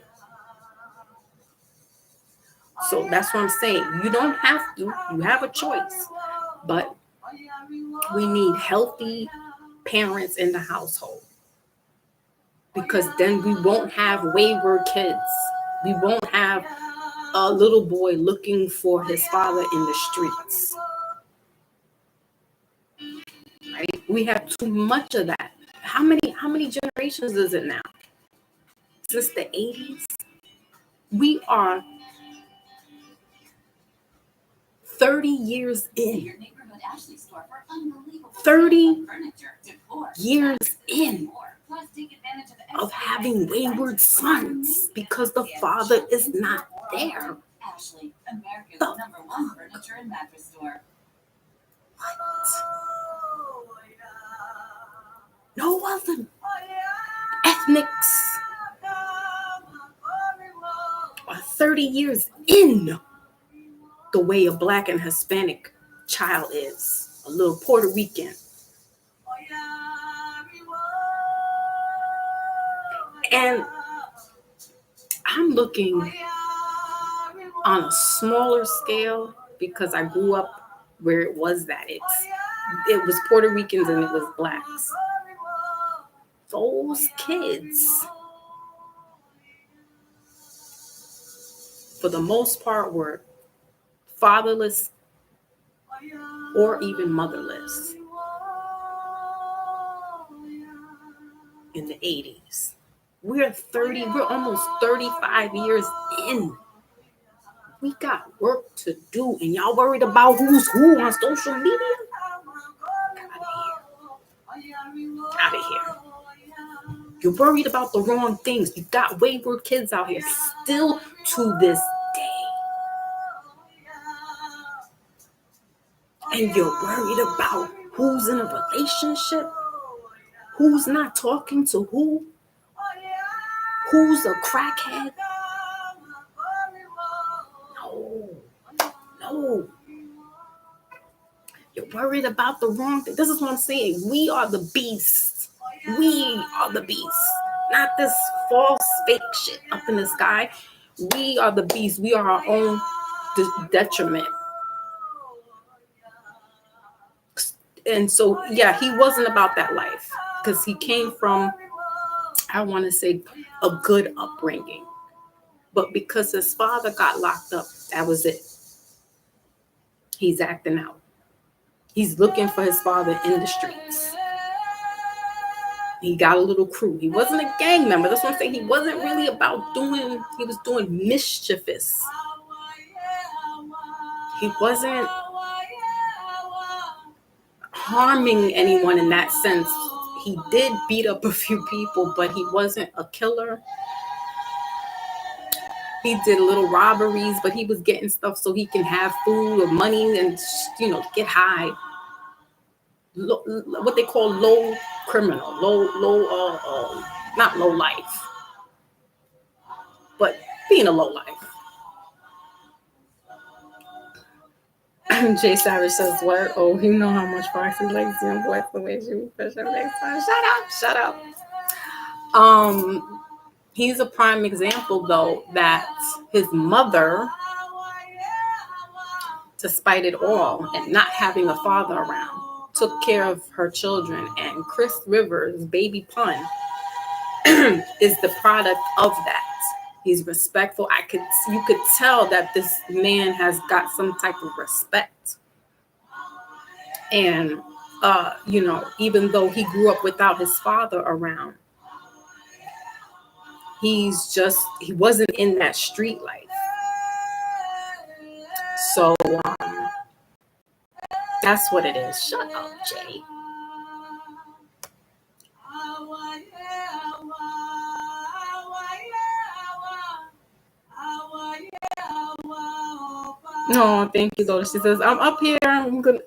So that's what I'm saying. You don't have to. You have a choice. But we need healthy parents in the household. Because then we won't have wayward kids. We won't have a little boy looking for his father in the streets. Right? We have too much of that. How many generations is it now? Since the 80s? We are 30 years in. 30 years in of having wayward sons because the father is not there. Ashley, America's #1 furniture and mattress store. What? No other ethnics are 30 years in the way a Black and Hispanic child is. A little Puerto Rican. And I'm looking on a smaller scale because I grew up where it was that. It was Puerto Ricans and it was Blacks. Those kids, for the most part, were fatherless or even motherless in the 80s. We're almost 35 years in. We got work to do, and y'all worried about who's who on social media? Out of here. You're worried about the wrong things. You got wayward kids out here still to this day. And you're worried about who's in a relationship, who's not talking to who, who's a crackhead. No. You're worried about the wrong thing. This is what I'm saying. We are the beasts. We are the beasts. Not this false fake shit up in the sky. We are the beasts. We are our own detriment. And so, yeah, he wasn't about that life because he came from, I want to say, a good upbringing. But because his father got locked up, that was it. He's acting out. He's looking for his father in the streets. He got a little crew. He wasn't a gang member. That's what I'm saying. He wasn't really about he was doing mischievous. He wasn't harming anyone in that sense. He did beat up a few people, but he wasn't a killer. He did little robberies, but he was getting stuff so he can have food or money and, get high. what they call low criminal, not low life, but being a low life. Jay Savage says, what? Oh, you know how much Foxy likes young boys the way she push him next time. Shut up. He's a prime example, though, that his mother, despite it all and not having a father around, took care of her children. And Chris Rivers, Baby Pun, is the product of that. He's respectful. You could tell that this man has got some type of respect. And even though he grew up without his father around, he wasn't in that street life. So that's what it is. Shut up, Jay. No, thank you, Lola. She says, I'm up here.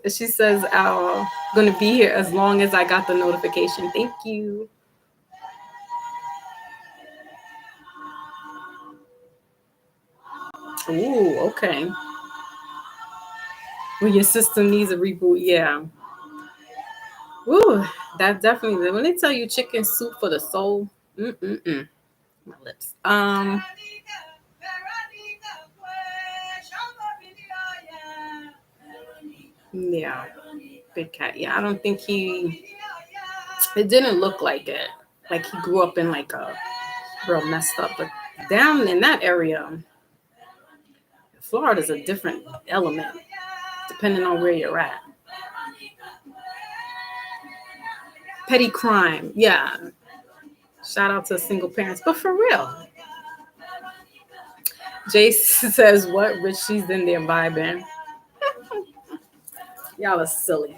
She says, I'm going to be here as long as I got the notification. Thank you. Ooh, okay. When your system needs a reboot, yeah. Ooh, that definitely. When they tell you chicken soup for the soul, my lips. Yeah, Big Cat. Yeah, I don't think it didn't look like it. Like he grew up in like a real messed up, but down in that area, Florida's a different element, depending on where you're at. Petty crime, yeah. Shout out to single parents, but for real. Jace says, what? Rich, she's in there vibing. Y'all are silly.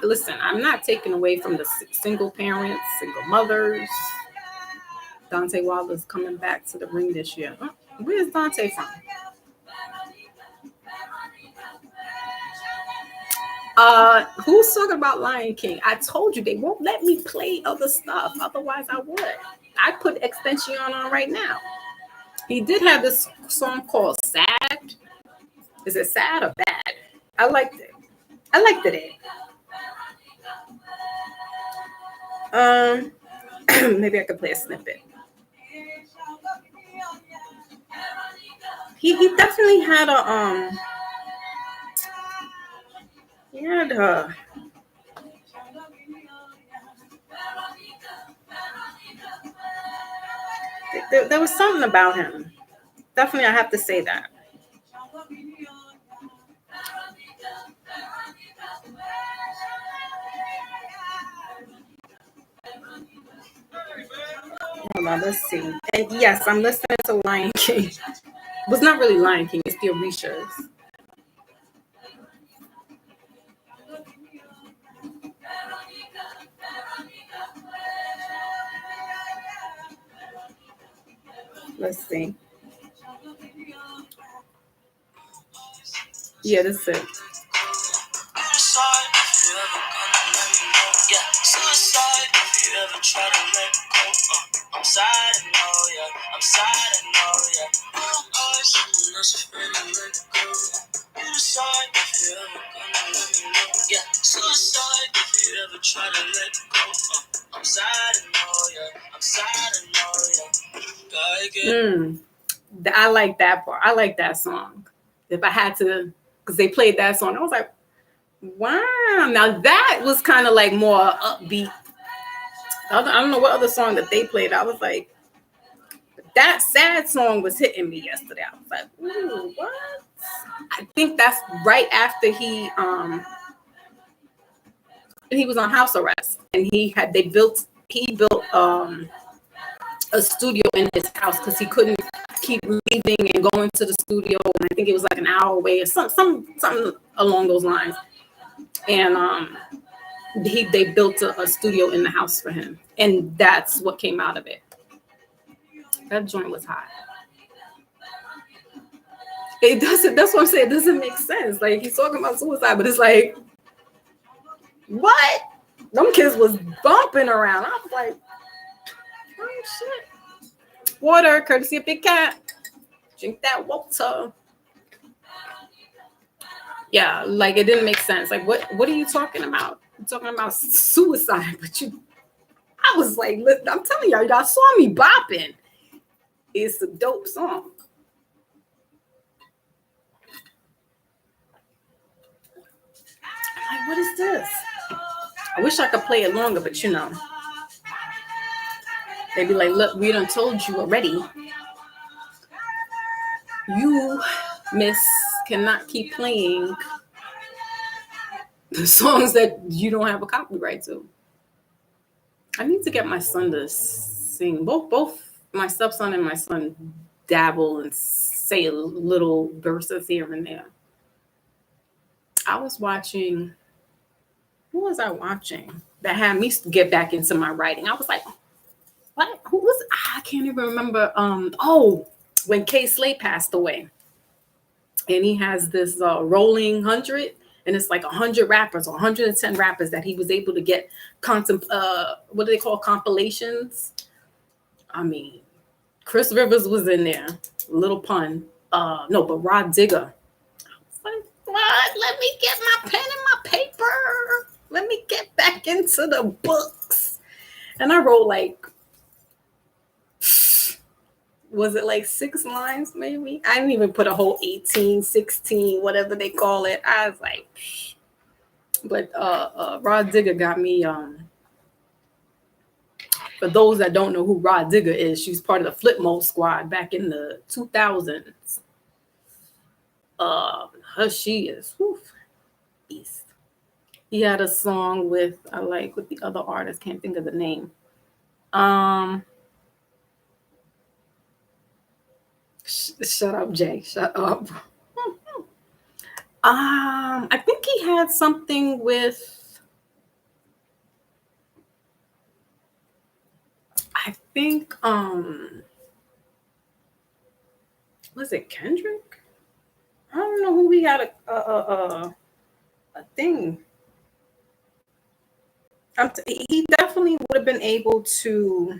Listen, I'm not taking away from the single parents, single mothers. Dante Wilder's coming back to the ring this year. Where's Dante from? Who's talking about Lion King? I told you they won't let me play other stuff. Otherwise, I would. I put Extension on right now. He did have this song called Sad. Is it sad or bad? I liked it. Maybe I could play a snippet. He definitely had there was something about him. Definitely, I have to say that. Hold on, let's see. And yes, I'm listening to Lion King. Well, it's not really Lion King, it's the Orishas. Let's see. Yeah, that's it. Suicide if you ever try to let go. I'm sad and know, yeah. I'm sad and know, yeah. Someone else afraid to let go. Suicide if you ever gonna let me know, yeah. Suicide if you ever try to let go. I'm sad and know, yeah. I'm sad and know, yeah. I like that part. I like that song. If I had to, because they played that song, I was like, wow. Now that was kind of like more upbeat. I don't know what other song that they played. I was like, that sad song was hitting me yesterday. I was like, ooh, what? I think that's right after he was on house arrest, and he built a studio in his house because he couldn't keep leaving and going to the studio. And I think it was like an hour away or something along those lines. And they built a studio in the house for him, and that's what came out of it. That joint was hot. It doesn't. That's what I'm saying. It doesn't make sense. Like he's talking about suicide, but it's like What? Them kids was bumping around. I was like, oh shit. Water, courtesy of Big Cat. Drink that water. Yeah, like it didn't make sense. Like, what are you talking about? You're talking about suicide, but I was like, listen, I'm telling y'all saw me bopping. It's a dope song. I'm like, what is this? I wish I could play it longer, but they be like, look, we done told you already. You, miss, cannot keep playing the songs that you don't have a copyright to. I need to get my son to sing. Both my stepson and my son dabble and say little verses here and there. I was watching. Who was I watching that had me get back into my writing? I was like, what? Who was? I can't even remember. When Kay Slay passed away, and he has this rolling 100, and it's like 100 rappers or 110 rappers that he was able to get what do they call compilations? I mean, Chris Rivers was in there. Little pun. No, but Rod Digger. I was like, what? Let me get my pen and my paper. Let me get back into the books. And I wrote like, was it like 6 lines maybe? I didn't even put a whole 18, 16, whatever they call it. I was like, but Rod Digger got me. For those that don't know who Rod Digger is, she's part of the Flip Mode Squad back in the 2000s. She is beast. He had a song with the other artist, can't think of the name. Shut up, Jay. Shut up. I think he had something with. I think was it Kendrick? I don't know who we had a thing. He definitely would have been able to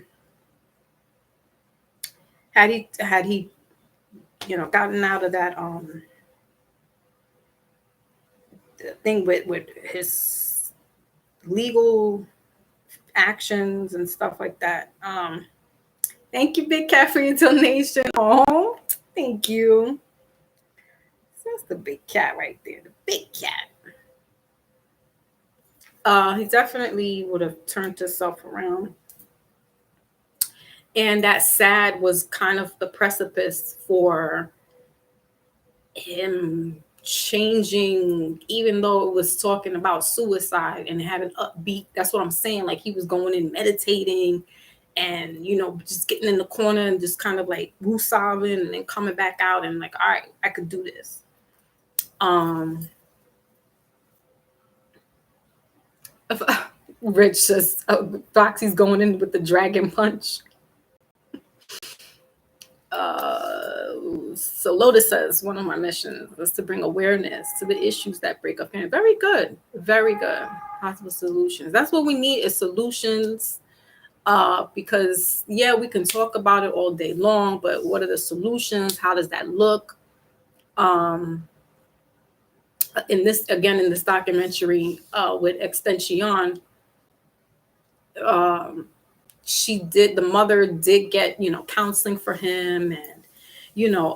had he gotten out of that thing with his legal actions and stuff like that. Thank you, Big Cat, for your donation. Oh, thank you. That's the Big Cat right there, the Big Cat. He definitely would have turned himself around. And that sad was kind of the precipice for him changing, even though it was talking about suicide and had an upbeat. That's what I'm saying. Like he was going in meditating and, just getting in the corner and just kind of like woo-sobbing and then coming back out and like, all right, I could do this. Rich says, Foxy's going in with the dragon punch. So Lotus says, one of my missions is to bring awareness to the issues that break up parents. Very good. Very good. Possible solutions. That's what we need is solutions. Because we can talk about it all day long, but what are the solutions? How does that look? In this documentary with Extension, the mother did get, counseling for him. And,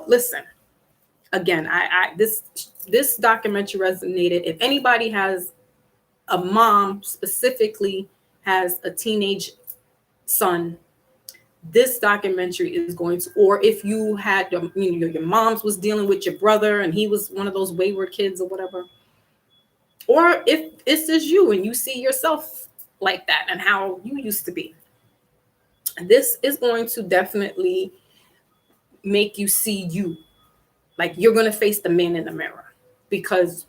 listen, again, this documentary resonated. If anybody has a mom specifically has a teenage son, this documentary is going to, or if you had your mom's was dealing with your brother and he was one of those wayward kids or whatever, or if it's just you and you see yourself like that and how you used to be, this is going to definitely make you see you. Like you're going to face the man in the mirror because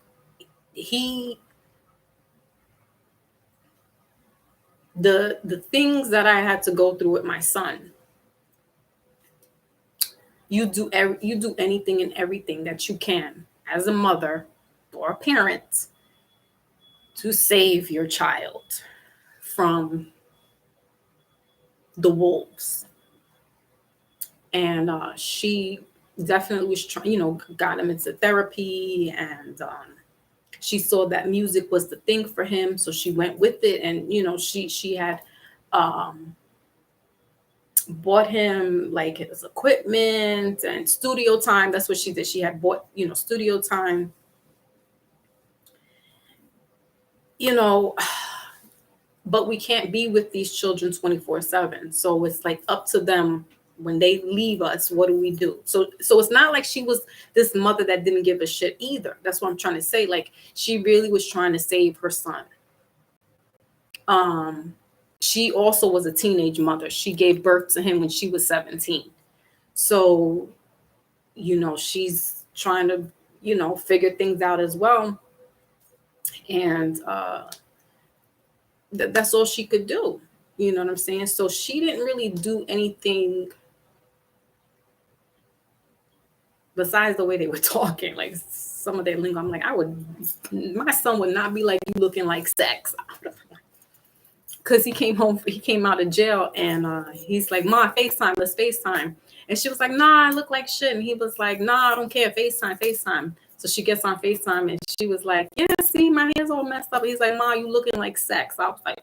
the things that I had to go through with my son, you do anything and everything that you can as a mother or a parent to save your child from the wolves. And she definitely was trying, got him into therapy, and she saw that music was the thing for him, so she went with it. And she had bought him like his equipment and studio time. That's what she did. She had bought studio time, but we can't be with these children 24/7. So it's like up to them. When they leave us, what do we do? So it's not like she was this mother that didn't give a shit either. That's what I'm trying to say. Like, she really was trying to save her son. She also was a teenage mother. She gave birth to him when she was 17. So, she's trying to, figure things out as well. And that's all she could do. You know what I'm saying? So she didn't really do anything besides the way they were talking, like some of their lingo. I'm like, my son would not be like, you looking like sex. Because he came out of jail, and he's like, Ma, FaceTime, let's FaceTime. And she was like, nah, I look like shit. And he was like, nah, I don't care, FaceTime. So she gets on FaceTime, and she was like, yeah, see, my hair's all messed up. He's like, Ma, you looking like sex. I was like,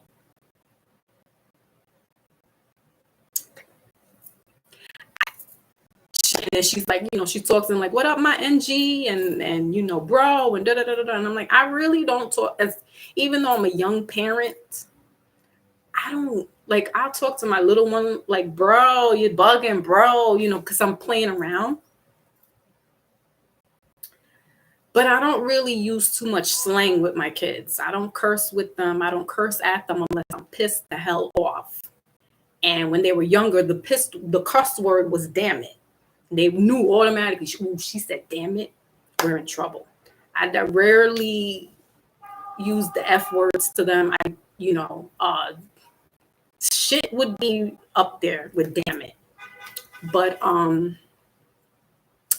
and she's like, she talks to him like, what up, my NG, and bro, and da da da da. And I'm like, I really don't talk, even though I'm a young parent, I don't like, I'll talk to my little one like, bro, you're bugging, bro, because I'm playing around. But I don't really use too much slang with my kids. I don't curse with them. I don't curse at them unless I'm pissed the hell off. And when they were younger, the cuss word was damn it. They knew automatically, she said, damn it, we're in trouble. I rarely use the F words to them. Shit would be up there with damn it. But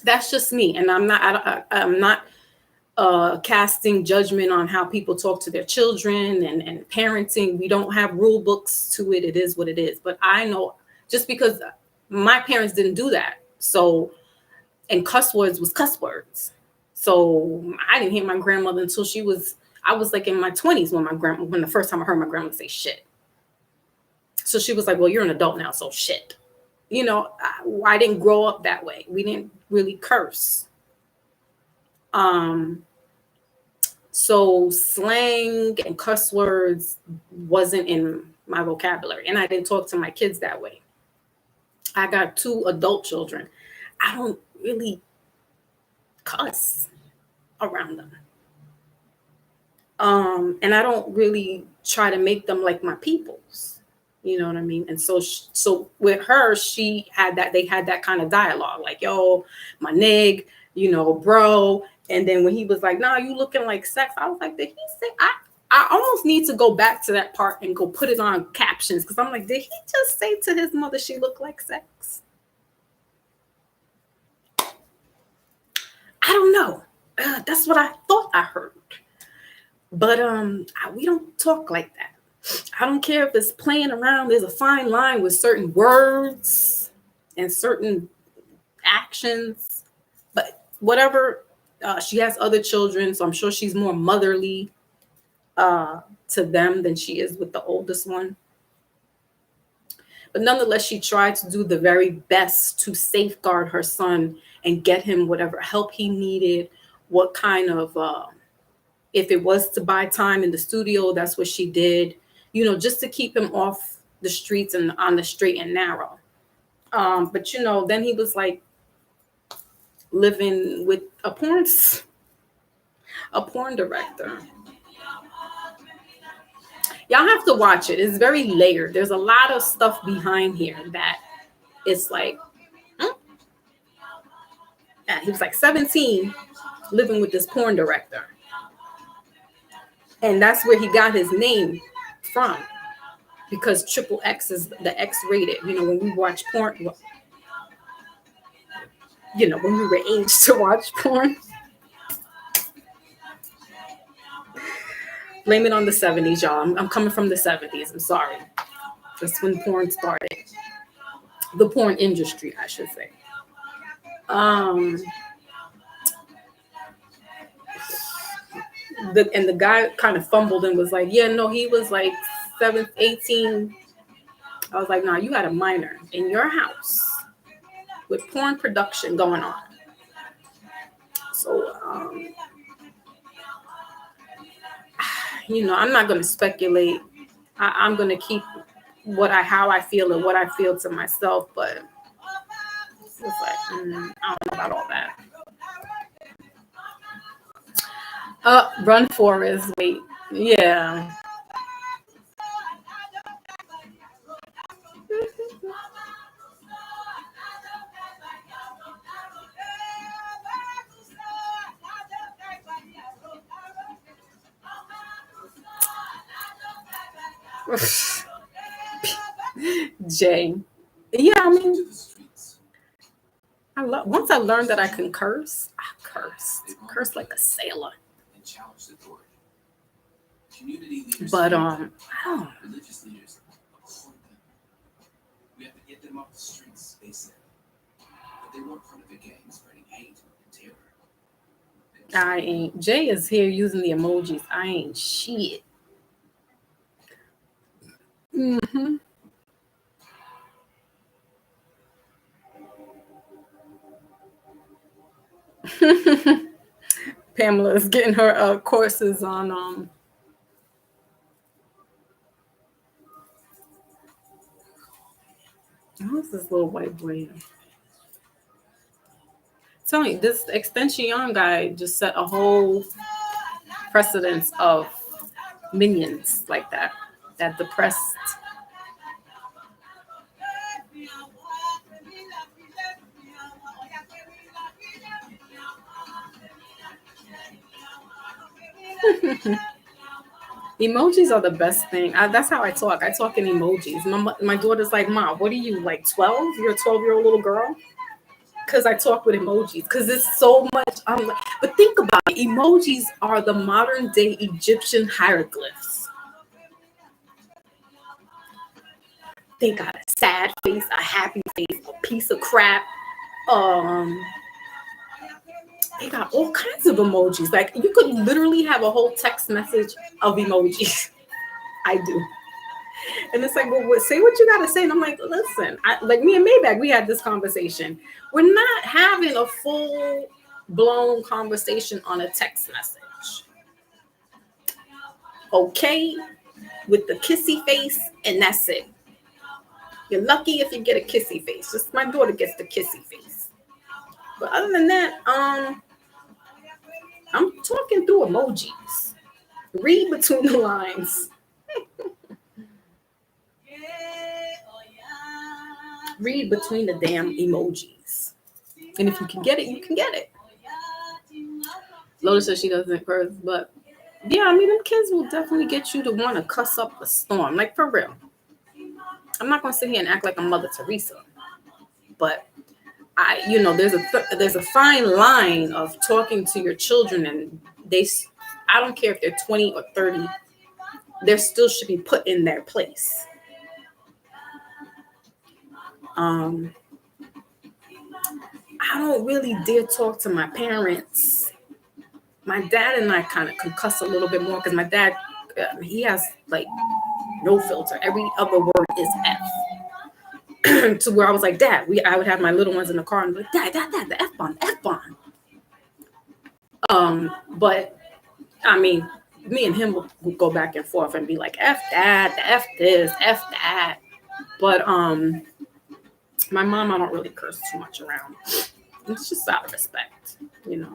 that's just me. And I'm not casting judgment on how people talk to their children and parenting. We don't have rule books to it. It is what it is. But I know, just because my parents didn't do that. So, and cuss words was cuss words. So I didn't hear my grandmother until I was like in my 20s when the first time I heard my grandmother say shit. So she was like, well, you're an adult now, so shit. I didn't grow up that way. We didn't really curse. So slang and cuss words wasn't in my vocabulary, and I didn't talk to my kids that way. I got 2 adult children. I don't really cuss around them. And I don't really try to make them like my peoples. You know what I mean? And so with her, they had that kind of dialogue, like, yo, my nig, bro. And then when he was like, nah, you looking like sex, I was like, did he say, I almost need to go back to that part and go put it on captions, because I'm like, did he just say to his mother she looked like sex? I don't know. That's what I thought I heard. But we don't talk like that. I don't care if it's playing around. There's a fine line with certain words and certain actions. But whatever, she has other children, so I'm sure she's more motherly to them than she is with the oldest one. But nonetheless, she tried to do the very best to safeguard her son and get him whatever help he needed, what kind of, if it was to buy time in the studio, that's what she did, just to keep him off the streets and on the straight and narrow. But, then he was like living with a porn director. Y'all have to watch it. It's very layered. There's a lot of stuff behind here that it's like, yeah, he was like 17 living with this porn director. And that's where he got his name from, because XXX is the X rated. When we watch porn, when we were aged to watch porn. Blame it on the 70s, y'all. I'm coming from the 70s. I'm sorry. That's when porn started. The porn industry, I should say. The guy kind of fumbled and was like, yeah, no, he was like 18. I was like, nah, you had a minor in your house with porn production going on. So, I'm not going to speculate. I'm going to keep how I feel and what I feel to myself, but it's like, I don't know about all that. Run Forest, wait. Yeah. Jay. Yeah, I mean, once I learned that I can curse, I curse like a sailor. But religious leaders abhor them. We have to get them off the streets, they said. But they weren't part of the gang spreading hate and terror. I ain't. Jay is here using the emojis. I ain't shit. Mm-hmm. Pamela is getting her courses on who's this little white boy? Tell me, this Extension guy just set a whole precedence of minions like that depressed. Emojis are the best thing. That's how I talk. I talk in emojis. My daughter's like, Mom, what are you, like 12? You're a 12-year-old little girl? Because I talk with emojis. Because it's so much. But think about it. Emojis are the modern day Egyptian hieroglyphs. They got a sad face, a happy face, a piece of crap. They got all kinds of emojis. Like, you could literally have a whole text message of emojis. I do. And it's like, well, say what you got to say. And I'm like, listen, like me and Maybach, we had this conversation. We're not having a full-blown conversation on a text message. Okay? With the kissy face, and that's it. You're lucky if you get a kissy face. Just my daughter gets the kissy face. But other than that, I'm talking through emojis. Read between the lines. Read between the damn emojis. And if you can get it, you can get it. Lola says she doesn't curse, but yeah, I mean, them kids will definitely get you to want to cuss up a storm. Like, for real. I'm not going to sit here and act like I'm Mother Teresa. But there's a fine line of talking to your children, and I don't care if they're 20 or 30, they still should be put in their place. I don't really dare talk to my parents. My dad and I kind of can cuss a little bit more because my dad, he has like no filter. Every other word is F. To where I was like, Dad, I would have my little ones in the car and be like, Dad, the F-bomb. But I mean, me and him will go back and forth and be like, F that, F this, F that. But my mom, I don't really curse too much around. It's just out of respect.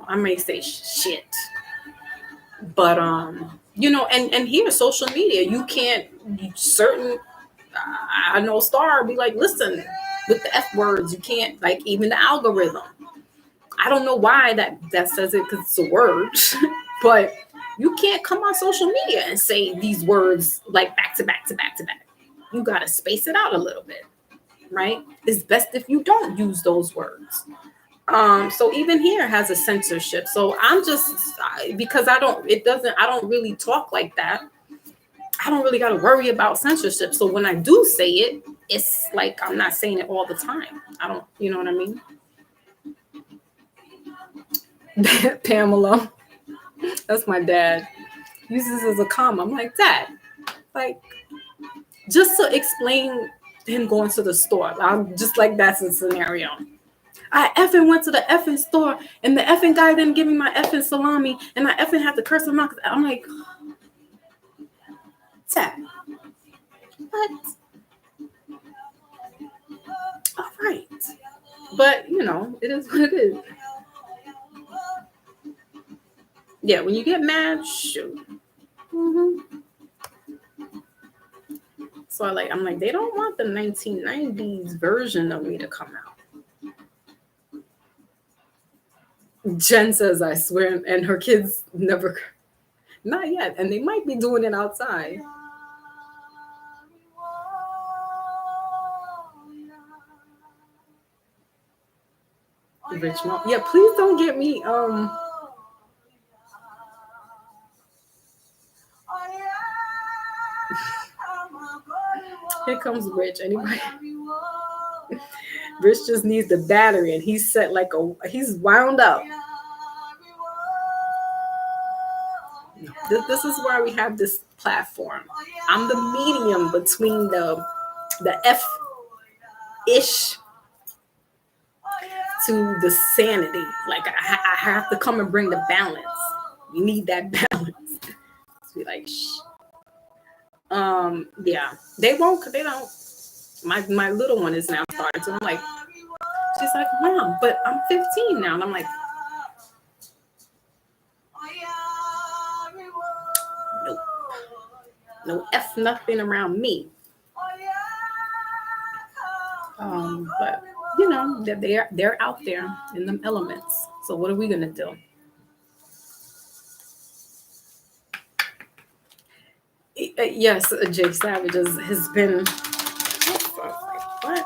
I may say shit. But, and here, social media, you can't, I know Star be like, listen, with the F words, you can't, like, even the algorithm. I don't know why that says it, because it's a word. But you can't come on social media and say these words, like, back to back to back to back. You got to space it out a little bit. Right? It's best if you don't use those words. So even here has a censorship. So I'm just because I don't really talk like that. I don't really got to worry about censorship. So when I do say it, it's like I'm not saying it all the time. I don't, you know what I mean? Pamela, that's my dad. Uses as a comma. I'm like, Dad, like, just to explain him going to the store. I'm just like, that's a scenario. I effing went to the effing store and the effing guy didn't give me my effing salami and I effing had to curse him out. I'm like, Dad, what? All right. But, you know, it is what it is. Yeah, when you get mad, shoot. Mm-hmm. So I'm like, they don't want the 1990s version of me to come out. Jen says, I swear, and her kids never, not yet, and they might be doing it outside. Rich mom, yeah, please don't get me, here comes Rich. Anybody? Rich just needs the battery, and he's set he's wound up. This is why we have this platform. I'm the medium between the F-ish to the sanity. Like I have to come and bring the balance. We need that balance. Be like, shh. Yeah, they won't. They don't. My little one is now starting to. I'm like, she's like, Mom, but I'm 15 now, and I'm like, nope, no F nothing around me. But you know that they're out there in them elements. So what are we gonna do? Yes, Jake Savage has been. What?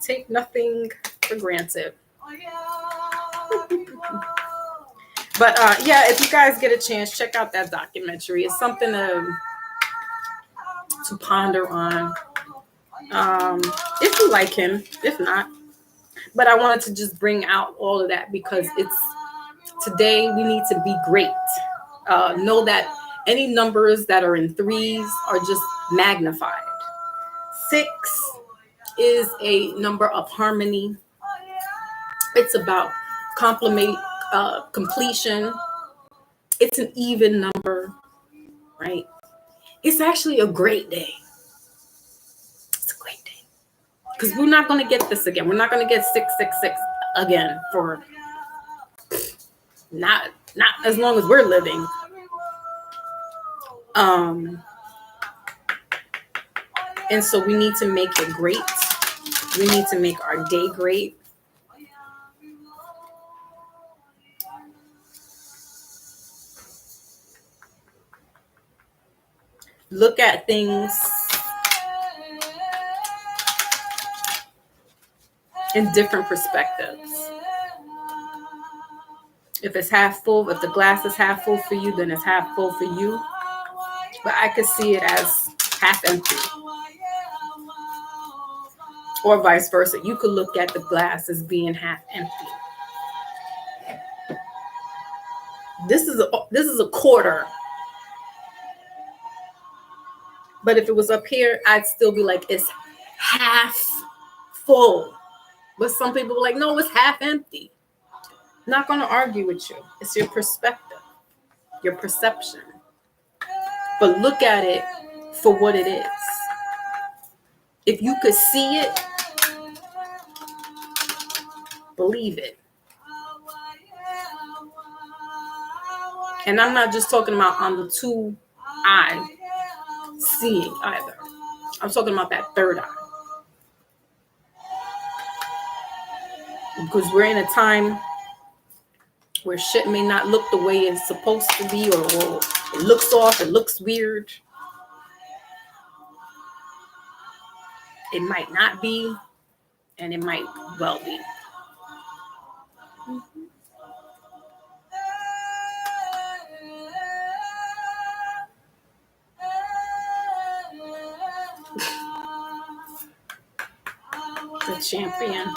Take nothing for granted. But yeah, if you guys get a chance, check out that documentary. It's something to ponder on. If you like him, if not. But I wanted to just bring out all of that because today we need to be great. Know that any numbers that are in threes are just magnified. 6 is a number of harmony. It's about completion. It's an even number, right? It's actually a great day. It's a great day because we're not going to get this again. We're not going to get 666 again for not as long as we're living. And so we need to make it great. We need to make our day great. Look at things in different perspectives. If it's half full, if the glass is half full for you, then it's half full for you. But I could see it as half empty. Or vice versa. You could look at the glass as being half empty. This is a quarter. But if it was up here, I'd still be like, it's half full. But some people are like, no, it's half empty. Not going to argue with you. It's your perspective, your perception. But look at it for what it is. If you could see it, believe it. And I'm not just talking about on the 2 eye seeing either. I'm talking about that third eye. Because we're in a time where shit may not look the way it's supposed to be, or it looks off, it looks weird. It might not be. And it might well be. The champion.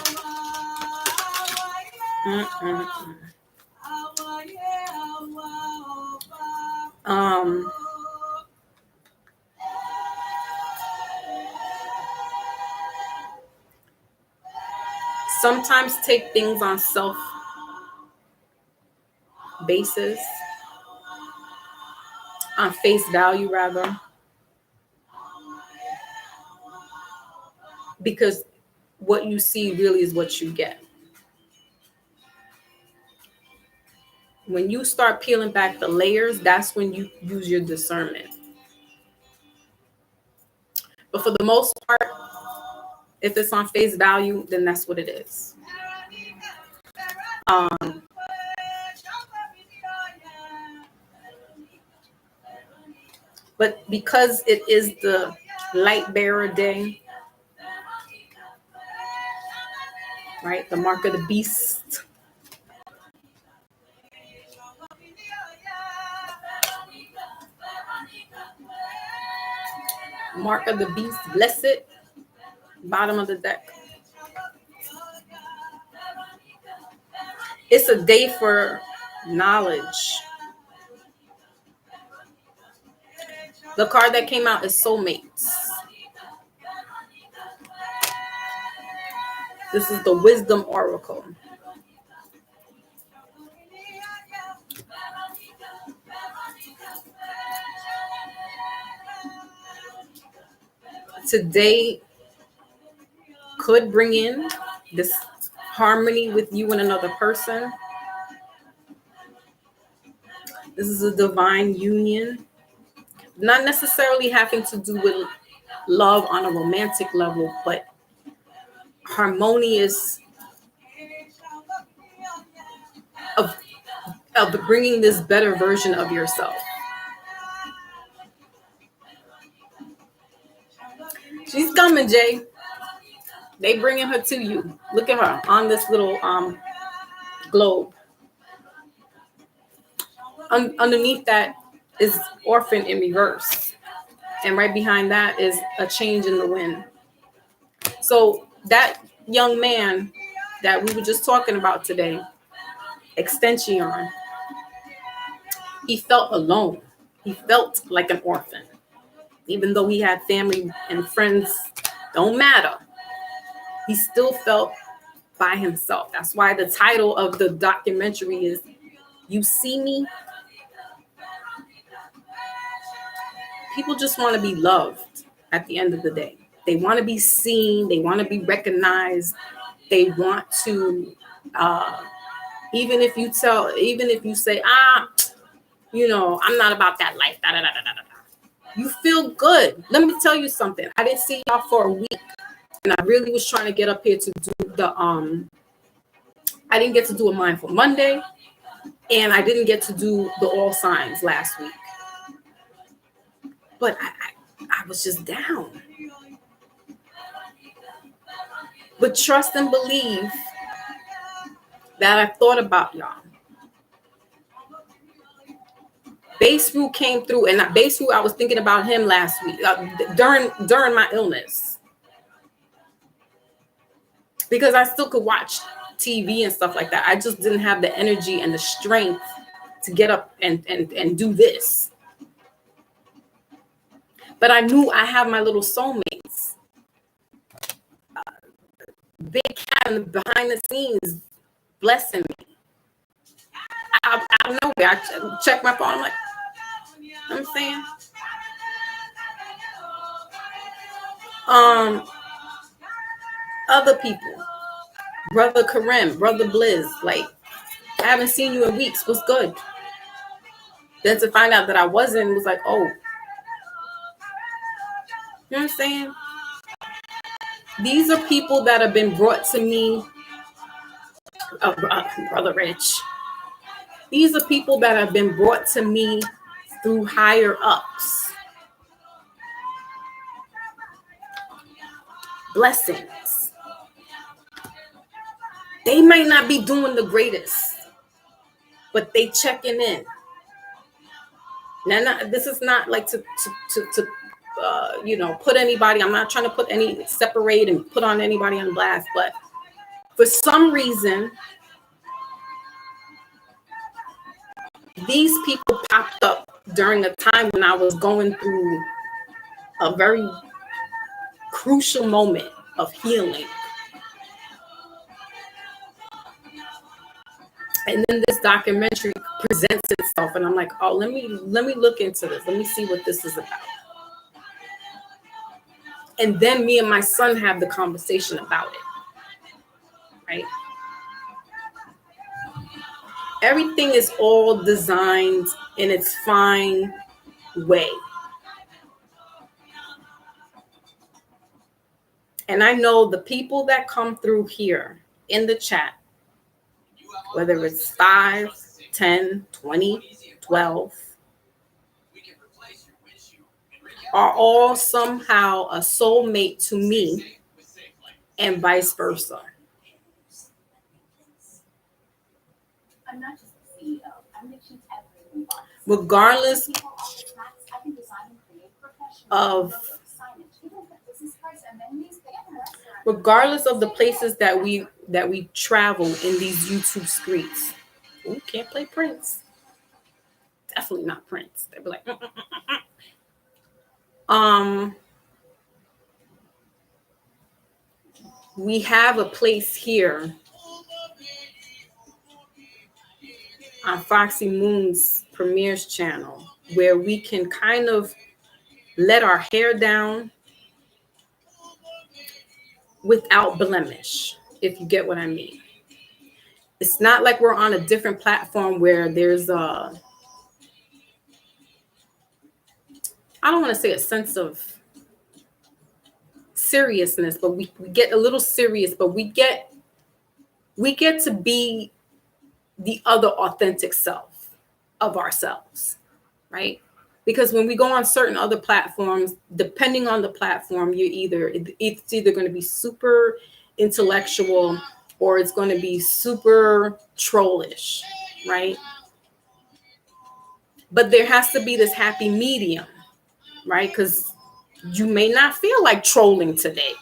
Sometimes take things on self basis, on face value rather, because what you see really is what you get. When you start peeling back the layers, that's when you use your discernment. But for the most part, if it's on face value, then that's what it is. But because it is the light bearer day, right? The mark of the beast. Mark of the beast, blessed. Bottom of the deck. It's a day for knowledge. The card that came out is soulmates. This is the wisdom oracle. Today could bring in this harmony with you and another person. This is a divine union, not necessarily having to do with love on a romantic level, but harmonious of bringing this better version of yourself. She's coming, Jay. They bringing her to you. Look at her on this little globe. Underneath that is orphan in reverse. And right behind that is a change in the wind. So that young man that we were just talking about today, Extension, he felt alone. He felt like an orphan. Even though he had family and friends, don't matter. He still felt by himself. That's why the title of the documentary is You See Me? People just want to be loved at the end of the day. They want to be seen. They want to be recognized. They want to, even if you say, I'm not about that life. Da, da, da, da, da, da. You feel good. Let me tell you something. I didn't see y'all for a week. And I really was trying to get up here to do the, I didn't get to do a Mindful Monday. And I didn't get to do the All Signs last week. But I was just down. But trust and believe that I thought about y'all. Baseru came through, and Baseru, I was thinking about him last week during my illness, because I still could watch TV and stuff like that. I just didn't have the energy and the strength to get up and do this. But I knew I have my little soulmates. Big cat behind the scenes blessing me. I don't know. I check my phone. I'm like, you know what I'm saying? Other people, Brother Karim, Brother Blizz, like, I haven't seen you in weeks. What's good? Then to find out that I wasn't, was like, oh, you know what I'm saying? These are people that have been brought to me, Brother Rich. These are people that have been brought to me through higher ups. Blessings. They might not be doing the greatest, but they checking in. Now, this is not like to put anybody. I'm not trying to separate and put on anybody on blast, but for some reason, these people popped up during a time when I was going through a very crucial moment of healing. And then this documentary presents itself, and I'm like, oh, let me look into this. Let me see what this is about. And then me and my son have the conversation about it, right? Everything is all designed in its fine way. And I know the people that come through here in the chat, whether it's 5, 10, 20, 12, are all somehow a soulmate to me and vice versa. I'm not just the CEO. I'm the chief everything boss. Regardless of the places that we travel in these YouTube streets. Ooh, can't play Prince. Definitely not Prince. They'd be like, we have a place here on Foxy Moon's Premieres channel where we can kind of let our hair down without blemish, if you get what I mean. It's not like we're on a different platform where there's I don't want to say a sense of seriousness, but we get a little serious, but we get to be the other authentic self of ourselves, right? Because when we go on certain other platforms, depending on the platform, it's either going to be super intellectual or it's going to be super trollish, right? But there has to be this happy medium, right? Because you may not feel like trolling today.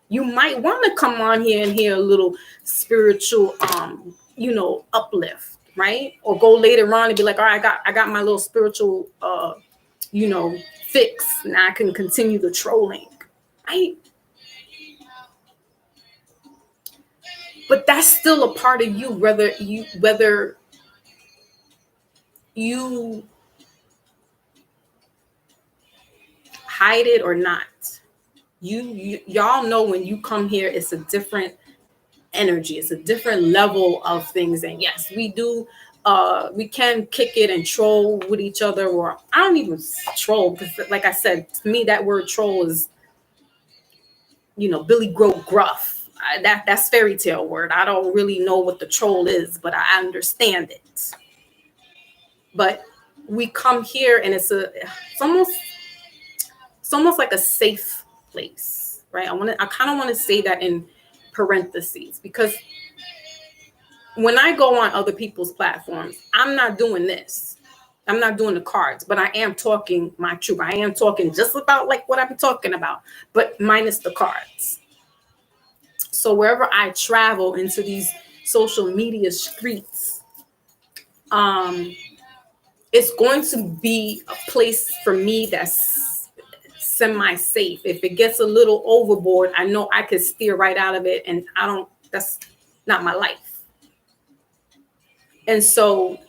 You might want to come on here and hear a little spiritual, uplift, right? Or go later on and be like, all right, I got my little spiritual, fix. Now I can continue the trolling, right? But that's still a part of you, whether you hide it or not. Y'all know when you come here, it's a different energy. It's a different level of things. And yes, we do. We can kick it and troll with each other, or I don't even troll because, like I said, to me that word troll is, Billy Goat Gruff. That's fairy tale word. I don't really know what the troll is, but I understand it. But we come here and it's almost like a safe place, right? I kind of want to say that in parentheses, because when I go on other people's platforms, I'm not doing this. I'm not doing the cards, but I am talking my truth. I am talking just about like what I've been talking about, but minus the cards. So wherever I travel into these social media streets, it's going to be a place for me that's semi-safe. If it gets a little overboard, I know I could steer right out of it, and that's not my life. And so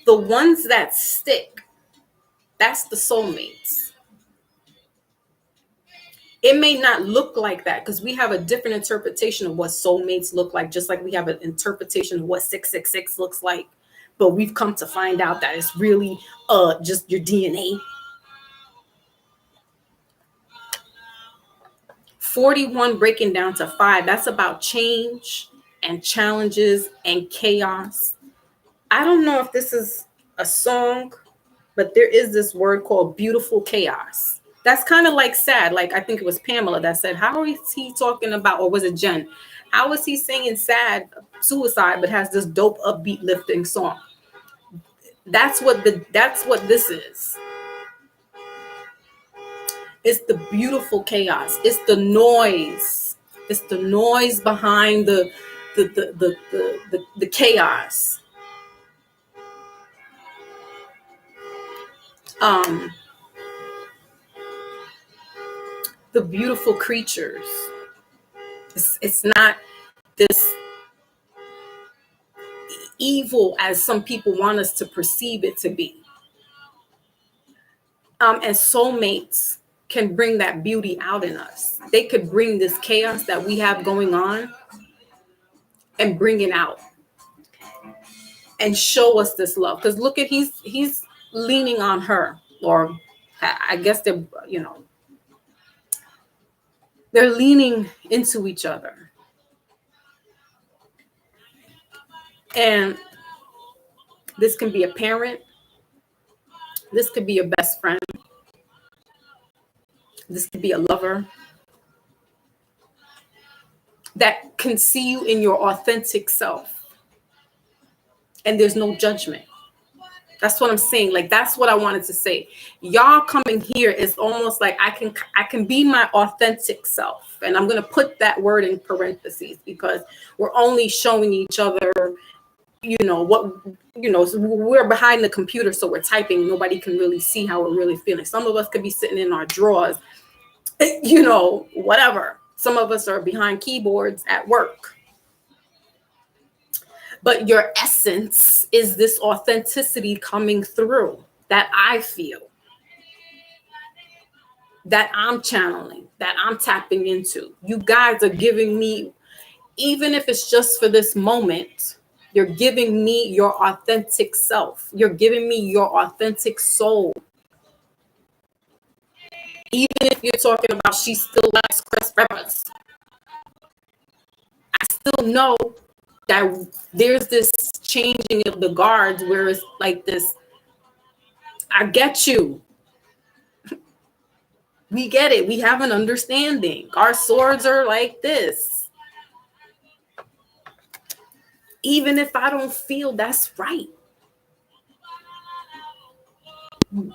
the ones that stick, that's the soulmates. It may not look like that because we have a different interpretation of what soulmates look like, just like we have an interpretation of what 666 looks like. But we've come to find out that it's really just your DNA. 41 breaking down to 5. That's about change and challenges and chaos. I don't know if this is a song, but there is this word called beautiful chaos. That's kind of like sad. Like I think it was Pamela that said, "How is he talking about?" Or was it Jen? How is he singing sad suicide but has this dope upbeat lifting song? That's what this is. It's the beautiful chaos. It's the noise. It's the noise behind the chaos. Um, the beautiful creatures. It's not this evil as some people want us to perceive it to be. And soulmates can bring that beauty out in us. They could bring this chaos that we have going on and bring it out and show us this love. Because look at he's leaning on her, or I guess they're leaning into each other. And this can be a parent. This could be a best friend. This could be a lover that can see you in your authentic self. And there's no judgment. That's what I'm saying. Like, that's what I wanted to say. Y'all coming here is almost like I can be my authentic self. And I'm going to put that word in parentheses because we're only showing each other, we're behind the computer. So we're typing. Nobody can really see how we're really feeling. Some of us could be sitting in our drawers, whatever. Some of us are behind keyboards at work. But your essence is this authenticity coming through that I feel, that I'm channeling, that I'm tapping into. You guys are giving me, even if it's just for this moment, you're giving me your authentic self. You're giving me your authentic soul. Even if you're talking about she still likes Chris Rivers, I still know that there's this changing of the guards where it's like this, I get you. We get it. We have an understanding. Our swords are like this. Even if I don't feel that's right,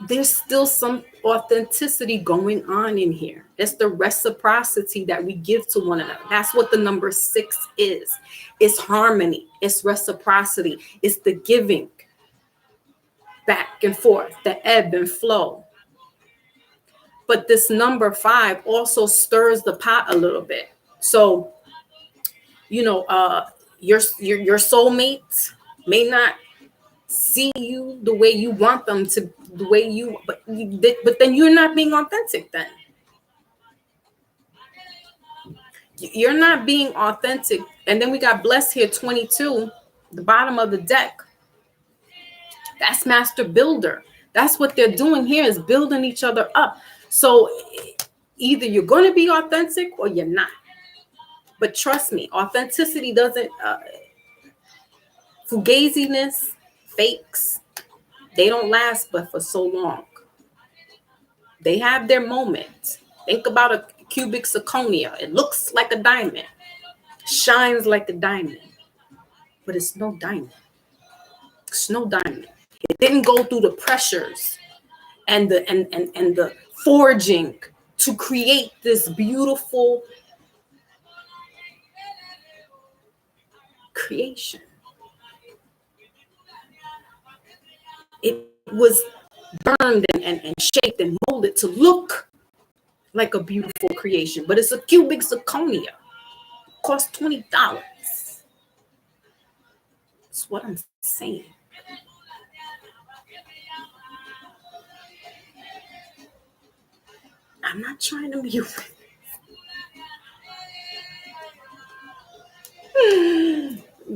there's still some authenticity going on in here. It's the reciprocity that we give to one another. That's what the number 6 is. It's harmony. It's reciprocity. It's the giving back and forth, the ebb and flow. But this number 5 also stirs the pot a little bit. So, your soulmate may not see you the way you want them to, the way you, but then you're not being authentic then. You're not being authentic. And then we got blessed here, 22, the bottom of the deck. That's master builder. That's what they're doing here, is building each other up. So either you're going to be authentic or you're not. But trust me, authenticity doesn't, fugaziness, fakes, they don't last but for so long. They have their moment. Think about a cubic zirconia. It looks like a diamond, shines like a diamond, but it's no diamond. It's no diamond. It didn't go through the pressures and the forging to create this beautiful creation. It was burned and shaped and molded to look like a beautiful creation, but it's a cubic zirconia. It costs $20. That's what I'm saying. I'm not trying to be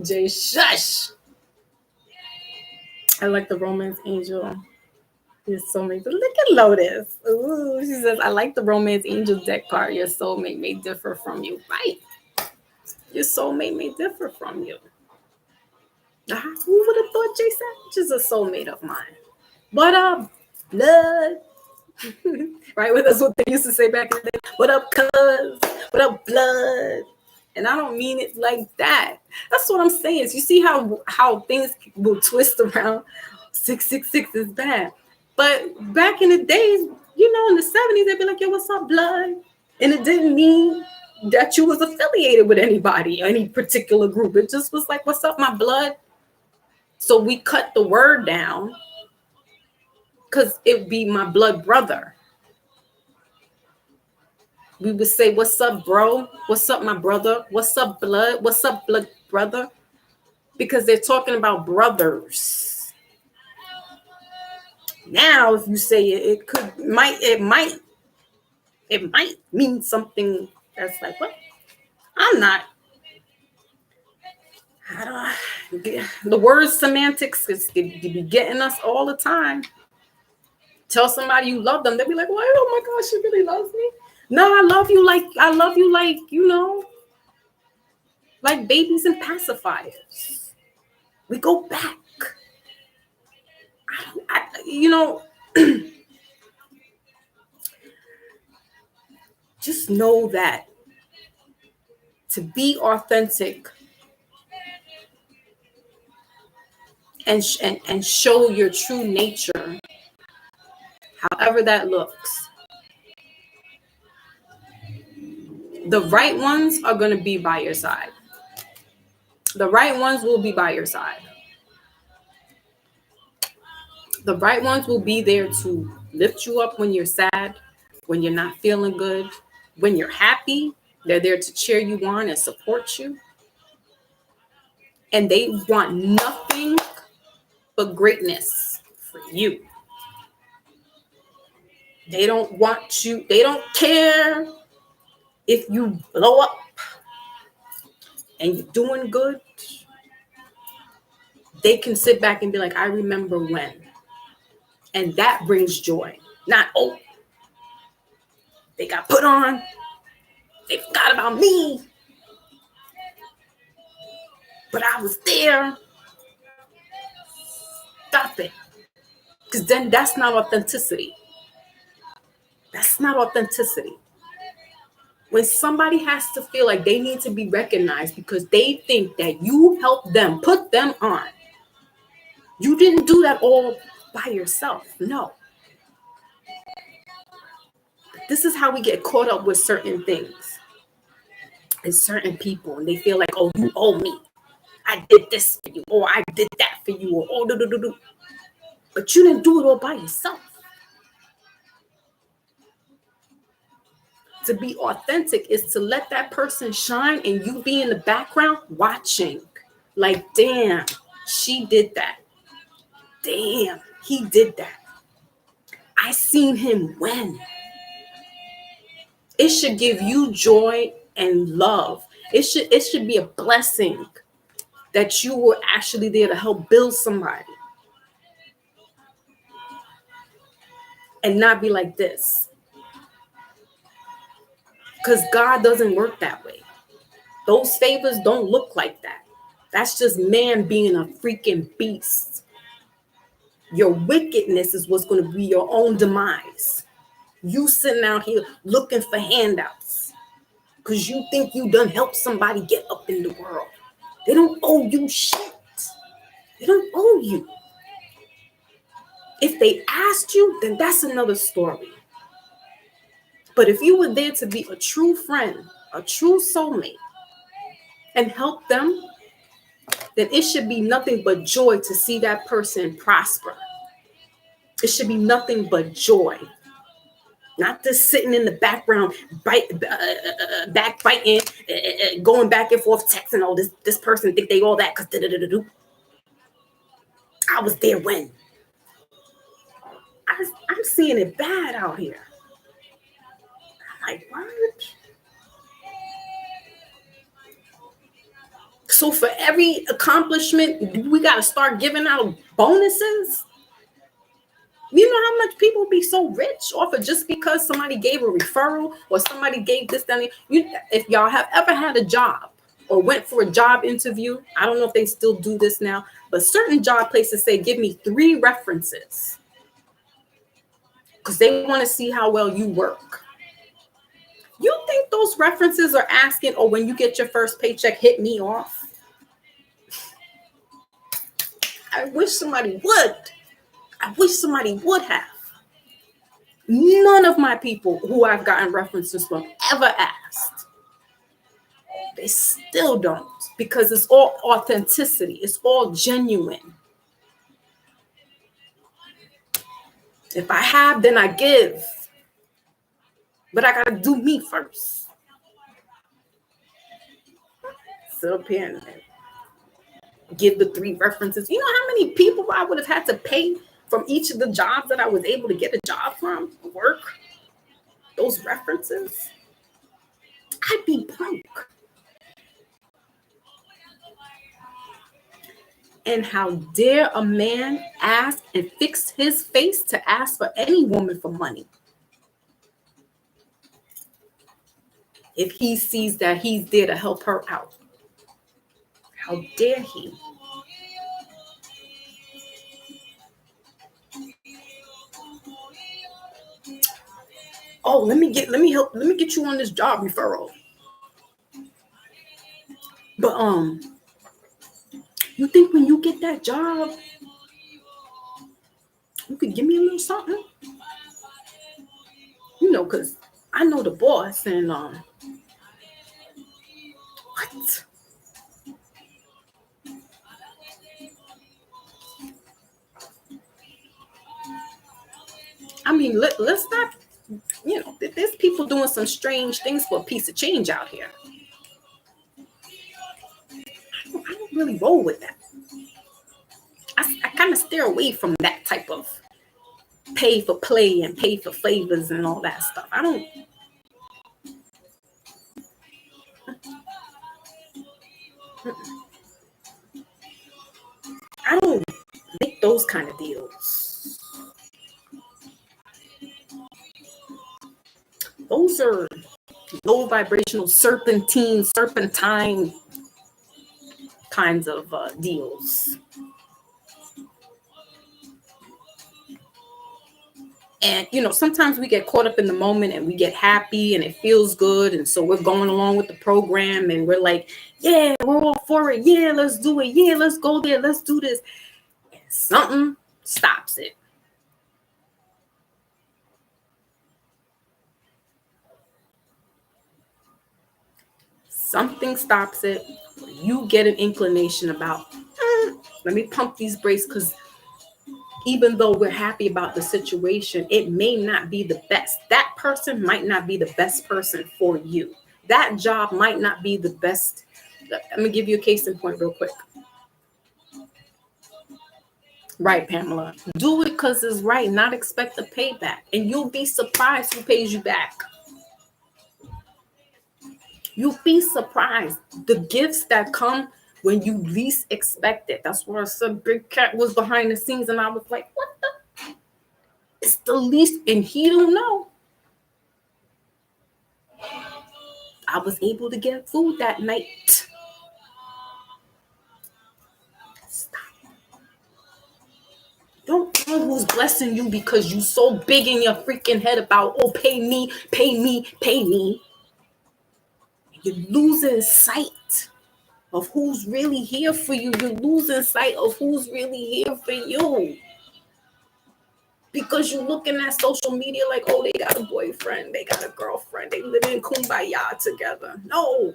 Jay, shush. I like the romance angel. Your soulmate. Look at Lotus. Ooh, she says, I like the romance angel deck card. Your soulmate may differ from you. Right. Your soulmate may differ from you. Who would have thought Jay Savage is a soulmate of mine? But blood. Right? That's what they used to say back in the day. What up, cuz? What up, blood? And I don't mean it like that. That's what I'm saying. You see how things will twist around. 666 is bad. But back in the days, in the 70s, they'd be like, yo, what's up, blood? And it didn't mean that you was affiliated with anybody, any particular group. It just was like, what's up, my blood? So we cut the word down because it'd be my blood brother. We would say, what's up, bro? What's up, my brother? What's up, blood? What's up, blood brother? Because they're talking about brothers. Now, if you say it might mean something that's like, what? The word semantics is be getting us all the time. Tell somebody you love them, they'll be like, well, oh my gosh, she really loves me. No, I love you like, like babies and pacifiers. We go back. Just know that to be authentic and show your true nature, however that looks, the right ones are going to be by your side. The right ones will be by your side. The right ones will be there to lift you up when you're sad, when you're not feeling good, when you're happy. They're there to cheer you on and support you. And they want nothing but greatness for you. They don't want you, they don't care if you blow up and you're doing good. They can sit back and be like, I remember when. And that brings joy. Not, oh, they got put on. They forgot about me. But I was there. Stop it. Because then that's not authenticity. That's not authenticity. When somebody has to feel like they need to be recognized because they think that you helped them, put them on. You didn't do that all by yourself. No. This is how we get caught up with certain things and certain people. And they feel like, oh, you owe me. I did this for you. Or I did that for you. Or oh, do. But you didn't do it all by yourself. To be authentic is to let that person shine and you be in the background watching. Like, damn, she did that. Damn, he did that. I seen him win. It should give you joy and love. It should be a blessing that you were actually there to help build somebody. And not be like this. Because God doesn't work that way. Those favors don't look like that. That's just man being a freaking beast. Your wickedness is what's going to be your own demise. You sitting out here looking for handouts because you think you done helped somebody get up in the world. They don't owe you shit. They don't owe you. If they asked you, then that's another story. But if you were there to be a true friend, a true soulmate, and help them, then it should be nothing but joy to see that person prosper. It should be nothing but joy. Not just sitting in the background, backbiting, going back and forth, texting, oh, this person think they all that because I was there when. I'm seeing it bad out here. I'm like, what? So for every accomplishment, we got to start giving out bonuses. You know how much people be so rich off of just because somebody gave a referral or somebody gave this, that. If y'all have ever had a job or went for a job interview, I don't know if they still do this now, but certain job places say, give me 3 references. because they want to see how well you work. You think those references are asking, oh, when you get your first paycheck, hit me off? I wish somebody would. I wish somebody would have. None of my people who I've gotten references from ever asked. They still don't, because it's all authenticity. It's all genuine. If I have, then I give. But I gotta do me first. Sit up here and give the 3 references. You know how many people I would have had to pay from each of the jobs that I was able to get a job from, work? Those references? I'd be broke. And how dare a man ask and fix his face to ask for any woman for money? If he sees that he's there to help her out. How dare he? Oh, let me get you on this job referral. But you think when you get that job, you could give me a little something? You know, because I know the boss and what? I mean, let's not, you know, there's people doing some strange things for a piece of change out here. I don't really roll with that. I kind of steer away from that type of pay for play and pay for favors and all that stuff. I don't make those kind of deals. Those are low vibrational serpentine kinds of deals. And, you know, sometimes we get caught up in the moment and we get happy and it feels good. And so we're going along with the program and we're like, yeah, we're all for it. Yeah, let's do it. Yeah, let's go there. Let's do this. And something stops it. Something stops it. You get an inclination about, let me pump these brakes, because even though we're happy about the situation, it may not be the best. That person might not be the best person for you. That job might not be the best. Let me give you a case in point real quick. Right, Pamela. Do it because it's right, not expect a payback. And you'll be surprised who pays you back. You'll be surprised. The gifts that come when you least expect it. That's why I said Big Cat was behind the scenes, and I was like, what the? It's the least, and he don't know. I was able to get food that night. Stop. Don't know who's blessing you because you so big in your freaking head about, oh, pay me, pay me, pay me. You're losing sight of who's really here for you. You're losing sight of who's really here for you. Because you're looking at social media like, oh, they got a boyfriend, they got a girlfriend, they live in kumbaya together. No.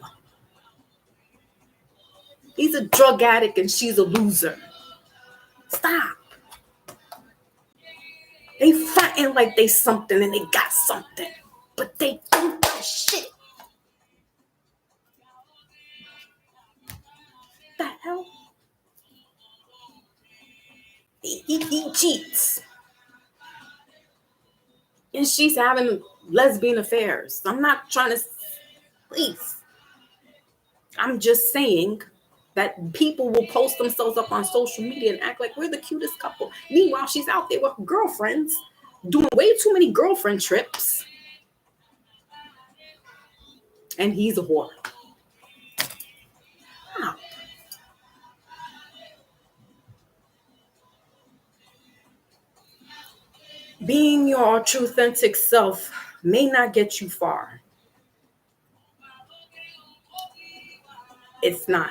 He's a drug addict and she's a loser. Stop. They fighting like they something and they got something, but they don't got shit. The hell? He cheats. And she's having lesbian affairs. I'm not trying to, please. I'm just saying that people will post themselves up on social media and act like we're the cutest couple. Meanwhile, she's out there with girlfriends doing way too many girlfriend trips. And he's a whore. Wow. Being your true authentic self may not get you far. It's not.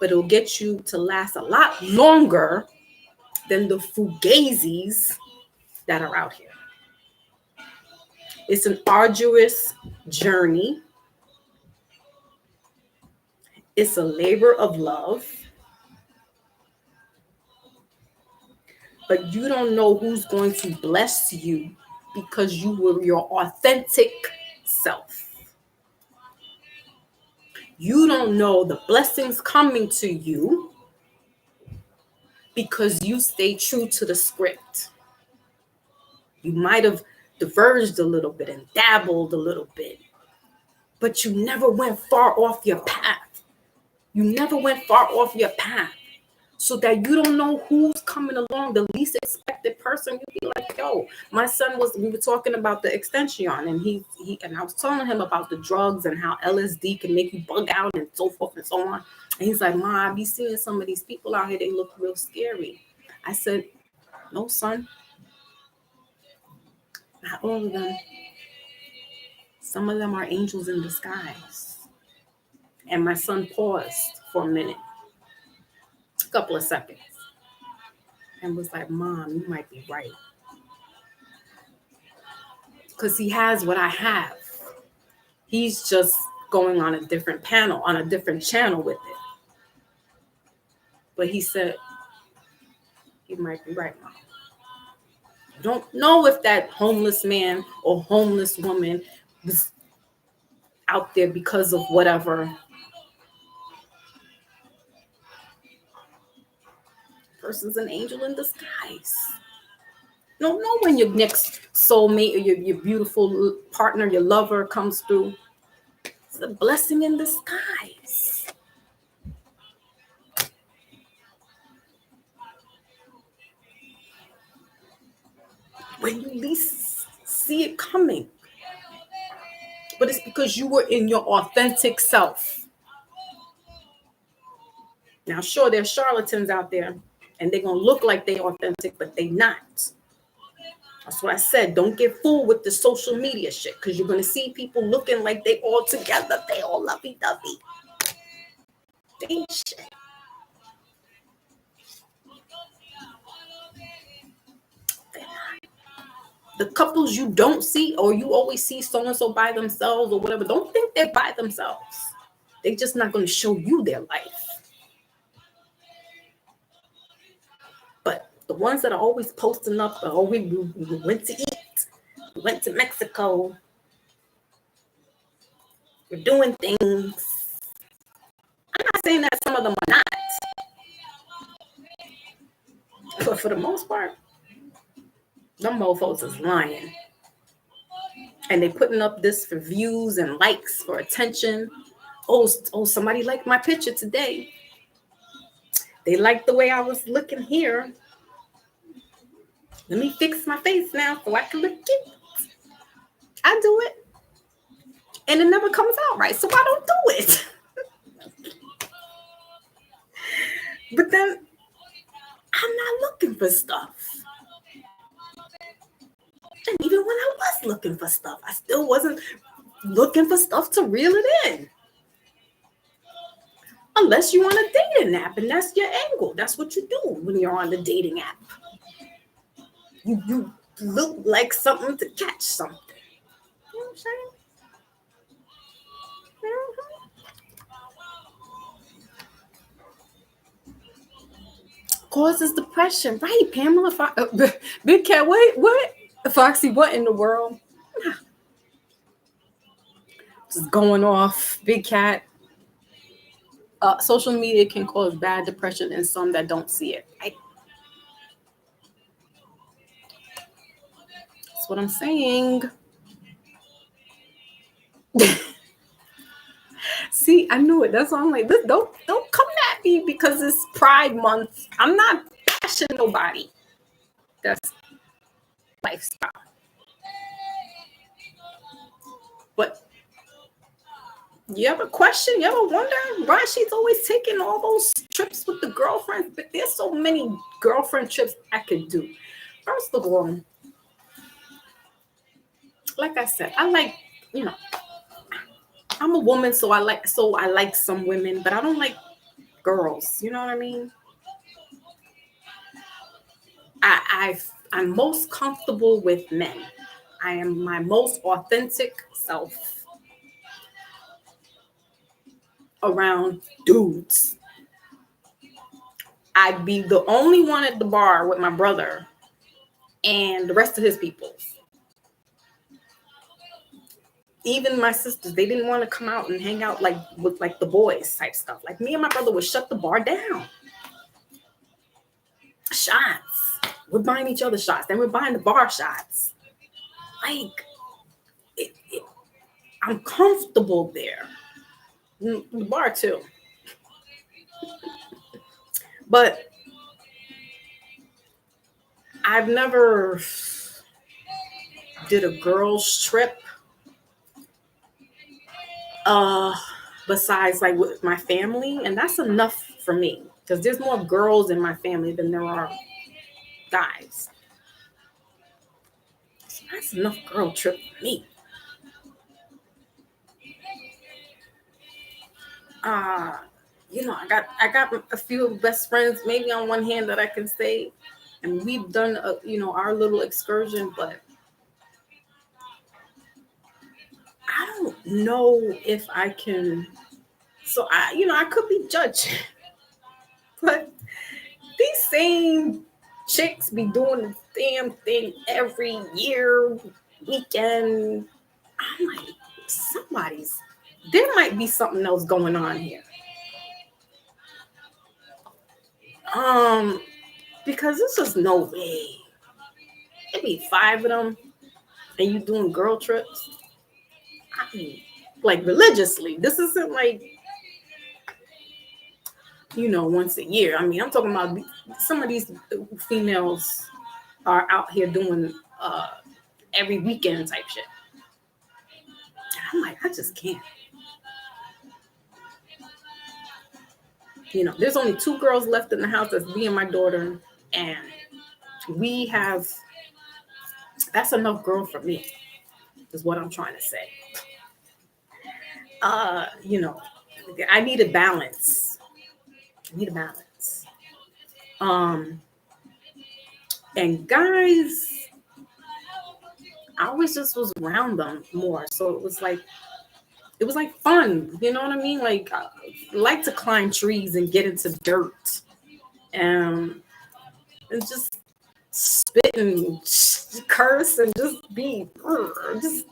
But it'll get you to last a lot longer than the fugazis that are out here. It's an arduous journey. It's a labor of love. But you don't know who's going to bless you because you were your authentic self. You don't know the blessings coming to you because you stay true to the script. You might have diverged a little bit and dabbled a little bit, but you never went far off your path. You never went far off your path so that you don't know who's coming along, the least expected person. You be like, yo, my son we were talking about the extension and and I was telling him about the drugs and how LSD can make you bug out and so forth and so on. And he's like, Ma, I be seeing some of these people out here, they look real scary. I said, no, son. Not all of them. Some of them are angels in disguise. And my son paused for a minute, a couple of seconds, and was like, Mom, you might be right. Because he has what I have. He's just going on a different panel, on a different channel with it. But he said, you might be right, Mom. You don't know if that homeless man or homeless woman was out there because of whatever. Person's an angel in disguise. You don't know when your next soulmate or your beautiful partner, your lover comes through. It's a blessing in disguise. When you least see it coming. But it's because you were in your authentic self. Now, sure, there's charlatans out there, and they're going to look like they're authentic, but they're not. That's what I said. Don't get fooled with the social media shit, because you're going to see people looking like they all together. They all lovey-dovey. They ain't shit. The couples you don't see, or you always see so-and-so by themselves or whatever, don't think they're by themselves. They're just not going to show you their life. But the ones that are always posting up, oh, we went to eat, we went to Mexico, we're doing things. I'm not saying that some of them are not. But for the most part, them mofos is lying. And they putting up this for views and likes, for attention. Oh, somebody liked my picture today. They liked the way I was looking here. Let me fix my face now so I can look cute. I do it. And it never comes out right, so I don't do it. But then I'm not looking for stuff. And even when I was looking for stuff, I still wasn't looking for stuff to reel it in. Unless you want a dating app, and that's your angle. That's what you do when you're on the dating app. You look like something to catch something. You know what I'm saying? Mm-hmm. Causes depression, right, Pamela? Big Cat, what? Foxy, what in the world? Just going off. Big Cat. Social media can cause bad depression in some that don't see it, right? That's what I'm saying. See, I knew it. That's why I'm like, don't come at me because it's Pride Month. I'm not bashing nobody. That's lifestyle. But you ever question, you ever wonder why she's always taking all those trips with the girlfriends? But there's so many girlfriend trips I could do. First of all, like I said, I like, you know, I'm a woman, so I like some women, but I don't like girls. You know what I mean? I'm most comfortable with men. I am my most authentic self around dudes. I'd be the only one at the bar with my brother and the rest of his people. Even my sisters, they didn't want to come out and hang out like with like the boys type stuff. Like me and my brother would shut the bar down. Shots. We're buying each other shots. Then we're buying the bar shots. Like, I'm comfortable there. The bar too. But I've never did a girls trip besides like with my family, and that's enough for me because there's more girls in my family than there are guys. So that's enough girl trip for me. I got a few best friends maybe on one hand that I can say, and we've done our little excursion, but I don't know if I can. So I could be judged, but these same chicks be doing the damn thing every year, weekend. I'm like, there might be something else going on here. Because this is no way. Maybe 5 of them, and you doing girl trips. I mean, like religiously. This isn't like, once a year. I mean, I'm talking about some of these females are out here doing every weekend type shit. I'm like, I just can't. There's only 2 girls left in the house. That's me and my daughter. And that's enough girl for me, is what I'm trying to say. I need a balance. And guys, I always just was around them more. So it was like fun. You know what I mean? Like, I like to climb trees and get into dirt. And just spit and curse and just be just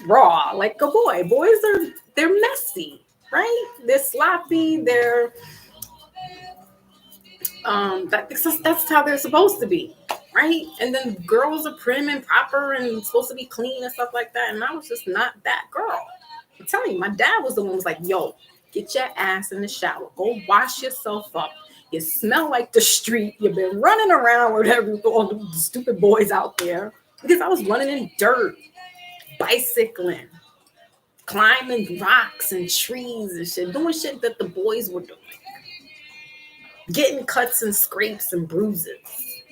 raw like a boy. Boys they're messy, right? They're sloppy. They're that's how they're supposed to be, right? And then girls are prim and proper and supposed to be clean and stuff like that. And I was just not that girl. I'm telling you, my dad was the one who was like, yo, get your ass in the shower. Go wash yourself up. You smell like the street. You've been running around with all the stupid boys out there. Because I was running in dirt, bicycling, climbing rocks and trees and shit, doing shit that the boys were doing. Getting cuts and scrapes and bruises.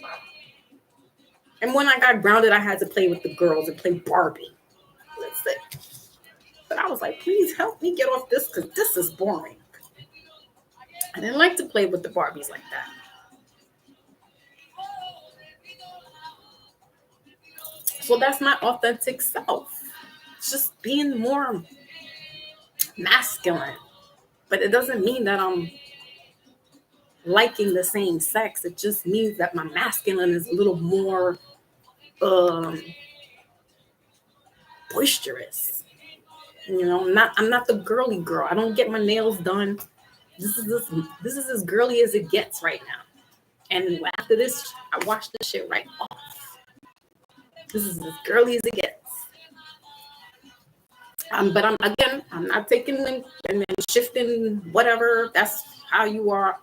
And when I got grounded, I had to play with the girls and play Barbie. That's it. But I was like, please help me get off this because this is boring. I didn't like to play with the Barbies like that. So that's my authentic self. It's just being more masculine. But it doesn't mean that I'm liking the same sex. It just means that my masculine is a little more boisterous. I'm not the girly girl. I don't get my nails done. This is as girly as it gets right now. And after this, I wash this shit right off. This is as girly as it gets. But I'm not taking and then shifting whatever. That's how you are.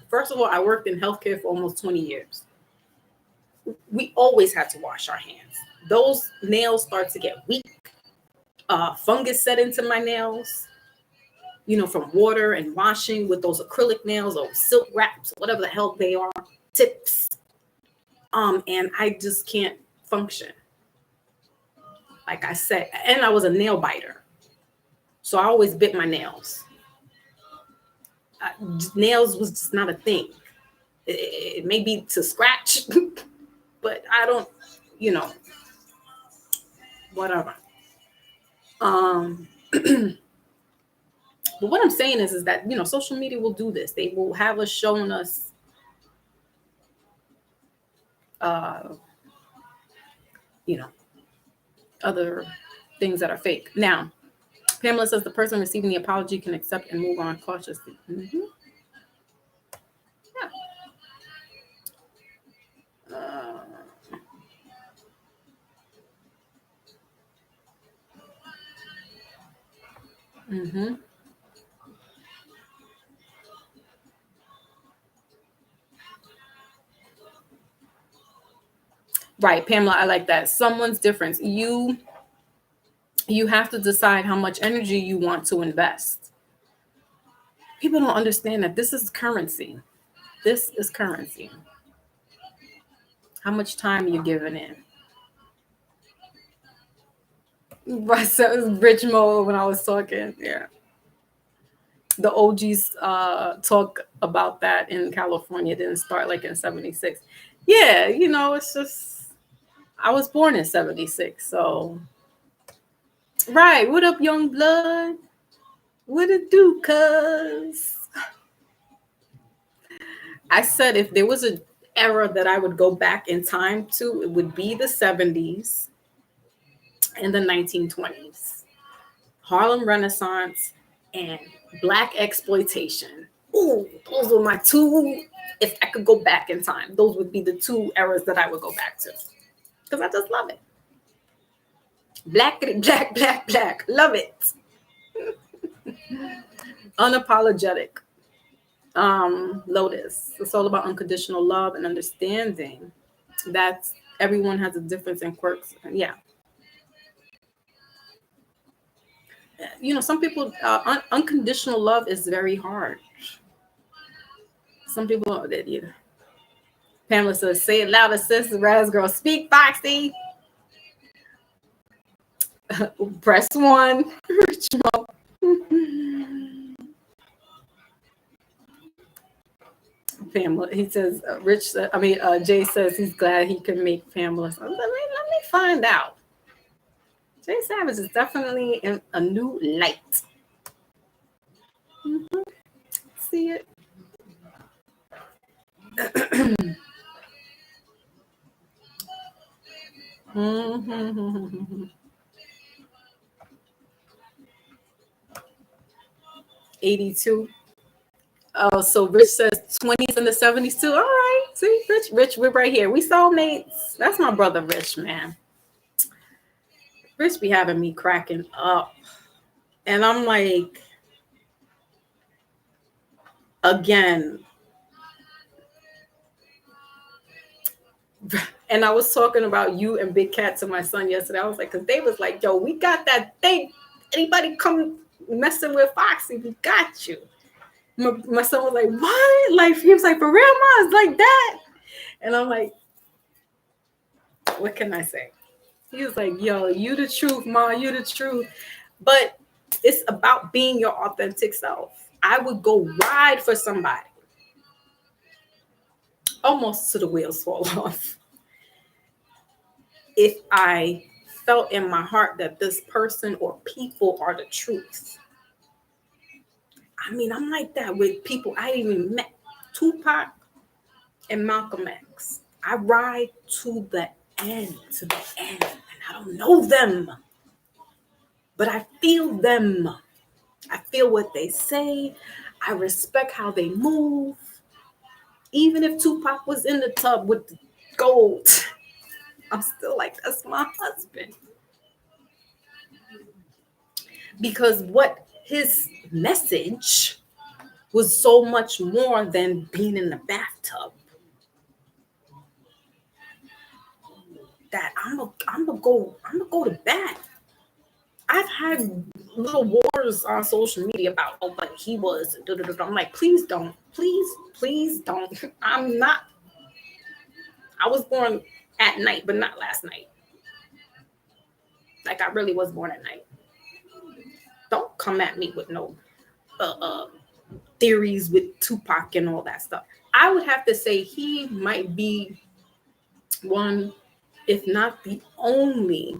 First of all, I worked in healthcare for almost 20 years. We always had to wash our hands. Those nails start to get weak. Fungus set into my nails, from water and washing with those acrylic nails or silk wraps, whatever the hell they are, tips. And I just can't function. Like I said, and I was a nail biter. So I always bit my nails. Nails was just not a thing. It may be to scratch, but I don't, whatever. But what I'm saying is that, social media will do this. They will have us showing us, other things that are fake. Now, Pamela says the person receiving the apology can accept and move on cautiously. Mm-hmm. Yeah. Mm-hmm. Right, Pamela, I like that. Someone's difference. You have to decide how much energy you want to invest. People don't understand that this is currency. This is currency. How much time you're giving in. Right, so it was Rich Mo when I was talking. Yeah. The OGs talk about that in California. It didn't start like in 76. Yeah, it's just, I was born in 76. So, right. What up, young blood? What it do, cuz? I said if there was an era that I would go back in time to, it would be the 70s and the 1920s. Harlem Renaissance and Black exploitation. Ooh, those were my two. If I could go back in time, those would be the two eras that I would go back to. Because I just love it. Black, black, black, black. Love it. Unapologetic. Lotus. It's all about unconditional love and understanding that everyone has a difference in quirks. Yeah. Some people, unconditional love is very hard. Some people, Pamela says, say it louder, sis. Raz girl, speak, Foxy. Press 1. Pamela, he says, Jay says he's glad he can make Pamela. Let me find out. Jay Savage is definitely in a new light. Mm-hmm. See it? Mm-hmm. 82. Oh, so Rich says 20s and the 70s too. All right. See, Rich, we're right here. We soulmates. That's my brother, Rich, man. Rich be having me cracking up. And I'm like, again. And I was talking about you and Big Cat to my son yesterday. I was like, because they was like, yo, we got that thing. Anybody come messing with Foxy, we got you. My son was like, what? Like, he was like, for real, Ma? It's like that? And I'm like, what can I say? He was like, yo, you the truth, Ma, you the truth. But it's about being your authentic self. I would go ride for somebody. Almost to the wheels fall off. If I felt in my heart that this person or people are the truth. I mean, I'm like that with people I even met. Tupac and Malcolm X. I ride to the end. And I don't know them. But I feel them. I feel what they say. I respect how they move. Even if Tupac was in the tub with the gold, I'm still like, that's my husband. Because what his message was so much more than being in the bathtub. That I'm gonna go to bat. I've had little wars on social media about, oh, but he was. I'm like, please don't. Please don't. I was born at night, but not last night. Like, I really was born at night. Don't come at me with no theories with Tupac and all that stuff. I would have to say he might be one, if not the only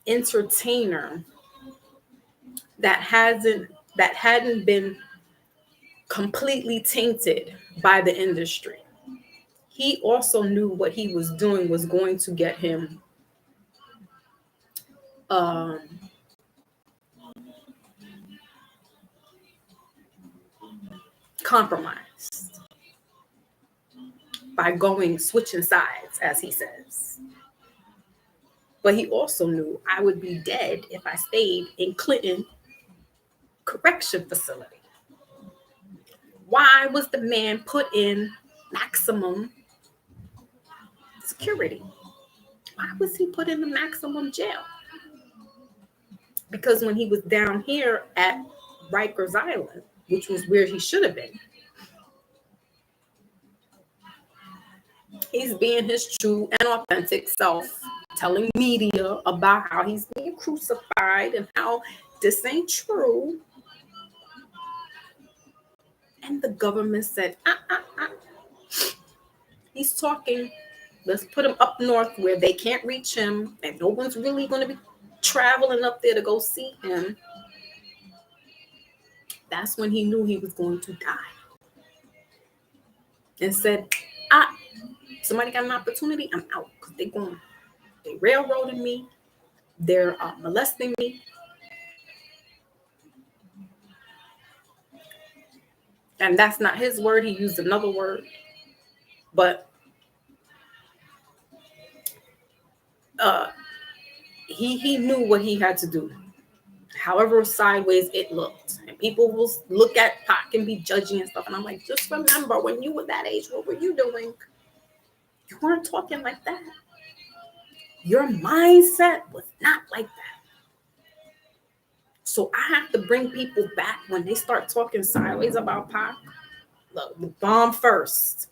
entertainer that hadn't been completely tainted by the industry. He also knew what he was doing was going to get him compromised by switching sides, as he says. But he also knew I would be dead if I stayed in Clinton Correction Facility. Why was the man put in maximum security? Why was he put in the maximum jail? Because when he was down here at Rikers Island, which was where he should have been, he's being his true and authentic self, telling media about how he's being crucified and how this ain't true. And the government said, he's talking. Let's put him up north where they can't reach him and no one's really going to be traveling up there to go see him. That's when he knew he was going to die. And said, somebody got an opportunity, I'm out. Because they railroaded me. They're molesting me. And that's not his word. He used another word. But he knew what he had to do. However sideways it looked. And people will look at Pac and be judging and stuff. And I'm like, just remember, when you were that age, what were you doing? You weren't talking like that. Your mindset was not like that. So I have to bring people back when they start talking sideways about Pac. Look, the bomb first.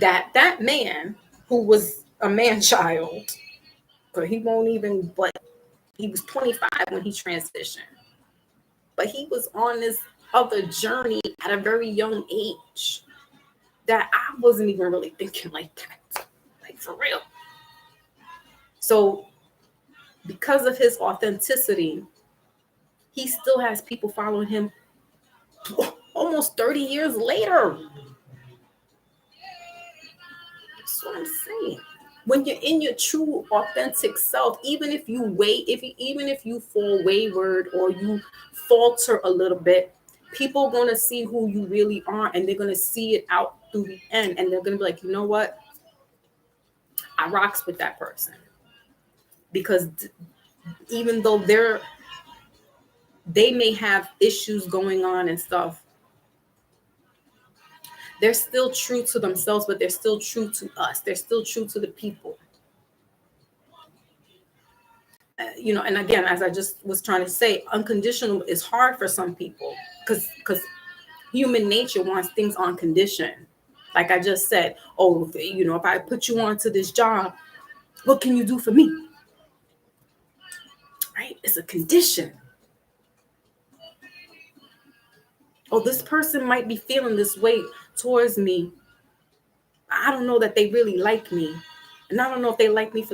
That man who was a man-child, because he won't even, but he was 25 when he transitioned. But he was on this other journey at a very young age that I wasn't even really thinking like that, like for real. So because of his authenticity, he still has people following him almost 30 years later. That's what I'm saying. When you're in your true authentic self, even if you fall wayward or you falter a little bit, people are going to see who you really are, and they're going to see it out through the end, and they're going to be like, you know what? I rocks with that person. Because even though they may have issues going on and stuff, they're still true to themselves, but they're still true to us. They're still true to the people. And again, as I just was trying to say, unconditional is hard for some people because human nature wants things on condition. Like I just said, if I put you onto this job, what can you do for me? Right? It's a condition. This person might be feeling this way towards me. I don't know that they really like me. And I don't know if they like me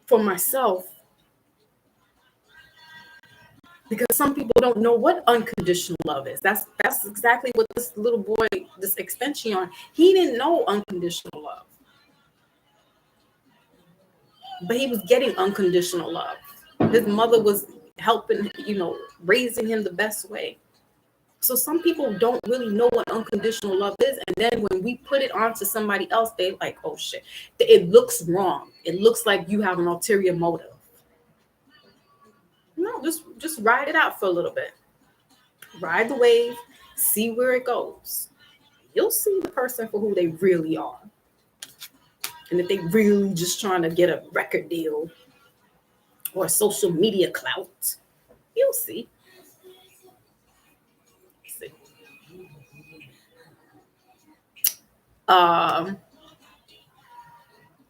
for myself. Because some people don't know what unconditional love is. That's exactly what this little boy, this extension, he didn't know unconditional love. But he was getting unconditional love. His mother was helping, raising him the best way. So some people don't really know what unconditional love is. And then when we put it onto somebody else, they're like, oh shit, it looks wrong. It looks like you have an ulterior motive. No, just ride it out for a little bit. Ride the wave, see where it goes. You'll see the person for who they really are. And if they really just trying to get a record deal or social media clout, You'll see. See.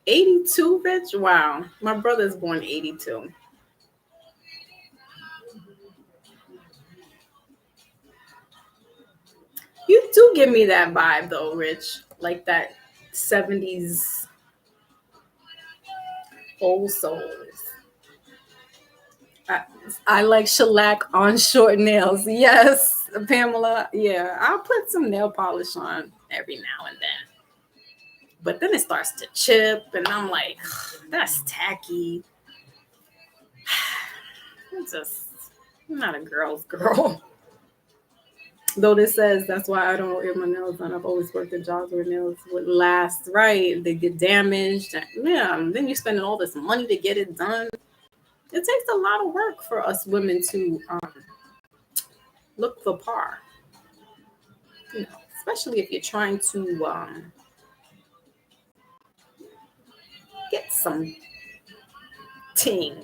82, bitch. Wow. My brother's born 82. You do give me that vibe though, Rich. Like that 70s old souls. I like shellac on short nails. Yes, Pamela. Yeah, I'll put some nail polish on every now and then. But then it starts to chip, and I'm like, that's tacky. I'm not a girl's girl. Though this says that's why I don't wear my nails done. I've always worked at jobs where nails would last. Right, they get damaged. Yeah, and then you're spending all this money to get it done. It takes a lot of work for us women to look the par. You know, especially if you're trying to get some ting.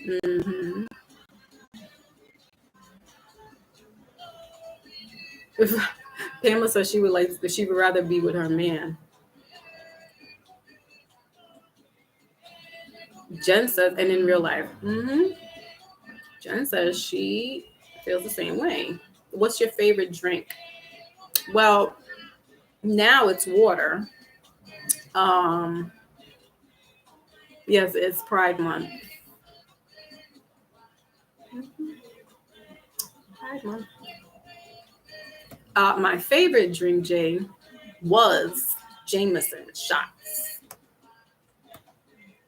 Mm-hmm. If Pamela says she would rather be with her man. Jen says, and in real life, Jen says she feels the same way. What's your favorite drink? Well, now it's water. Yes, it's Pride Month. Pride Month. My favorite drink, Jay, was Jameson shots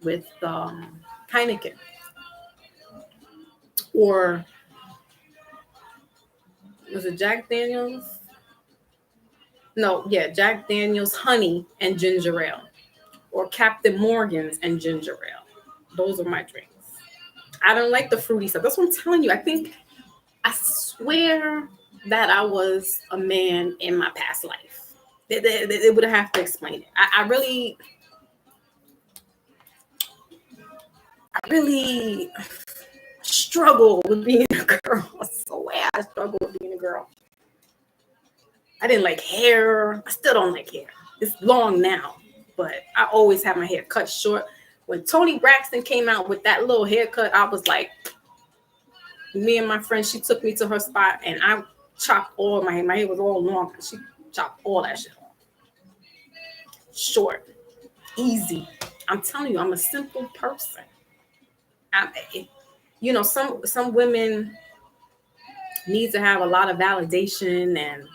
with Heineken. Or was it Jack Daniels? No, yeah, Jack Daniels honey and ginger ale. Or Captain Morgan's and ginger ale. Those are my drinks. I don't like the fruity stuff. That's what I'm telling you. I swear that I was a man in my past life. They would have to explain it. I really struggle with being a girl. I swear I struggle with being a girl. I didn't like hair. I still don't like hair. It's long now, but I always have my hair cut short. When Toni Braxton came out with that little haircut, I was like, me and my friend, she took me to her spot and I chopped all my hair. My hair was all long. She chopped all that shit off. Short, easy. I'm telling you, I'm a simple person. Some women need to have a lot of validation and,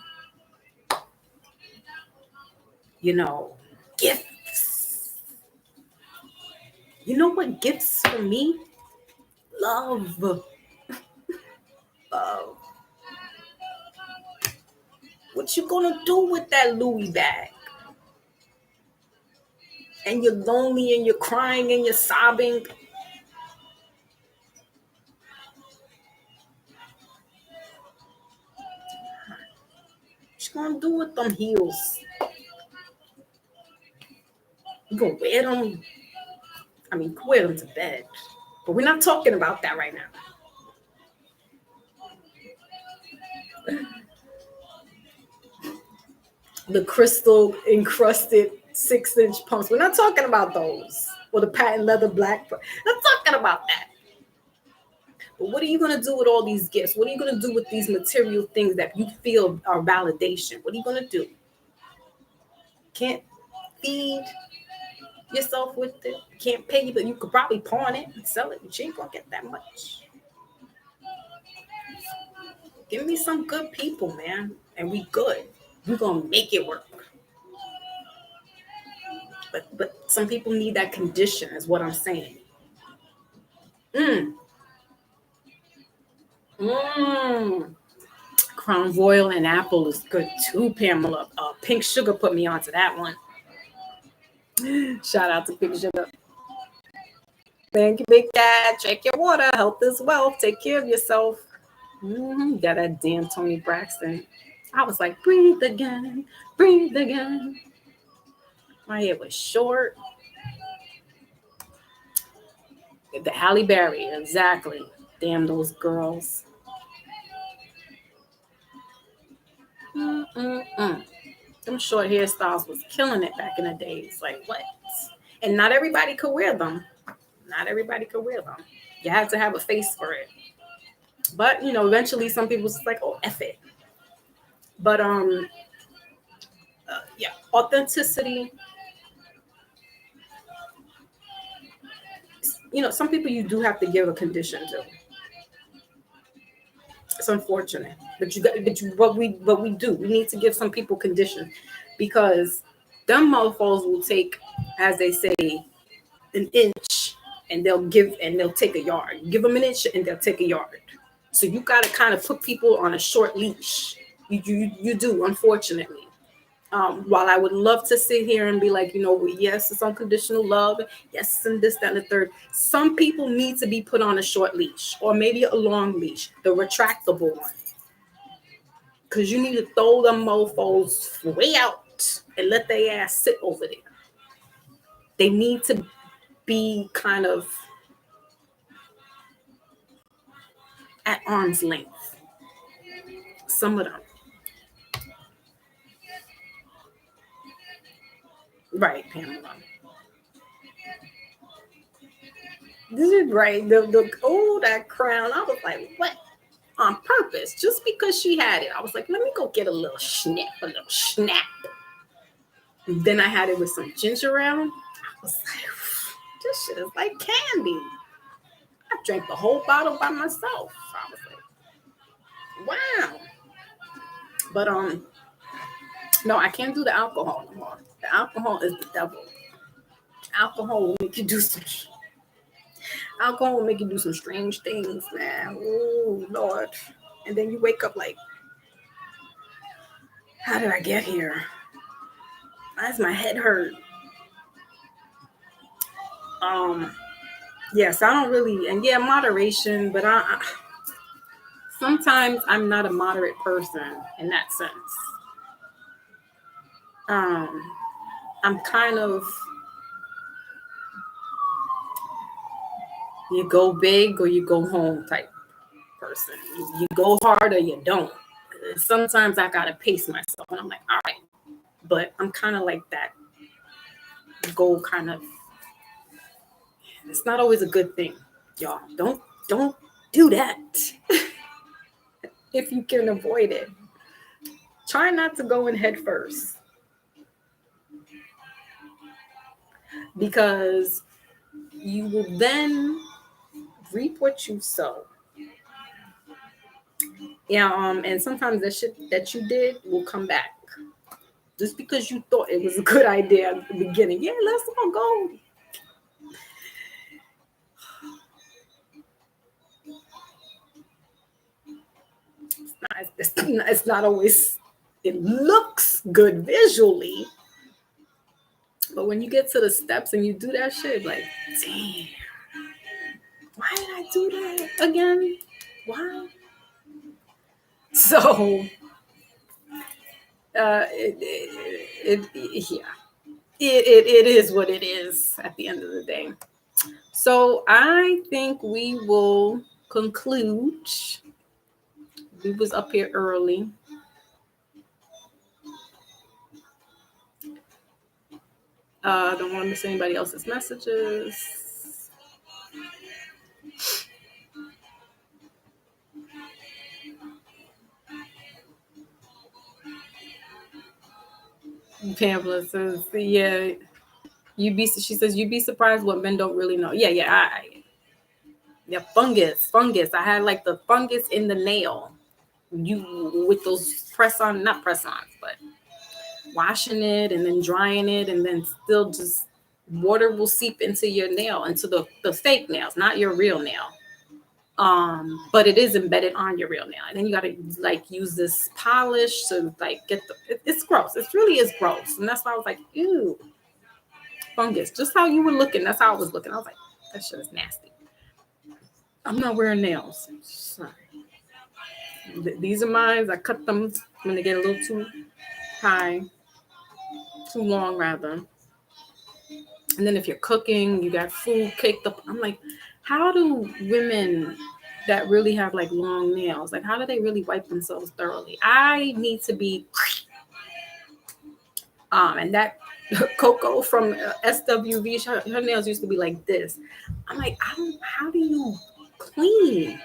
gifts. You know what gifts for me? Love. Love. What you gonna do with that Louis bag? And you're lonely and you're crying and you're sobbing. What you gonna do with them heels? You gonna wear them? I mean, wear them to bed. But we're not talking about that right now. The crystal encrusted 6-inch pumps. We're not talking about those. Or the patent leather black. Not talking about that. But what are you going to do with all these gifts? What are you going to do with these material things that you feel are validation? What are you going to do? Can't feed yourself with it. Can't pay you, but you could probably pawn it and sell it. But you ain't going to get that much. Give me some good people, man. And we good. We're going to make it work. But some people need that condition is what I'm saying. Crown Royal and apple is good too, Pamela. Pink Sugar put me onto that one. Shout out to Pink Sugar. Thank you, Big Cat. Check your water. Health is wealth. Take care of yourself. Got that damn Toni Braxton. I was like, breathe again, breathe again. My hair was short. The Halle Berry, exactly. Damn those girls. Mm-mm-mm. Them short hairstyles was killing it back in the days. Like what? And not everybody could wear them. Not everybody could wear them. You had to have a face for it. But eventually some people was like, oh, F it. But yeah, authenticity. Some people you do have to give a condition to. It's unfortunate, but we do. We need to give some people condition because them mofos will take, as they say, an inch and they'll take a yard. Give them an inch and they'll take a yard. So you got to kind of put people on a short leash. You do, unfortunately. While I would love to sit here and be like, yes, it's unconditional love. Yes, and this, that, and the third. Some people need to be put on a short leash or maybe a long leash, the retractable one. Because you need to throw them mofos way out and let their ass sit over there. They need to be kind of at arm's length. Some of them. Right, Pamela. This is right. That crown. I was like, what? On purpose, just because she had it. I was like, let me go get a little snap. And then I had it with some ginger ale. I was like, this shit is like candy. I drank the whole bottle by myself. I was like, wow. But no, I can't do the alcohol no more. The alcohol is the devil. Alcohol will make you do some strange things, man. Oh Lord. And then you wake up like, how did I get here? Why does my head hurt? Yes, I don't really, and yeah, moderation, but I sometimes I'm not a moderate person in that sense. I'm kind of, you go big or you go home type person. You go hard or you don't. Sometimes I gotta pace myself, and I'm like, all right, but I'm kind of like that. Go kind of. It's not always a good thing, y'all. Don't do that. If you can avoid it, try not to go in head first, because you will then reap what you sow. Yeah, and sometimes the shit that you did will come back. Just because you thought it was a good idea at the beginning. Yeah, let's all go. It's not always, it looks good visually. But when you get to the steps and you do that shit, like, damn, why did I do that again? Why? So, it is what it is at the end of the day. So I think we will conclude. We was up here early. Don't want to miss anybody else's messages. Pamela says, yeah, she says, you'd be surprised what men don't really know. Yeah, fungus. I had like the fungus in the nail. You with those not press-ons, but washing it and then drying it, and then still just water will seep into your nail, into the fake nails, not your real nail. But it is embedded on your real nail, and then you gotta like use this polish to like get it's gross. It really is gross, and that's why I was like, ew, fungus. Just how you were looking, that's how I was looking. I was like, that shit is nasty. I'm not wearing nails. Sorry. These are mine. I cut them when they get a little too high, too long rather. And then if you're cooking, you got food caked up. I'm like, how do women that really have like long nails, like how do they really wipe themselves thoroughly? I need to be and that Coco from SWV, her nails used to be like this. I'm like, how do you clean?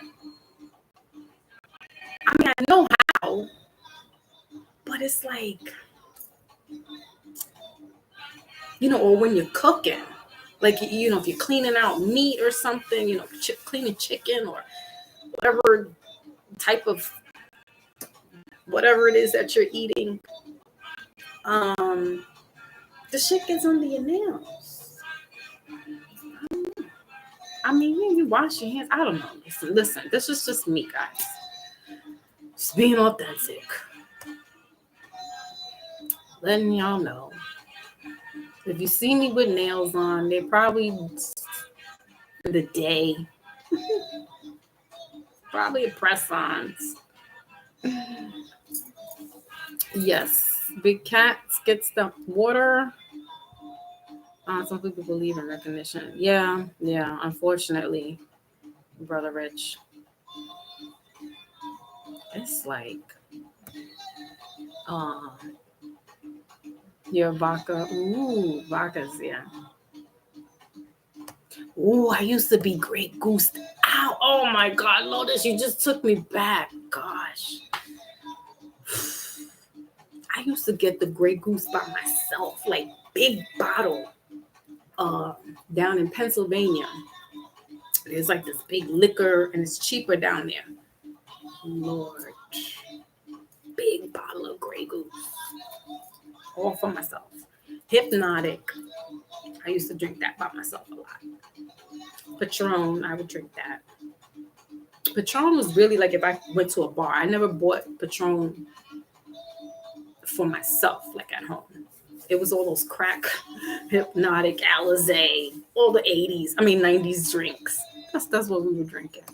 I mean, I know how, but it's like, or when you're cooking, like, if you're cleaning out meat or something, cleaning chicken or whatever type of whatever it is that you're eating, the shit gets under your nails. I mean, yeah, you wash your hands. I don't know. Listen, this is just me, guys. Just being authentic. Letting y'all know. If you see me with nails on, they're probably the day. Probably a press-ons. Yes. Big cats get stuck water. Some people believe in recognition. Yeah, unfortunately, Brother Rich. It's like your vodka. Ooh, vodkas, yeah. Ooh, I used to be Grey Goose. Ow, oh my God, Lotus, you just took me back. Gosh. I used to get the Grey Goose by myself, like big bottle, down in Pennsylvania. There's like this big liquor and it's cheaper down there. Lord. Big bottle of Grey Goose. All for myself. Hypnotic. I used to drink that by myself a lot. Patron, I would drink that. Patron was really like if I went to a bar. I never bought Patron for myself, like at home. It was all those crack, Hypnotic, Alizé, all the 90s drinks. That's what we were drinking.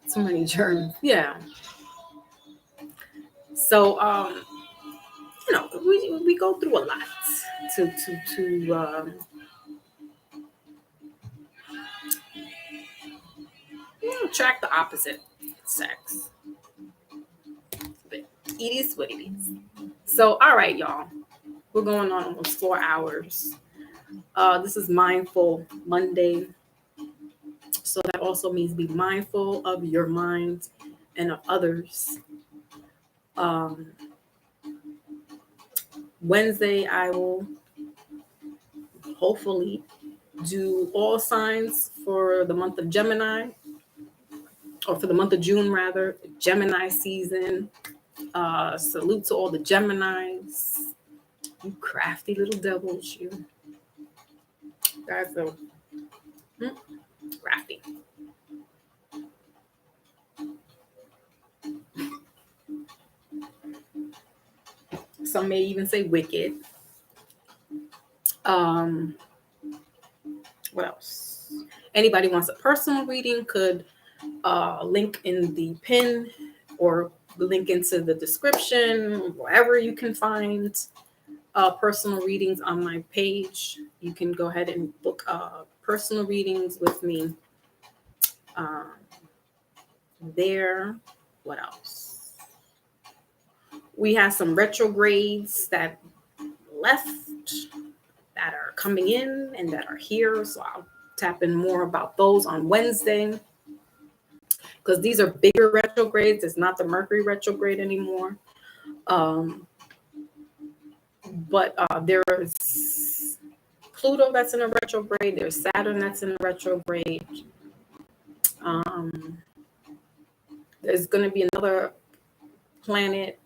So many germs. Yeah. So, we go through a lot to attract the opposite sex. But it is what it is. So, all right, y'all. We're going on almost 4 hours. This is Mindful Monday. So that also means be mindful of your mind and of others. Wednesday, I will hopefully do all signs for the month of Gemini, or for the month of June, rather. Gemini season. Salute to all the Geminis. You crafty little devils, you. Guys are crafty. Some may even say wicked. What else? Anybody wants a personal reading could link in the pin or link into the description, wherever you can find personal readings on my page. You can go ahead and book personal readings with me there. What else? We have some retrogrades that left that are coming in and that are here. So I'll tap in more about those on Wednesday, because these are bigger retrogrades. It's not the Mercury retrograde anymore. But there's Pluto that's in a retrograde. There's Saturn that's in a retrograde. There's going to be another planet.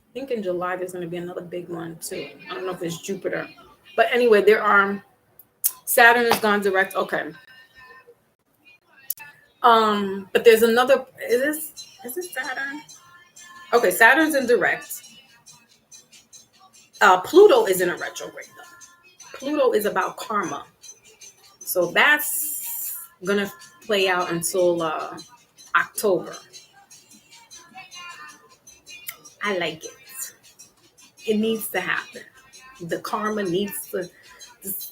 I think in July there's going to be another big one too. I don't know if it's Jupiter. But anyway, there are. Saturn has gone direct. Okay. But there's another. Is this Saturn? Okay, Saturn's in direct. Pluto is in a retrograde though. Pluto is about karma. So that's gonna play out until October. I like it. It needs to happen. The karma needs to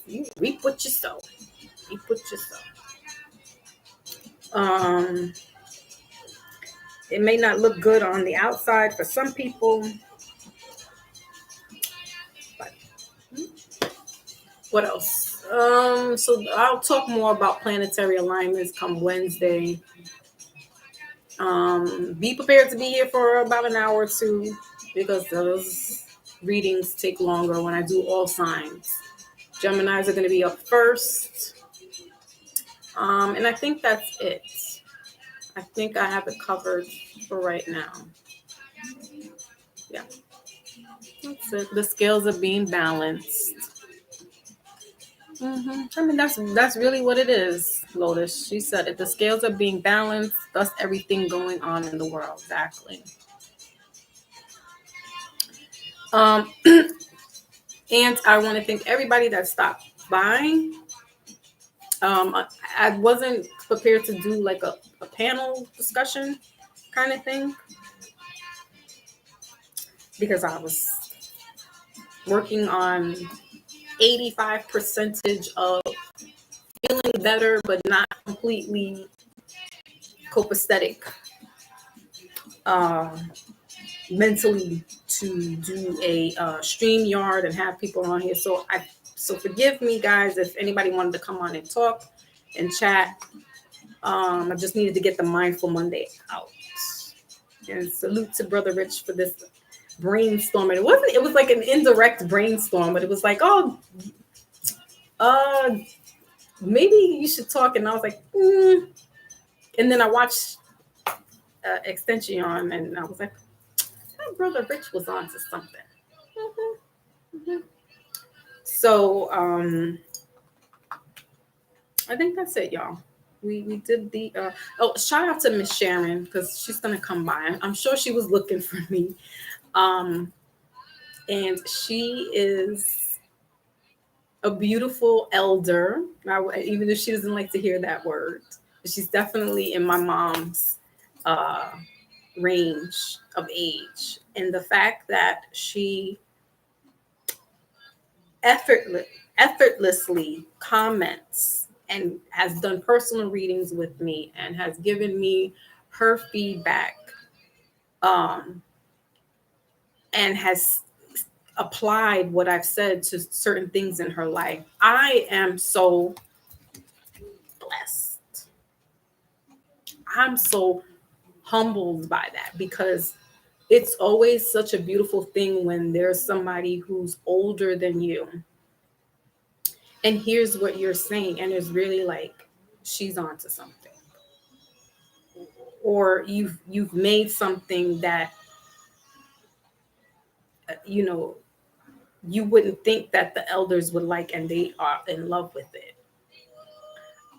You reap what you sow. Reap what you sow. It may not look good on the outside for some people, but what else? So I'll talk more about planetary alignments come Wednesday. Be prepared to be here for about an hour or two because those readings take longer when I do all signs. Geminis are going to be up first. And I think that's it. I think I have it covered for right now. Yeah. That's it. The scales are being balanced. I mean, that's really what it is, Lotus. She said it. The scales are being balanced, thus everything going on in the world. Exactly. And I want to thank everybody that stopped by. I wasn't prepared to do like a panel discussion kind of thing because I was working on 85% of feeling better, but not completely copacetic mentally to do a StreamYard and have people on here. So forgive me, guys, if anybody wanted to come on and talk and chat. I just needed to get the Mindful Monday out. And salute to Brother Rich for this brainstorm. And it was like an indirect brainstorm, but it was like, oh, maybe you should talk. And I was like, And then I watched Extension and I was like, my Brother Rich was on to something. So I think that's it, y'all. We did the shout out to Miss Sharon because she's gonna come by. I'm sure she was looking for me. And she is a beautiful elder. Even if she doesn't like to hear that word, she's definitely in my mom's range of age. And the fact that she effortlessly comments and has done personal readings with me and has given me her feedback and has applied what I've said to certain things in her life. I am so blessed. I'm so humbled by that because it's always such a beautiful thing when there's somebody who's older than you and here's what you're saying and is really like she's onto something, or you've made something that you wouldn't think that the elders would like, and they are in love with it.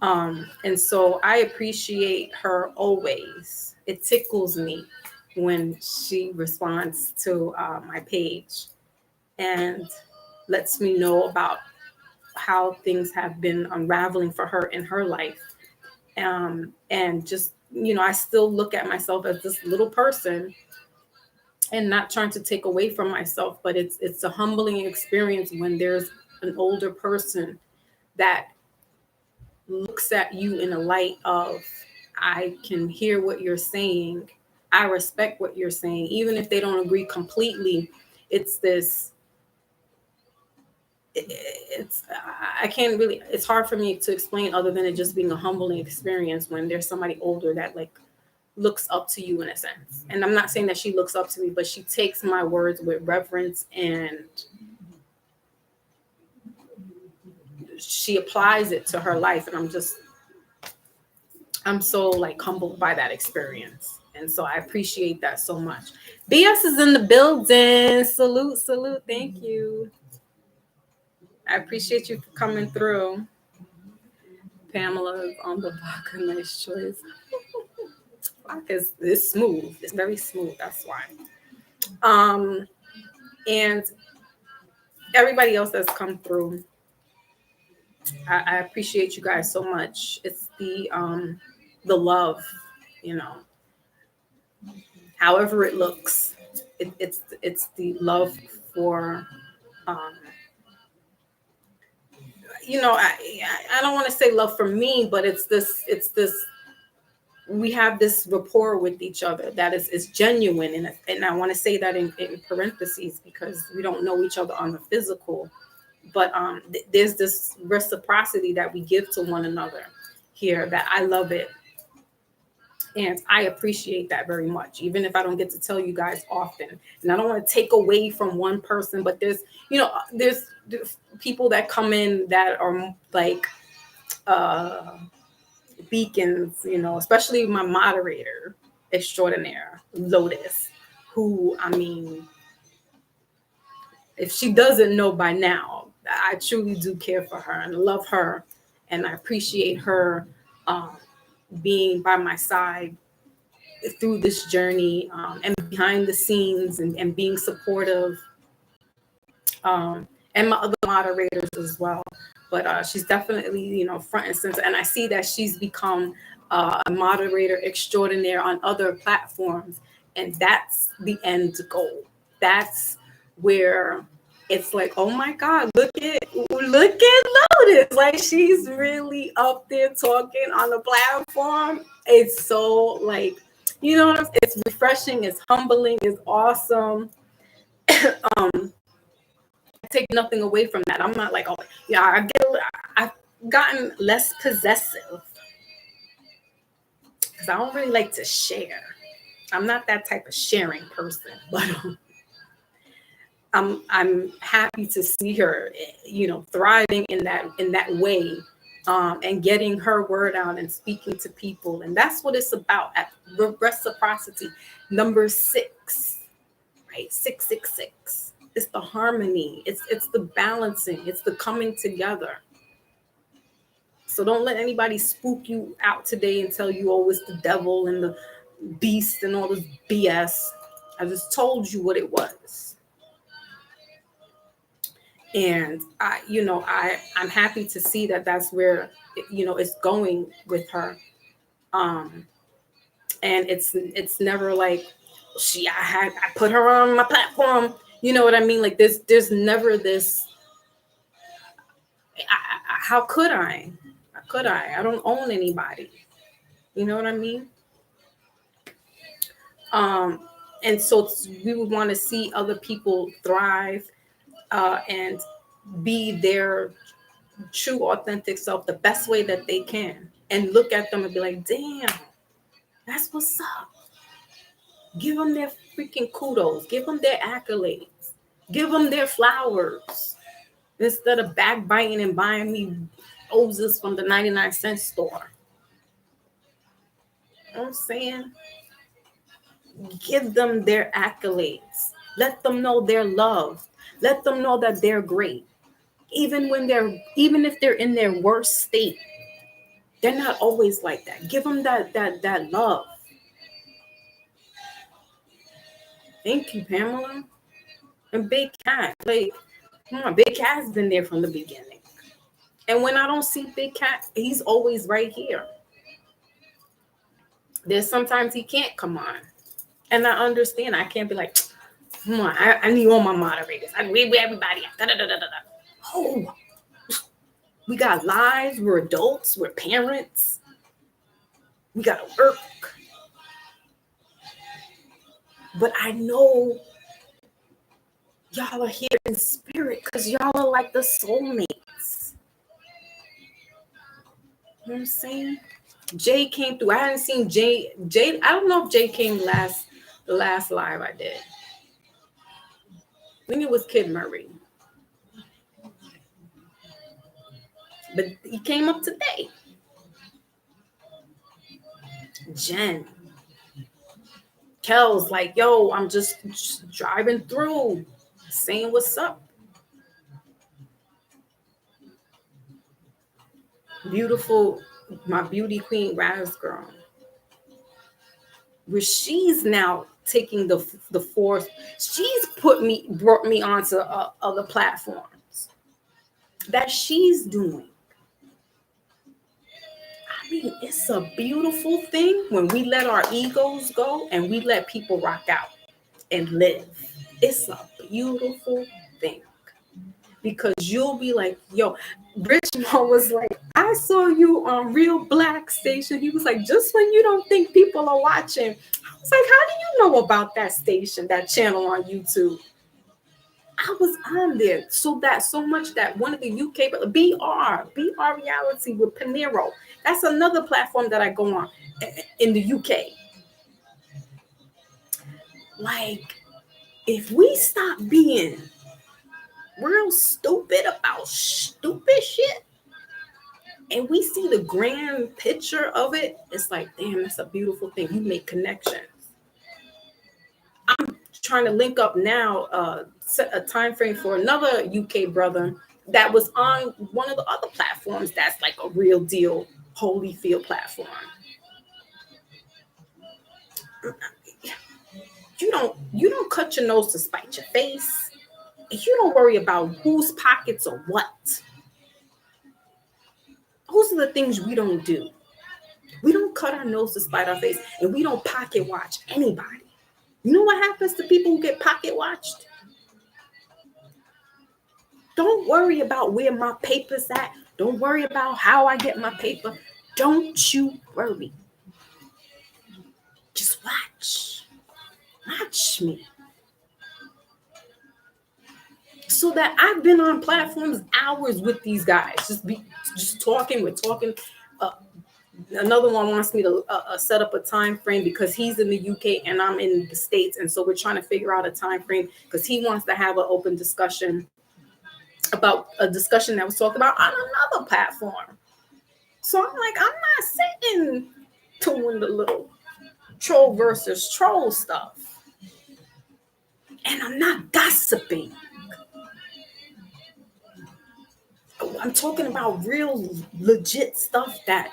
And so I appreciate her always. It tickles me when she responds to my page and lets me know about how things have been unraveling for her in her life. And just, I still look at myself as this little person and not trying to take away from myself, but it's a humbling experience when there's an older person that looks at you in a light of, I can hear what you're saying. I respect what you're saying. Even if they don't agree completely, it's hard for me to explain other than it just being a humbling experience when there's somebody older that like looks up to you in a sense. And I'm not saying that she looks up to me, but she takes my words with reverence and she applies it to her life. And I'm so like humbled by that experience. And so I appreciate that so much. BS is in the building. Salute. Thank you. I appreciate you for coming through. Pamela is on the block. A nice choice. Block is smooth. It's very smooth. That's why. And everybody else that's come through, I appreciate you guys so much. It's the love, however it looks. It's the love for I don't want to say love for me, but it's this we have this rapport with each other that is genuine, and I want to say that in parentheses because we don't know each other on the physical, but there's this reciprocity that we give to one another here that I love it, and I appreciate that very much, even if I don't get to tell you guys often. And I don't want to take away from one person, but there's people that come in that are like beacons, especially my moderator extraordinaire, Lotus, who, I mean, if she doesn't know by now, I truly do care for her and love her, and I appreciate her being by my side through this journey, and behind the scenes, and being supportive, and my other moderators as well. But she's definitely, front and center. And I see that she's become a moderator extraordinaire on other platforms. And that's the end goal. That's where it's like, oh my God, look at Lotus. Like, she's really up there talking on the platform. It's so like, it's refreshing, it's humbling, it's awesome. I take nothing away from that. I'm not like, oh yeah, I've gotten less possessive because I don't really like to share. I'm not that type of sharing person, but I'm happy to see her, thriving in that way, and getting her word out and speaking to people. And that's what it's about at reciprocity. Number 6, right? 666. It's the harmony. It's the balancing. It's the coming together. So don't let anybody spook you out today and tell you, oh, it's the devil and the beast and all this BS. I just told you what it was. And I'm happy to see that that's where, it's going with her. And it's never like I put her on my platform. You know what I mean? Like there's never this. How could I? I don't own anybody. You know what I mean? And so we would want to see other people thrive, and be their true, authentic self the best way that they can, and look at them and be like, damn, that's what's up. Give them their freaking kudos. Give them their accolades. Give them their flowers. Instead of backbiting and buying me roses from the 99-cent store. You know what I'm saying? Give them their accolades. Let them know they're loved. Let them know that they're great. Even if they're in their worst state, they're not always like that. Give them that love. Thank you, Pamela. And Big Cat, like, come on, Big Cat's been there from the beginning. And when I don't see Big Cat, he's always right here. There's sometimes he can't come on. And I understand. I can't be like, come on, I need all my moderators. I need everybody. Oh, we got lives. We're adults. We're parents. We got to work. But I know y'all are here in spirit because y'all are like the soulmates. You know what I'm saying? Jay came through. I hadn't seen Jay. I don't know if Jay came the last live I did. I think it was Kid Murray. But he came up today. Jen. Kel's like, yo, I'm just driving through, saying what's up. Beautiful, my beauty queen, Raz Girl. Where she's now taking the force. She's brought me onto other platforms that she's doing. I mean, it's a beautiful thing when we let our egos go and we let people rock out and live. It's a beautiful thing because you'll be like, yo, Richmond was like, I saw you on Real Black Station. He was like, just when you don't think people are watching. I was like, how do you know about that station, that channel on YouTube? I was on there so much that one of the UK BR reality with Panero. That's another platform that I go on in the UK. Like, if we stop being real stupid about stupid shit and we see the grand picture of it, it's like, damn, that's a beautiful thing. You make connections. I'm trying to link up now, set a time frame for another UK brother that was on one of the other platforms that's like a real deal Holyfield platform. You don't cut your nose to spite your face. You don't worry about whose pockets or what. Those are the things we don't do. We don't cut our nose to spite our face, and we don't pocket watch anybody. You know what happens to people who get pocket watched? Don't worry about where my paper's at. Don't worry about how I get my paper. Don't you worry. Just watch. Watch me. So that I've been on platforms hours with these guys, just talking. We're talking. Another one wants me to set up a time frame because he's in the UK and I'm in the States, and so we're trying to figure out a time frame because he wants to have an open discussion about a discussion that was talked about on another platform. So I'm like, I'm not sitting doing the little troll versus troll stuff, and I'm not gossiping. I'm talking about real legit stuff that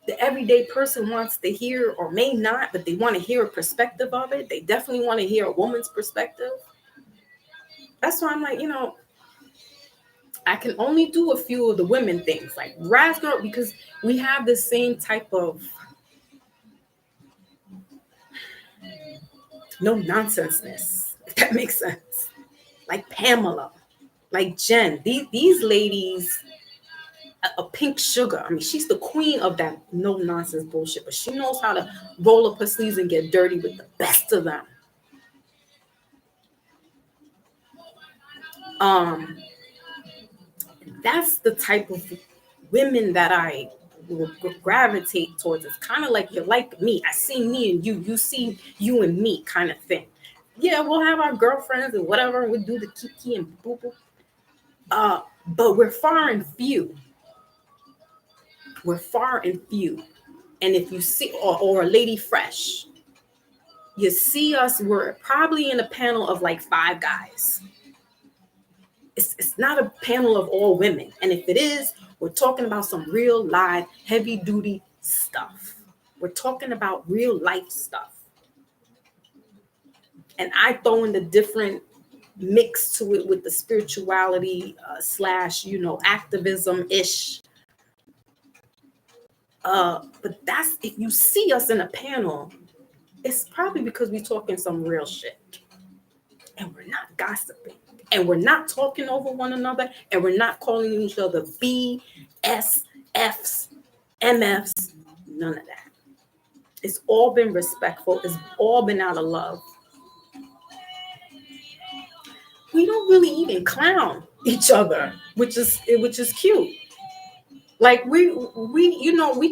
the everyday person wants to hear or may not, but they want to hear a perspective of it. They definitely want to hear a woman's perspective. That's why I'm like, I can only do a few of the women things, like Raz Girl, because we have the same type of no nonsenseness, if that makes sense. Like Pamela, like Jen, these ladies, a pink sugar. I mean, she's the queen of that no nonsense bullshit, but she knows how to roll up her sleeves and get dirty with the best of them. That's the type of women that I will gravitate towards. It's kind of like you're like me. I see me and you see you and me kind of thing. Yeah, we'll have our girlfriends and whatever, and we'll do the kiki and boo boo. But we're far and few. We're far and few. And if you see, or a Lady Fresh, you see us, we're probably in a panel of like 5 guys. It's not a panel of all women. And if it is, we're talking about some real live, heavy duty stuff. We're talking about real life stuff. And I throw in the different mix to it with the spirituality / activism-ish. But that's, if you see us in a panel, it's probably because we're talking some real shit. And we're not gossiping. And we're not talking over one another. And we're not calling each other B, S, Fs, MFs. None of that. It's all been respectful. It's all been out of love. We don't really even clown each other, which is cute. Like we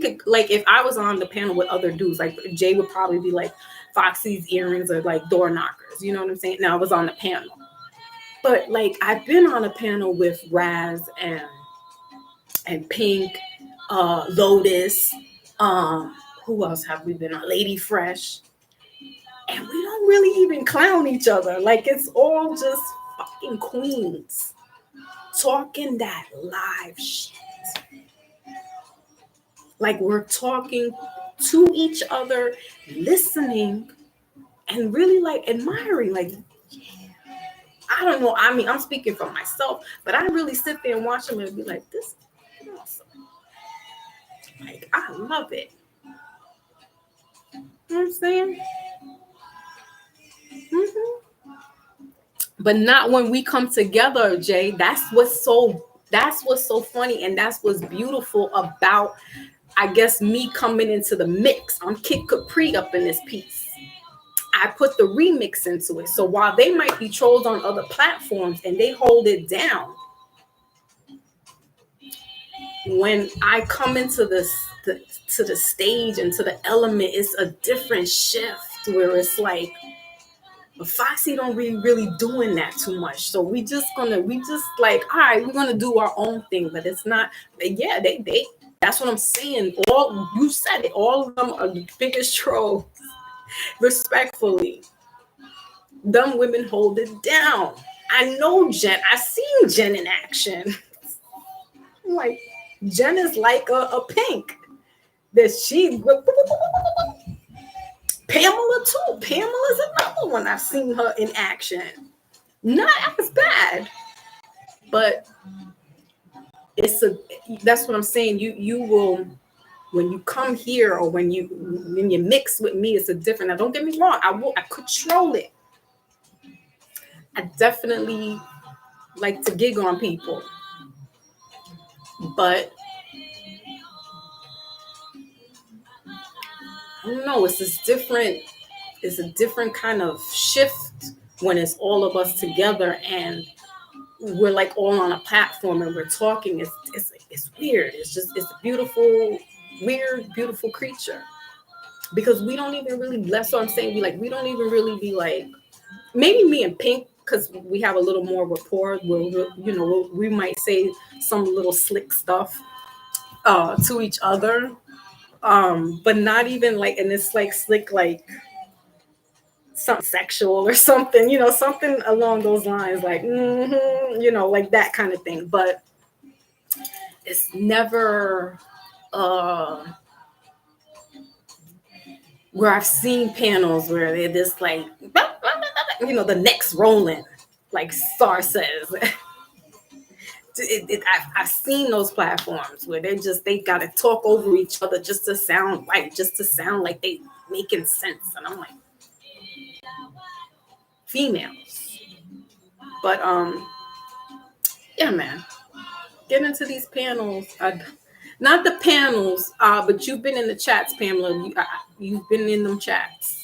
could, like, if I was on the panel with other dudes, like Jay would probably be like Foxy's earrings or like door knockers. You know what I'm saying? Now I was on the panel. But like I've been on a panel with Raz and Pink, Lotus, who else have we been on? Lady Fresh. And we don't really even clown each other. Like it's all just fucking queens talking that live shit. Like we're talking to each other, listening, and really like admiring, like, yeah. I don't know. I mean, I'm speaking for myself, but I really sit there and watch them and be like, this is awesome. Like, I love it. You know what I'm saying? but not when we come together, Jay. That's what's so funny, and that's what's beautiful about, I guess, me coming into the mix. I'm Kid Capri up in this piece. I put the remix into it. So while they might be trolls on other platforms and they hold it down, when I come into to the stage and to the element, it's a different shift where it's like, Foxy don't really doing that too much. So we just like, all right, we're gonna do our own thing, but it's not. Yeah, they. That's what I'm saying. All you said it. All of them are the biggest trolls. Respectfully, them women hold it down. I know Jen. I seen Jen in action. Like Jen is like a Pink. That she. Pamela too. Pamela's another one. I've seen her in action. Not as bad, but that's what I'm saying. You will, when you come here or when you mix with me, it's a different. Now don't get me wrong. I control it. I definitely like to gig on people, but I don't know. It's a different kind of shift when it's all of us together and we're like all on a platform and we're talking. It's weird. It's a beautiful, weird, beautiful creature. Because we don't even really, that's what I'm saying. We don't even really be like, maybe me and Pink, because we have a little more rapport. We might say some little slick stuff to each other. But not even like, and it's like slick, like something sexual or something, something along those lines, like, like that kind of thing. But it's never where I've seen panels where they're just like, the next rolling, like Star says. I've seen those platforms where they got to talk over each other just to sound right, just to sound like they making sense. And I'm like, females. But yeah, man, get into these panels. Not the panels, but you've been in the chats, Pamela. You've been in them chats.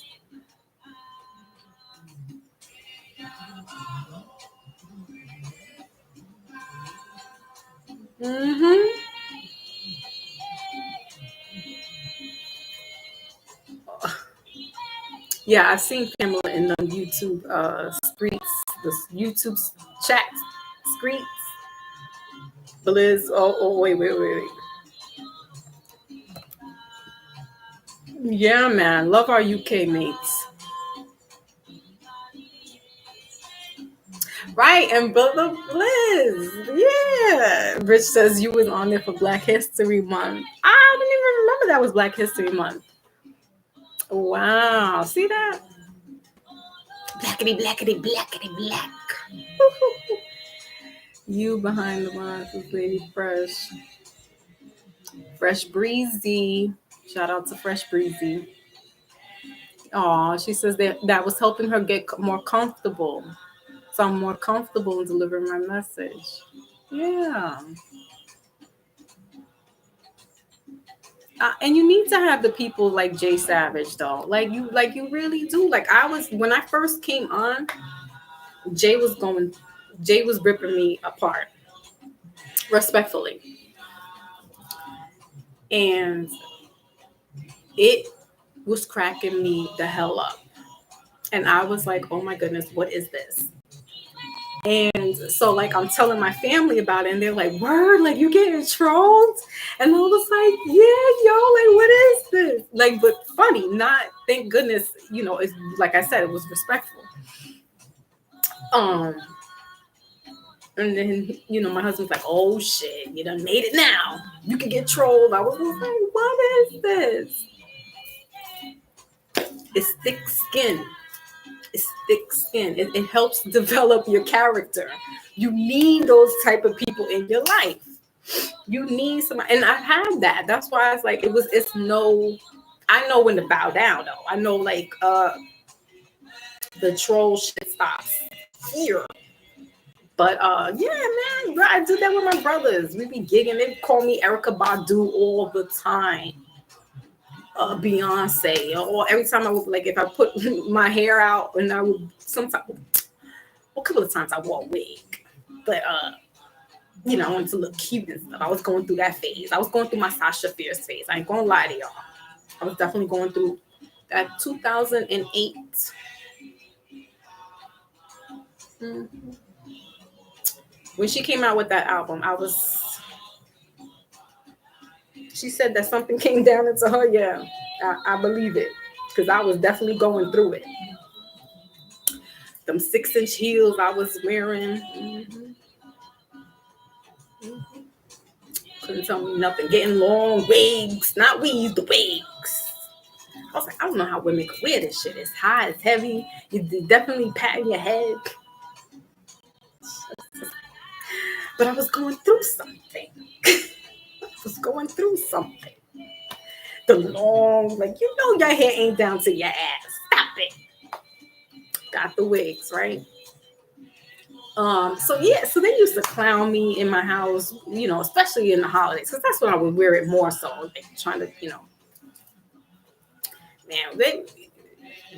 Mm-hmm. Yeah, I've seen Pamela in the YouTube streets, the YouTube chat streets. Blizz. Oh, wait. Yeah, man. Love our UK mates. Right, and Brother Blizz. Yeah. Rich says you was on there for Black History Month. I didn't even remember that was Black History Month. Wow. See that? Blackity, blackity, blackity, black. You behind the lines with Lady Fresh. Fresh Breezy. Shout out to Fresh Breezy. Oh, she says that was helping her get more comfortable. So I'm more comfortable in delivering my message. Yeah. And you need to have the people like Jay Savage, though. Like you really do. Like when I first came on, Jay was ripping me apart, respectfully. And it was cracking me the hell up. And I was like, oh my goodness, what is this? And so like I'm telling my family about it and they're like, word, like you getting trolled? And I was like, yeah, yo, like what is this? Like, but funny, not thank goodness, it's like I said, it was respectful. And then, my husband's like, oh shit, you done made it now. You can get trolled. I was like, what is this? It's thick skin. It's thick skin. It helps develop your character. You need those type of people in your life. You need somebody, and I've had that. That's why it's like I know when to bow down though. I know like the troll shit stops fear. But yeah, man, I do that with my brothers. We be gigging. They call me Erica Badu all the time. Beyonce, or every time I would, like, if I put my hair out, and I would sometimes, a couple of times I wore a wig, but I wanted to look cute and stuff. I was going through that phase. I was going through my Sasha Fierce phase. I ain't gonna lie to y'all. I was definitely going through that 2008. Mm-hmm. When she came out with that album, she said that something came down into her. Yeah, I believe it, because I was definitely going through it. Them 6-inch heels I was wearing. Mm-hmm. Mm-hmm. Couldn't tell me nothing. Getting long wigs, not weaves, the wigs. I was like, I don't know how women could wear this shit. It's high, it's heavy. You definitely patting your head. But I was going through something. The long, like, your hair ain't down to your ass. Stop it. Got the wigs, right? So they used to clown me in my house, especially in the holidays, because that's when I would wear it more so, like, trying to, man, we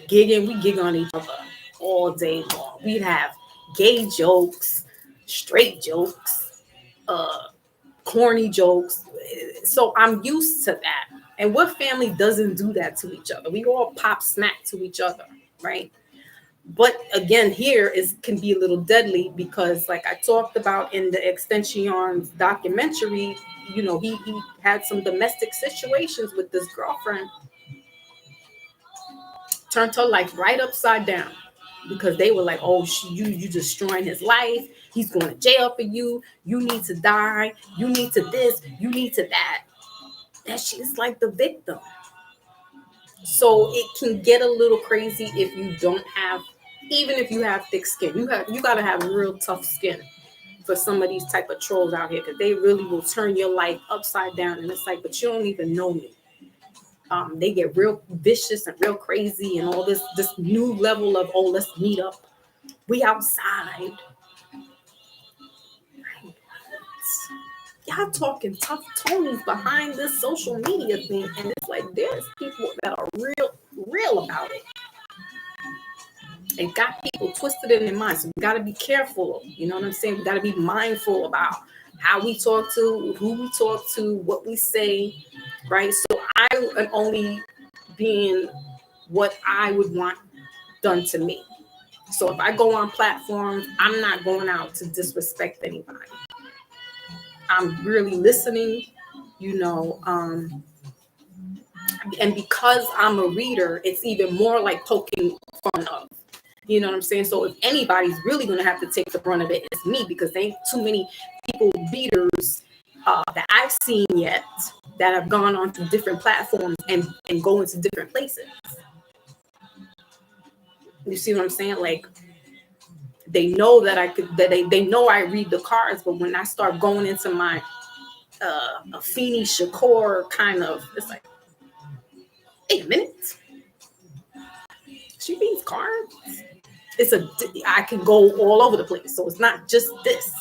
gig on each other all day long. We'd have gay jokes, straight jokes, corny jokes. So I'm used to that. And what family doesn't do that to each other? We all pop smack to each other, right? But again, here can be a little deadly, because, like I talked about in the Extension's documentary, he had some domestic situations with this girlfriend. Turned her life right upside down, because they were like, "Oh, you destroying his life. He's going to jail for you. You need to die. You need to this. You need to that." And she's like the victim. So it can get a little crazy if you don't have, even if you have thick skin. You got to have real tough skin for some of these type of trolls out here, because they really will turn your life upside down. And it's like, but you don't even know me. They get real vicious and real crazy, and all this new level of, oh, let's meet up. We outside. Y'all talking tough Tonys behind this social media thing, and it's like there's people that are real about it. It got people twisted in their minds. So we got to be careful. You know what I'm saying? We got to be mindful about how we talk to, who we talk to, what we say, right? So I am only being what I would want done to me. So if I go on platforms, I'm not going out to disrespect anybody. I'm really listening, and because I'm a reader, it's even more like poking fun of. You know what I'm saying? So if anybody's really going to have to take the brunt of it, it's me, because there ain't too many people, readers, that I've seen yet, that have gone on to different platforms and go into different places. You see what I'm saying? Like, they know that they know I read the cards, but when I start going into my Afeni Shakur kind of, it's like, wait a minute, she reads cards. I can go all over the place, so it's not just this,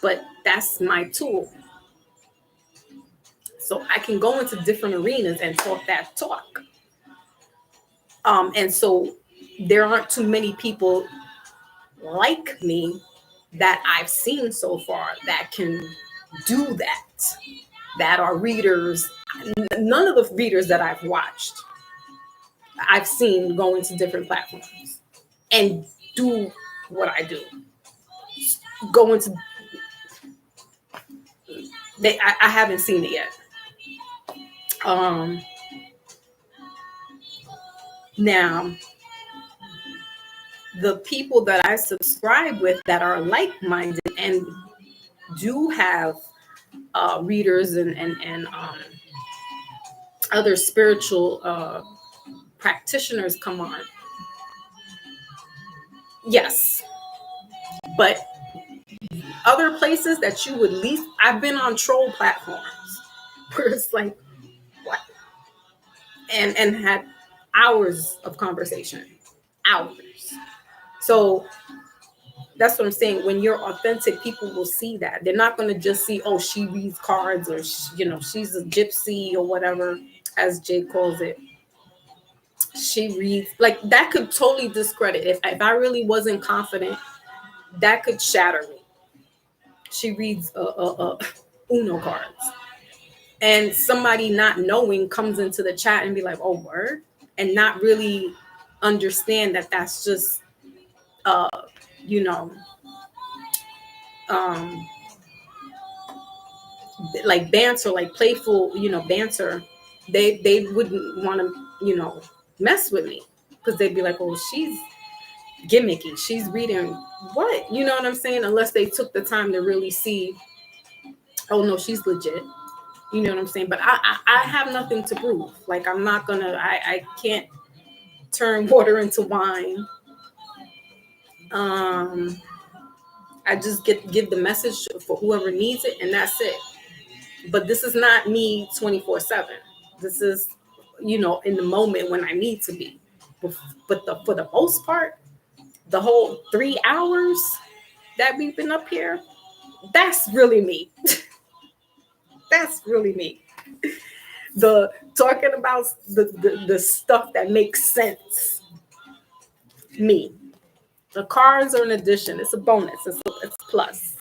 but that's my tool. So I can go into different arenas and talk that talk. And so there aren't too many people like me that I've seen so far that can do that are readers. None of the readers that I've watched, I've seen go into different platforms and do what I do. Go into, I haven't seen it yet. Now, the people that I subscribe with that are like-minded and do have readers and other spiritual practitioners come on. Yes. But other places that you would least, I've been on troll platforms where it's like, what? And had hours of conversation. Hours. So that's what I'm saying. When you're authentic, people will see that. They're not going to just see, oh, she reads cards, or she's a gypsy or whatever, as Jay calls it. She reads, like, that could totally discredit. If I really wasn't confident, that could shatter me. She reads Uno cards, and somebody not knowing comes into the chat and be like, oh, word, and not really understand that that's just you know um like banter, like playful, banter. They wouldn't want to, mess with me, because they'd be like, oh, she's gimmicky, she's reading what, you know what I'm saying, unless they took the time to really see, oh no, she's legit, you know what I'm saying. But I have nothing to prove. Like, I'm not gonna, I can't turn water into wine. I just give the message for whoever needs it, and that's it. But this is not me 24/7. This is, in the moment when I need to be. But for the most part, the whole 3 hours that we've been up here, that's really me. That's really me. The talking about the stuff that makes sense. Me. The cards are an addition. It's a bonus. It's a plus.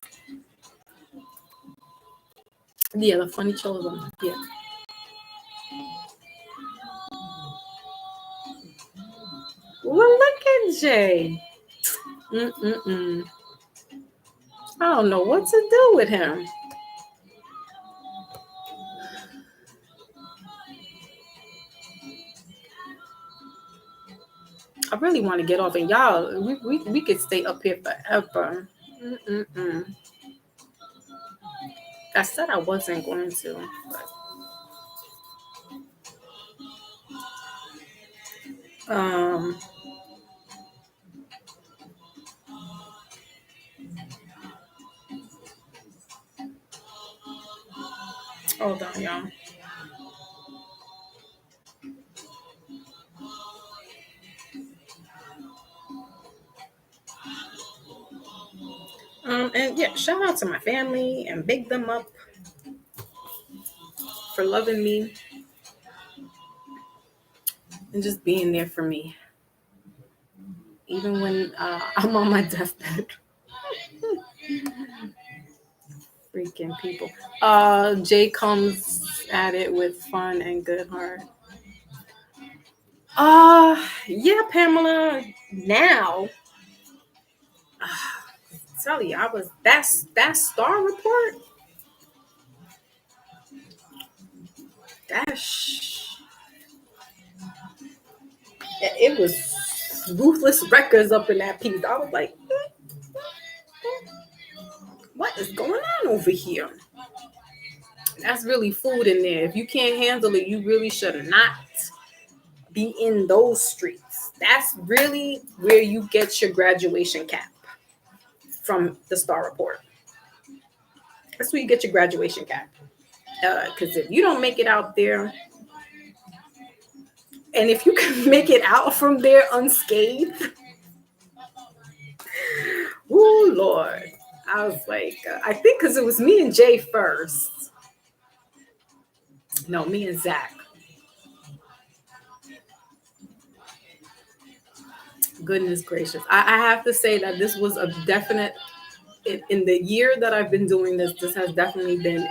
Yeah, the funny children. Yeah. Well, look at Jay. I don't know what to do with him. I really want to get off, and y'all, we could stay up here forever. I said I wasn't going to, but hold on, y'all. And yeah, shout out to my family and big them up for loving me and just being there for me, even when I'm on my deathbed. Freaking people. Jay comes at it with fun and good heart. Yeah, Pamela. Now, tell you, I was that Star Report. It was Ruthless Records up in that piece. I was like, what is going on over here? That's really food in there. If you can't handle it, you really should not be in those streets. That's really where you get your graduation cap from the Star Report. That's where you get your graduation cap. Because if you don't make it out there, and if you can make it out from there unscathed, oh Lord. I was like, I think because it was me and Jay first. No, me and Zach. Goodness gracious. I have to say that this was a definite, in the year that I've been doing this has definitely been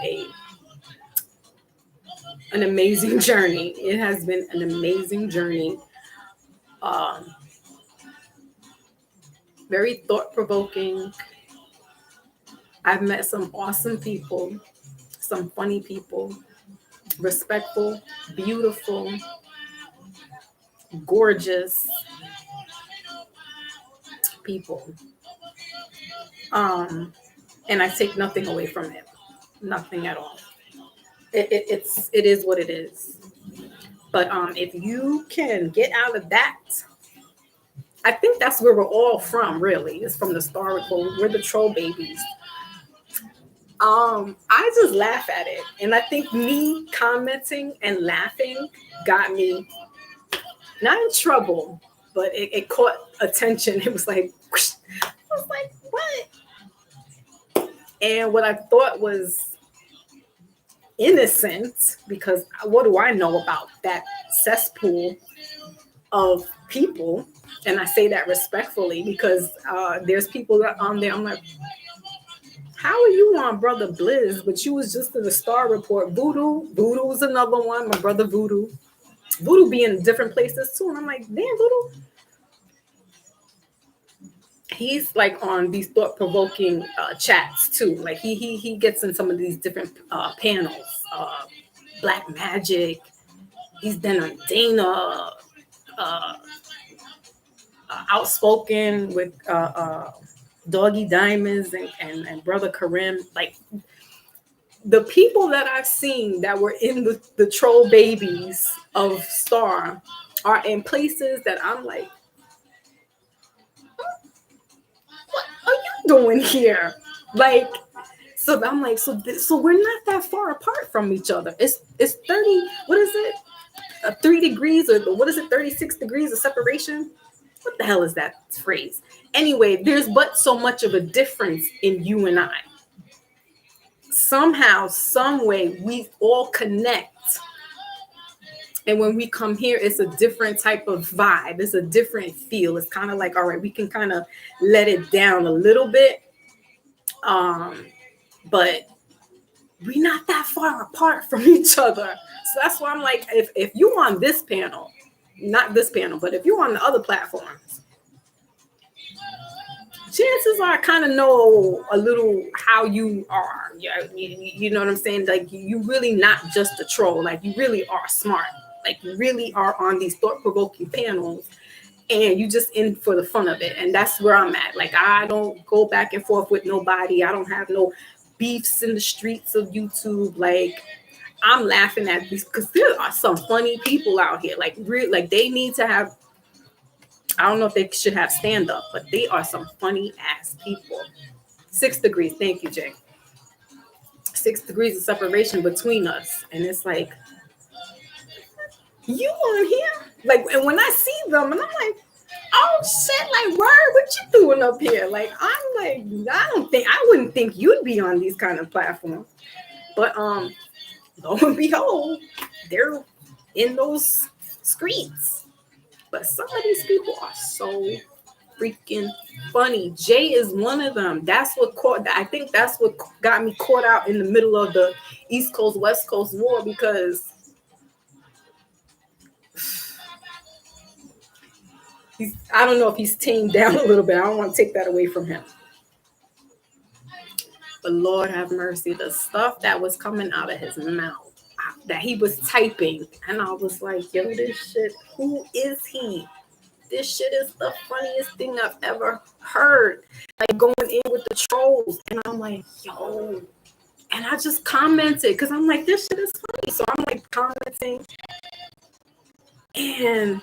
an amazing journey. It has been an amazing journey. Very thought-provoking. I've met some awesome people, some funny people, respectful, beautiful, gorgeous people. And I take nothing away from it. Nothing at all. It is what it is. But if you can get out of that, I think that's where we're all from, really. It's from the Star Report. We're the troll babies. I just laugh at it. And I think me commenting and laughing got me not in trouble, but it caught attention. It was like, I was like, what? And what I thought was innocent, because what do I know about that cesspool of people? And I say that respectfully because there's people that on there. I'm like, how are you on Brother Blizz, but you was just in the Star Report? Voodoo was another one. My brother Voodoo be in different places too. And I'm like, damn, Voodoo. He's like on these thought-provoking chats too. Like he gets in some of these different panels. Black Magic. He's been on Dana. Outspoken with Doggy Diamonds and Brother Karim. Like the people that I've seen that were in the troll babies of Star are in places that I'm like, what are you doing here? Like, so I'm like, so we're not that far apart from each other. It's 30, what is it? 3 degrees, or what is it, 36 degrees of separation? What the hell is that phrase? Anyway, there's but so much of a difference in you and I. Somehow, some way, we all connect. And when we come here, it's a different type of vibe. It's a different feel. It's kind of like, all right, we can kind of let it down a little bit. But we're not that far apart from each other. So that's why I'm like, if you on this panel, not this panel, but if you're on the other platforms, chances are I kind of know a little how you are. Yeah, you know what I'm saying? Like, you really not just a troll. Like, you really are smart. Like, you really are on these thought-provoking panels, and you just in for the fun of it. And that's where I'm at. Like, I don't go back and forth with nobody. I don't have no beefs in the streets of YouTube. Like, I'm laughing at these because there are some funny people out here. Like, like they need to have, I don't know if they should have stand up, but they are some funny ass people. 6 degrees. Thank you, Jay. 6 degrees of separation between us. And it's like, you on here? Like, and when I see them, and I'm like, oh shit, like, word, what you doing up here? Like, I'm like, I wouldn't think you'd be on these kind of platforms. But lo and behold, they're in those streets. But some of these people are so freaking funny. Jay is one of them. I think that's what got me caught out in the middle of the East Coast, West Coast war, because I don't know if he's tamed down a little bit. I don't want to take that away from him. But Lord have mercy, the stuff that was coming out of his mouth, that he was typing, and I was like, yo, this shit, who is he? This shit is the funniest thing I've ever heard. Like, going in with the trolls, and I'm like, yo. And I just commented, because I'm like, this shit is funny. So I'm like commenting, and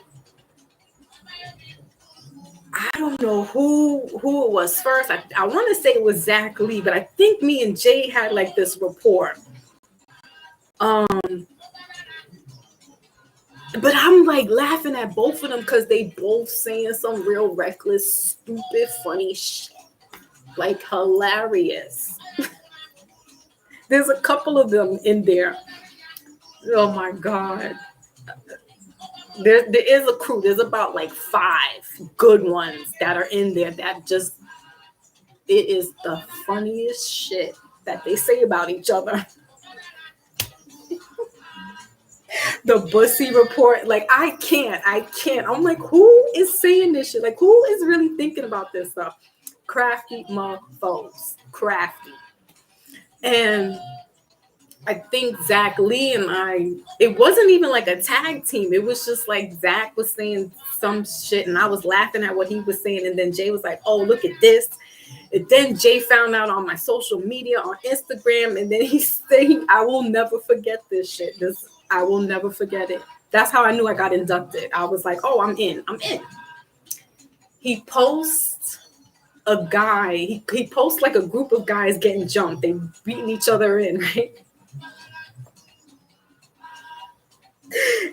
I don't know who it was first. I want to say it was Zach Lee, but I think me and Jay had like this rapport. But I'm like laughing at both of them because they both saying some real reckless, stupid, funny shit. Like, hilarious. There's a couple of them in there. Oh my God. There is a crew. There's about like 5 good ones that are in there that just, it is the funniest shit that they say about each other. The Bussy Report, like, I can't. I'm like, who is saying this shit? Like, who is really thinking about this stuff? Crafty motherfuckers. Crafty. And I think Zach Lee and I, it wasn't even like a tag team. It was just like Zach was saying some shit and I was laughing at what he was saying. And then Jay was like, oh, look at this. And then Jay found out on my social media, on Instagram. And then he said, I will never forget this shit. I will never forget it. That's how I knew I got inducted. I was like, oh, I'm in. He posts a guy. He posts like a group of guys getting jumped. They beating each other in, right?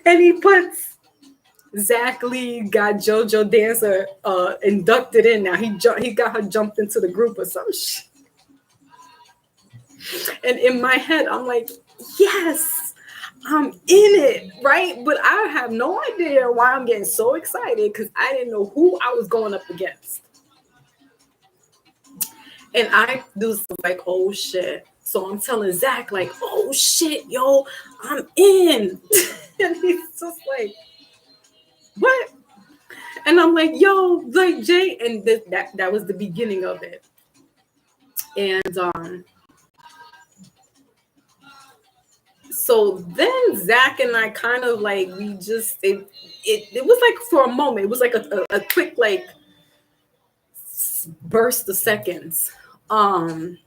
And he puts Zach Lee got JoJo Dancer inducted in now. He got her jumped into the group or some shit. And in my head, I'm like, yes, I'm in it, right? But I have no idea why I'm getting so excited because I didn't know who I was going up against. And I was like, oh shit. So I'm telling Zach, like, oh shit, yo, I'm in. And he's just like, what? And I'm like, yo, like Jay, and that was the beginning of it. And so then Zach and I kind of like it was like for a moment, it was like a quick like burst of seconds. And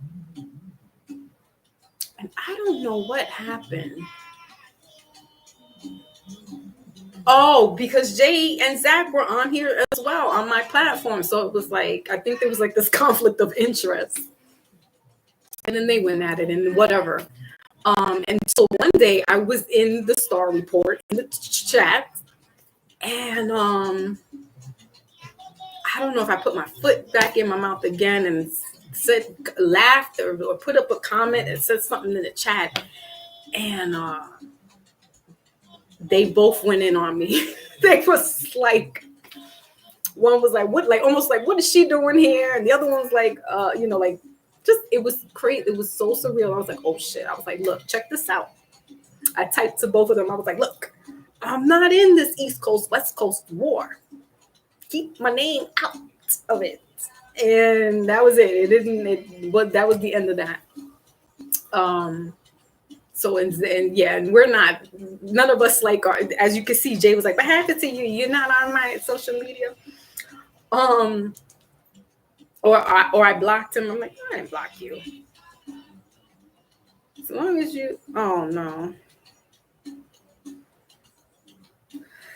I don't know what happened. Oh, because Jay and Zach were on here as well on my platform. So it was like, I think there was like this conflict of interest. And then they went at it and whatever. And so one day I was in the Star Report in the chat. And I don't know if I put my foot back in my mouth again and laughed or put up a comment and said something in the chat. And they both went in on me. They was like, one was like, what, like almost like, what is she doing here? And the other one was like, like just, it was crazy. It was so surreal. I was like, oh shit. I was like, look, check this out. I typed to both of them. I was like, look, I'm not in this East Coast, West Coast war. Keep my name out of it. And that was it. That was the end of that. So and we're not, none of us like, as you can see, Jay was like, what happened to you? You're not on my social media. Or I blocked him. I'm like, I didn't block you. As long as you, oh no.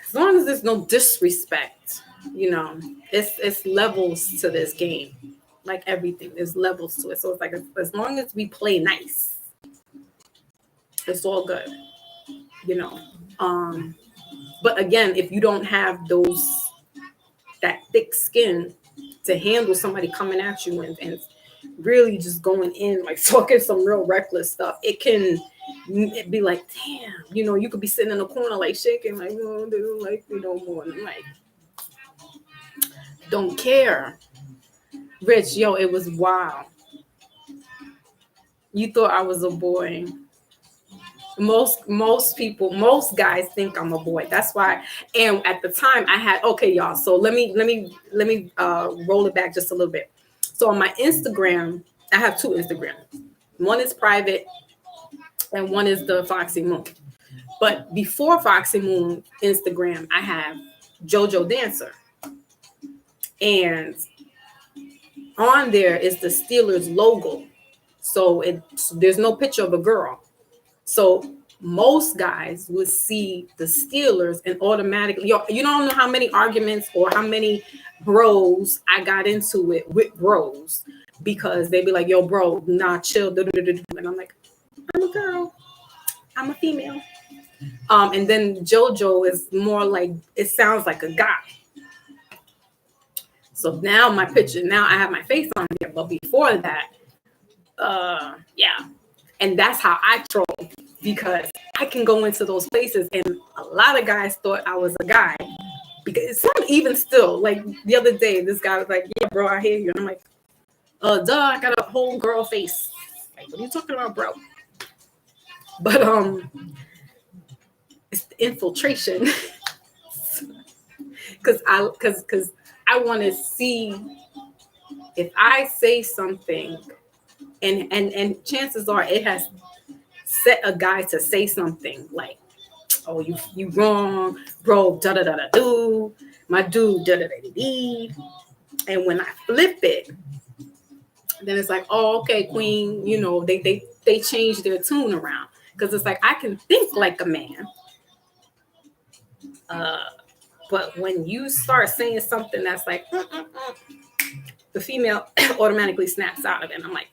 As long as there's no disrespect, it's levels to this game. Like everything, there's levels to it. So it's like, as long as we play nice, it's all good, but again, if you don't have that thick skin to handle somebody coming at you and really just going in, like talking some real reckless stuff, it can be like, damn, you could be sitting in a corner like shaking, like, oh, they don't like me no more. And I'm like, don't care. Rich, yo, it was wild. You thought I was a boy. Most guys think I'm a boy. That's why. And at the time I had, okay, y'all. So let me roll it back just a little bit. So on my Instagram, I have two Instagrams. One is private and one is the Foxy Moon. But before Foxy Moon Instagram, I have JoJo Dancer. And on there is the Steelers logo. So there's no picture of a girl. So most guys would see the Steelers and automatically, you don't know how many arguments or how many bros I got into it with bros because they'd be like, yo, bro, nah, chill. And I'm like, I'm a girl. I'm a female. And then JoJo is more like, it sounds like a guy. So now my picture, now I have my face on there. But before that, yeah. And that's how I troll, because I can go into those places and a lot of guys thought I was a guy. Because some even still, like the other day, this guy was like, yeah, bro, I hear you. And I'm like, duh, I got a whole girl face. Like, what are you talking about, bro? But it's the infiltration. Because I want to see if I say something and chances are it has set a guy to say something like, oh, you wrong, bro, da-da-da-da-do, my dude, da-da-da-da-dee. And when I flip it, then it's like, oh, okay, queen, they change their tune around. Because it's like, I can think like a man. But when you start saying something that's like, the female automatically snaps out of it. And I'm like,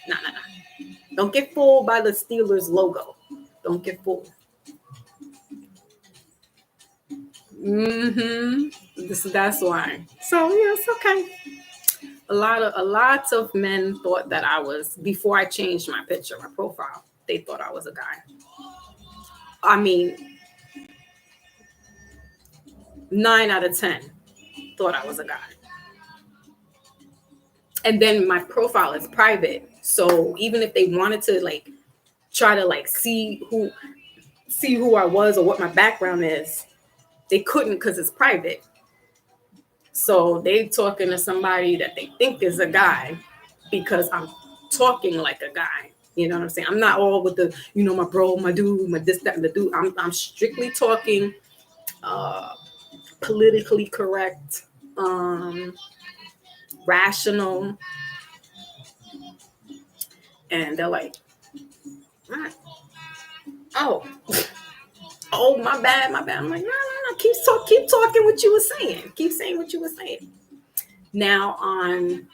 nah. Don't get fooled by the Steelers logo. Don't get fooled. That's why. So yeah, it's okay. A lot of men thought that I was, before I changed my picture, my profile, they thought I was a guy. I mean, 9 out of 10 thought I was a guy. And then my profile is private. So even if they wanted to like try to like see who I was or what my background is, they couldn't because it's private. So they talking to somebody that they think is a guy because I'm talking like a guy. You know what I'm saying? I'm not all with the, my bro, my dude, my this, that, and the dude. I'm strictly talking politically correct, rational. And they're like, "Ah, oh, oh, my bad, my bad." I'm like, no. Keep talking what you were saying. Keep saying what you were saying. Now on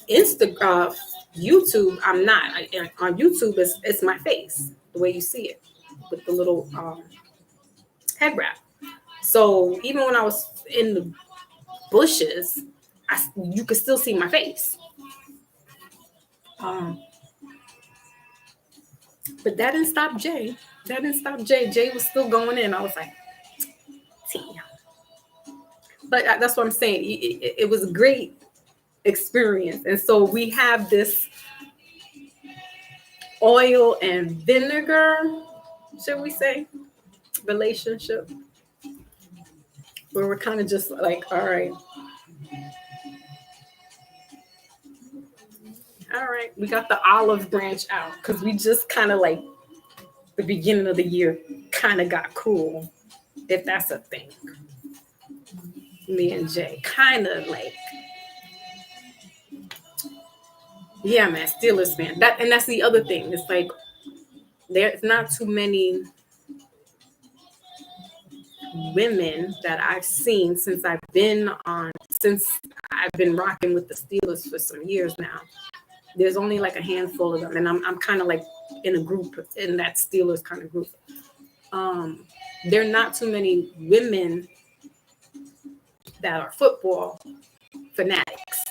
Instagram, YouTube, I'm not. On YouTube, it's my face, the way you see it, with the little head wrap. So even when I was in the bushes, you could still see my face. Um, but that didn't stop Jay. That didn't stop Jay. Jay was still going in. I was like, damn. But that's what I'm saying. It was a great experience. And so we have this oil and vinegar, should we say, relationship, where we're kind of just like, all right, we got the olive branch out because we just kind of like the beginning of the year kind of got cool, if that's a thing. Me and Jay kind of like, yeah, man, Steelers fan. That's the other thing. It's like there's not too many women that I've seen since I've been rocking with the Steelers for some years now. There's only like a handful of them, and I'm kind of like in a group, in that Steelers kind of group. There are not too many women that are football fanatics.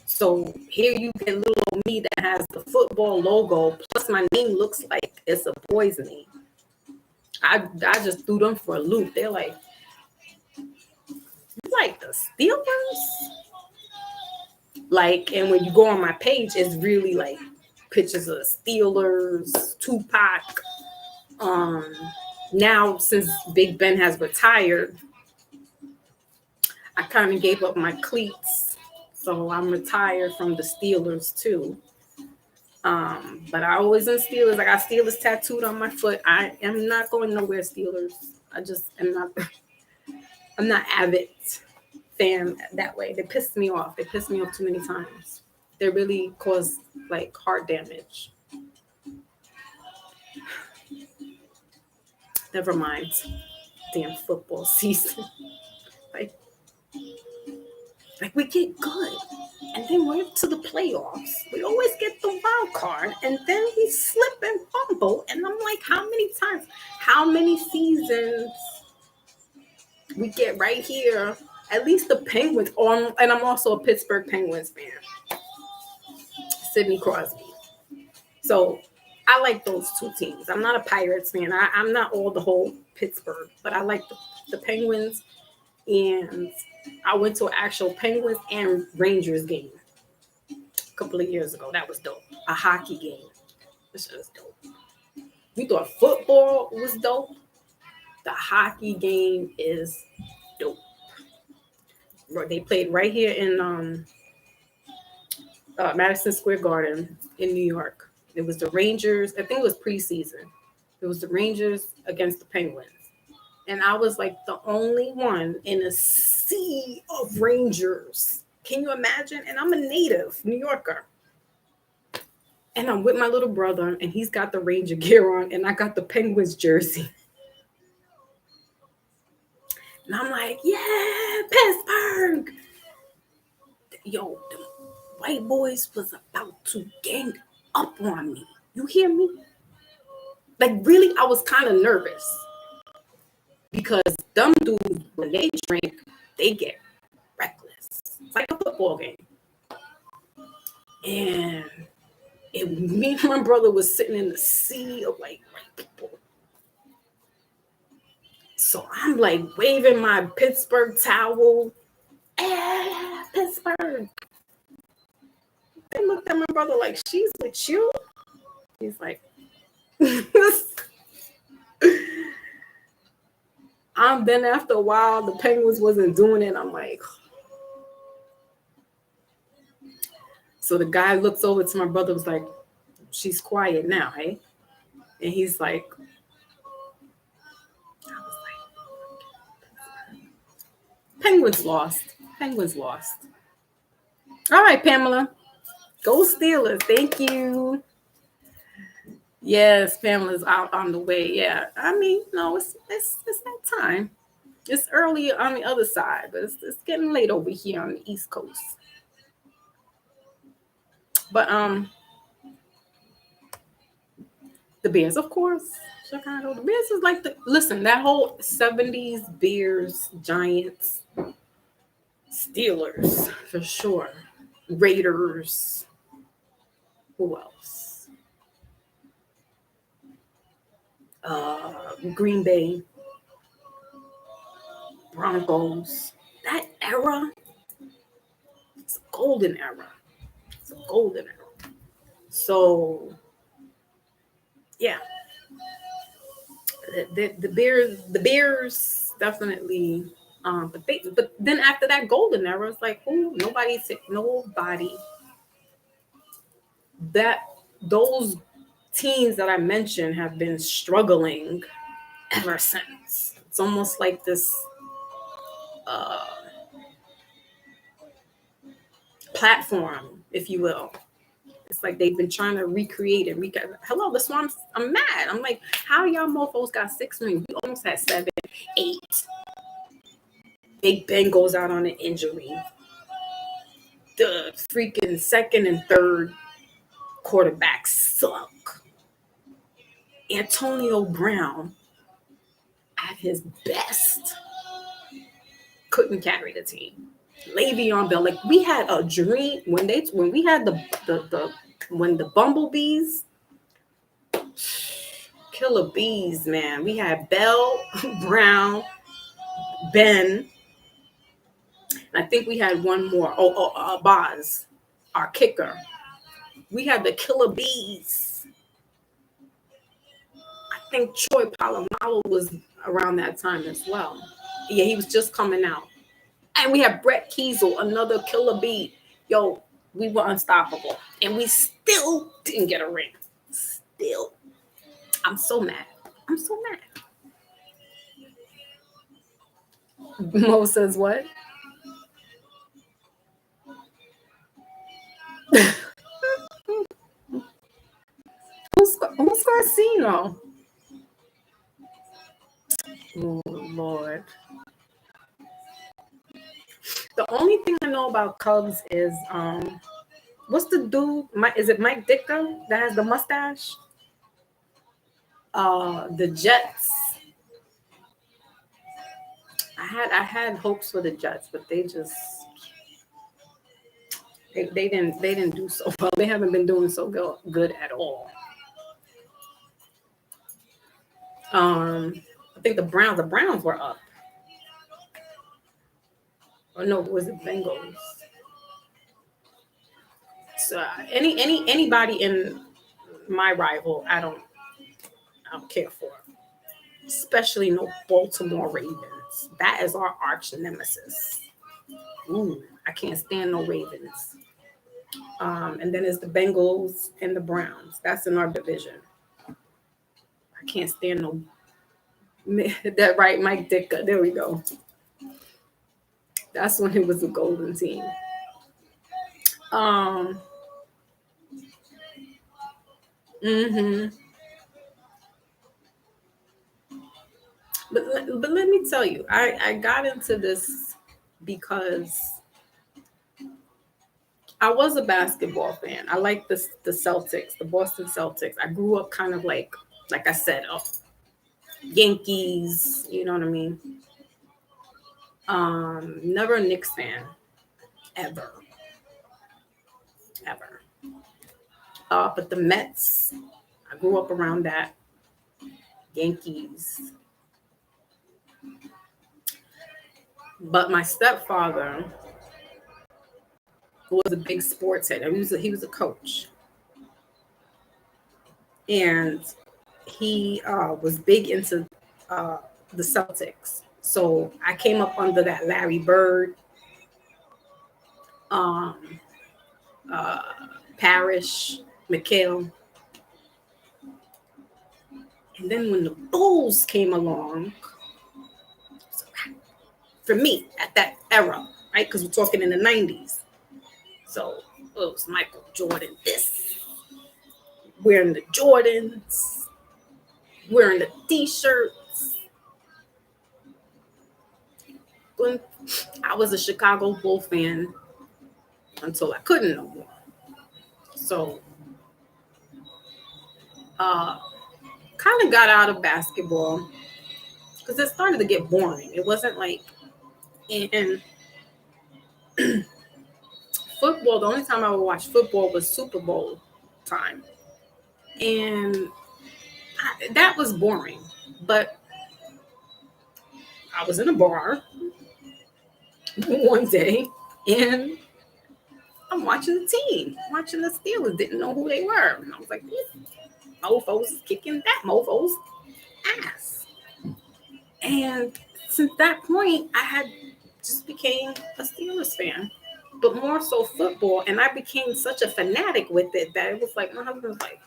So here you get little old me that has the football logo, plus my name looks like it's a boy's name. I just threw them for a loop. They're like, "You like the Steelers?" Like, and when you go on my page, it's really like pictures of the Steelers, Tupac. Now since Big Ben has retired, I kind of gave up my cleats, so I'm retired from the Steelers too. But I always in Steelers. I got Steelers tattooed on my foot. I am not going nowhere, Steelers. I just am not. I'm not avid fan that way. They pissed me off. They pissed me off too many times. They really cause like heart damage. Never mind. Damn football season. Like we get good, and then we're to the playoffs. We always get the wild card, and then we slip and fumble. And I'm like, how many times, how many seasons we get right here? At least the Penguins on, and I'm also a Pittsburgh Penguins fan. Sidney Crosby. So I like those two teams. I'm not a Pirates fan. I'm not all the whole Pittsburgh, but I like the Penguins. And I went to an actual Penguins and Rangers game a couple of years ago. That was dope. A hockey game. This shit was dope. You thought football was dope? The hockey game is dope. They played right here in Madison Square Garden in New York. It was the Rangers. I think it was preseason. It was the Rangers against the Penguins. And I was like the only one in a sea of Rangers. Can you imagine? And I'm a native New Yorker. And I'm with my little brother, and he's got the Ranger gear on, and I got the Penguins jersey. And I'm like, yeah, Pittsburgh. Yo, the white boys was about to gang up on me. You hear me? Like really, I was kind of nervous because them dudes, when they drink, they get reckless. It's like a football game. And me and my brother was sitting in the sea of like white people. So I'm like waving my Pittsburgh towel. Pittsburgh. They looked at my brother like, she's with you? He's like, then after a while, the Penguins wasn't doing it. I'm like, so the guy looks over to my brother, was like, she's quiet now, hey? And he's like, I was like, Penguins lost. Penguins lost. All right, Pamela. Go Steelers. Thank you. Yes, Pamela's out on the way. Yeah. I mean, no, it's that time. It's early on the other side, but it's getting late over here on the East Coast. But the Bears, of course. Chicago. The Bears is like listen, that whole 70s Bears, Giants, Steelers, for sure. Raiders. Who else? Green Bay. Broncos. That era. It's a golden era. It's a golden era. So yeah. The Bears definitely but then after that golden era, it's like, oh, nobody that those teams that I mentioned have been struggling ever since. It's almost like this platform, if you will. It's like they've been trying to recreate it. Hello, that's why I'm mad. I'm like, how y'all mofos got 6 rings? We almost had 7, 8. Big Ben goes out on an injury. The freaking second and third quarterbacks suck. Antonio Brown, at his best, couldn't carry the team. Le'Veon Bell, like we had a dream when we had when the Bumblebees, killer bees, man. We had Bell, Brown, Ben. I think we had one more. Boz, our kicker. We had the killer bees. I think Troy Polamalu was around that time as well. Yeah, he was just coming out. And we have Brett Kiesel, another killer bee. Yo, we were unstoppable. And we still didn't get a ring. Still. I'm so mad. Mo says what? Who's Scarcino? Oh, Lord. The only thing I know about Cubs is what's the dude? Is it Mike Ditka that has the mustache? The Jets. I had hopes for the Jets, but they just they didn't do so well. They haven't been doing so good at all. I think the Browns were up. Or no, was it Bengals? So anybody in my rival, I don't care for. Especially no Baltimore Ravens. That is our arch nemesis. Ooh, I can't stand no Ravens. And then it's the Bengals and the Browns. That's in our division. I can't stand no that right, Mike Ditka. There we go. That's when it was a golden team. But let me tell you, I got into this because I was a basketball fan. I like the Celtics, the Boston Celtics. I grew up kind of like like I said, Yankees, you know what I mean? Never a Knicks fan, ever. Ever. But the Mets, I grew up around that. Yankees. But my stepfather was a big sports head. He was a coach. And he was big into the Celtics. So I came up under that Larry Bird, Parrish, McHale. And then when the Bulls came along, for me at that era, right? Because we're talking in the 90s. So it was Michael Jordan, wearing the Jordans, wearing the t-shirts. When I was a Chicago Bull fan until I couldn't no more. So kind of got out of basketball because it started to get boring. It wasn't like in football. The only time I would watch football was Super Bowl time. And that was boring. But I was in a bar one day and I'm watching the team, watching the Steelers, didn't know who they were. And I was like, these mofos kicking that mofo's ass. And since that point, I had just became a Steelers fan, but more so football. And I became such a fanatic with it that it was like, my husband was like,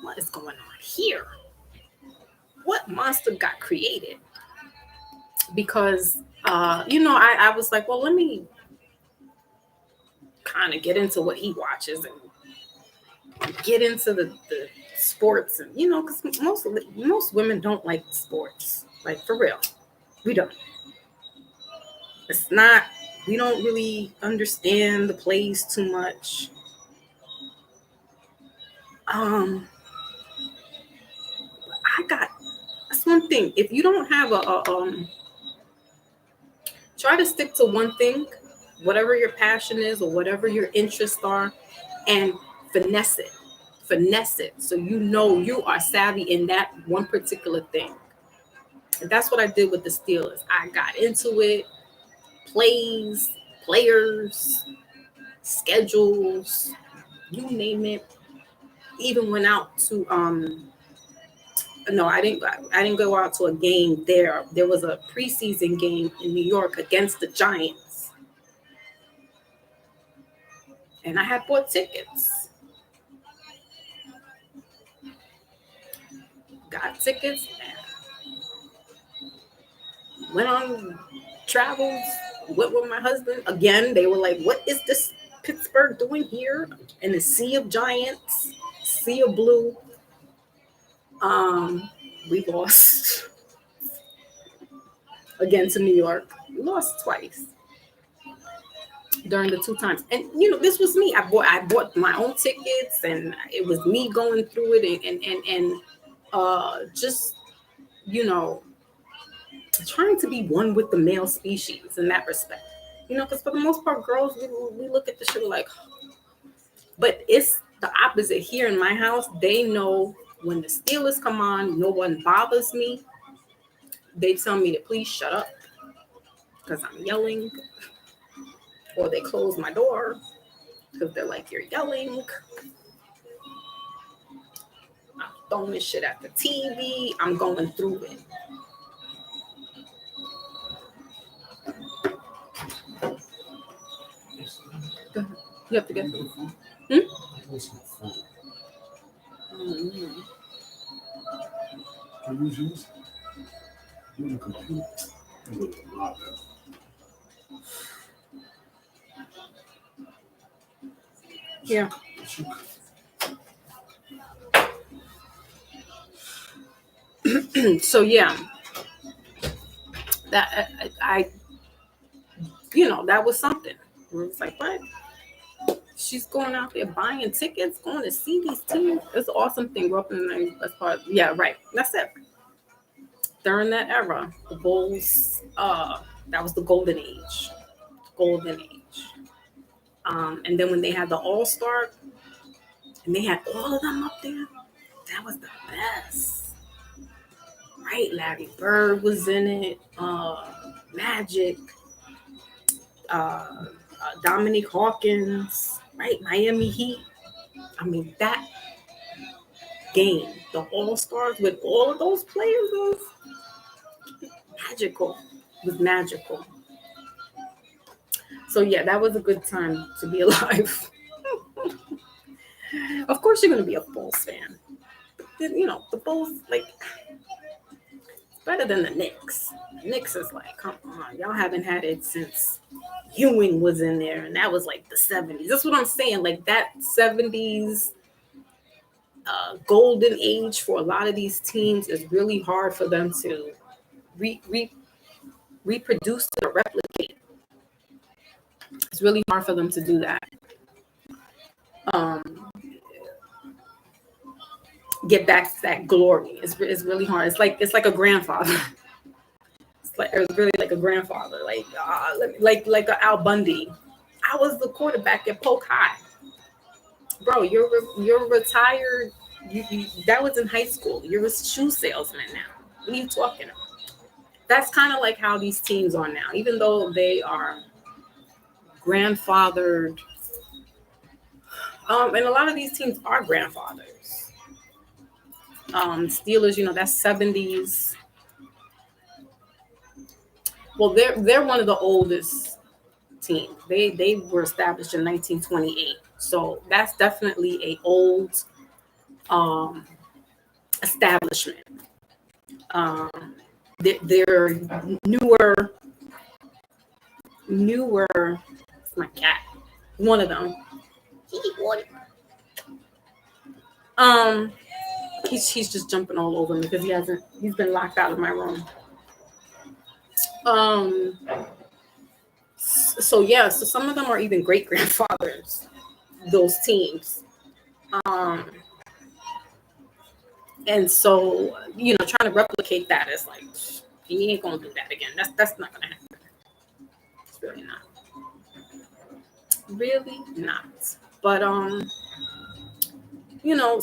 what is going on here? What monster got created? Because, I was like, well, let me kind of get into what he watches and get into the sports. And, because most women don't like sports. Like, for real. We don't. We don't really understand the plays too much. That's one thing. If you don't have try to stick to one thing, whatever your passion is or whatever your interests are, and finesse it so you are savvy in that one particular thing. And that's what I did with the Steelers. I got into it, plays, players, schedules, you name it. Even went out to no, I didn't go out to a game there. There was a preseason game in New York against the Giants. And I had bought tickets. Got tickets. Went on travels. Went with my husband. Again, they were like, what is this Pittsburgh doing here in the sea of giants, sea of blue? We lost again to New York. We lost twice during the two times. And this was me. I bought my own tickets, and it was me going through it and just trying to be one with the male species in that respect. Because for the most part, girls, we look at the shit like, but it's the opposite here in my house. They know when the Steelers come on, no one bothers me. They tell me to please shut up because I'm yelling, or they close my door because they're like, you're yelling. I'm throwing shit at the TV. I'm going through it. You have to get food. Can you use the computer? Yeah. So yeah, that I that was something. It was like, what? she's going out there buying tickets, going to see these teams. It's an awesome thing. Grew up in the 90s. That's part. Yeah, right. That's it. During that era, the Bulls, that was the golden age. Golden age. And then when they had the All-Star, and they had all of them up there, that was the best. Right? Larry Bird was in it. Magic. Dominique Hawkins. Right? Miami Heat. I mean, that game, the All-Stars with all of those players was magical. It was magical. So yeah, that was a good time to be alive. Of course, you're gonna be a Bulls fan. You know, the Bulls, like, better than the Knicks. The Knicks is like, come on, y'all haven't had it since Ewing was in there, and that was like the 70s. That's what I'm saying. Like that 70s golden age for a lot of these teams is really hard for them to reproduce or replicate. It's really hard for them to do that. Get back to that glory. It's really hard. It's like a grandfather. It's really like a grandfather. Like a Al Bundy. I was the quarterback at Polk High. Bro, you're retired. You that was in high school. You're a shoe salesman now. What are you talking about? That's kind of like how these teams are now. Even though they are grandfathered, and a lot of these teams are grandfathers. Steelers, you know, that's 70s. Well, they're one of the oldest teams. They were established in 1928. So that's definitely a old establishment. They're newer. It's my cat. One of them. He's just jumping all over me because he's been locked out of my room. So some of them are even great grandfathers, those teams. And so, you know, trying to replicate that is like, you ain't gonna do that again. That's not gonna happen. It's really not. Really not. But you know,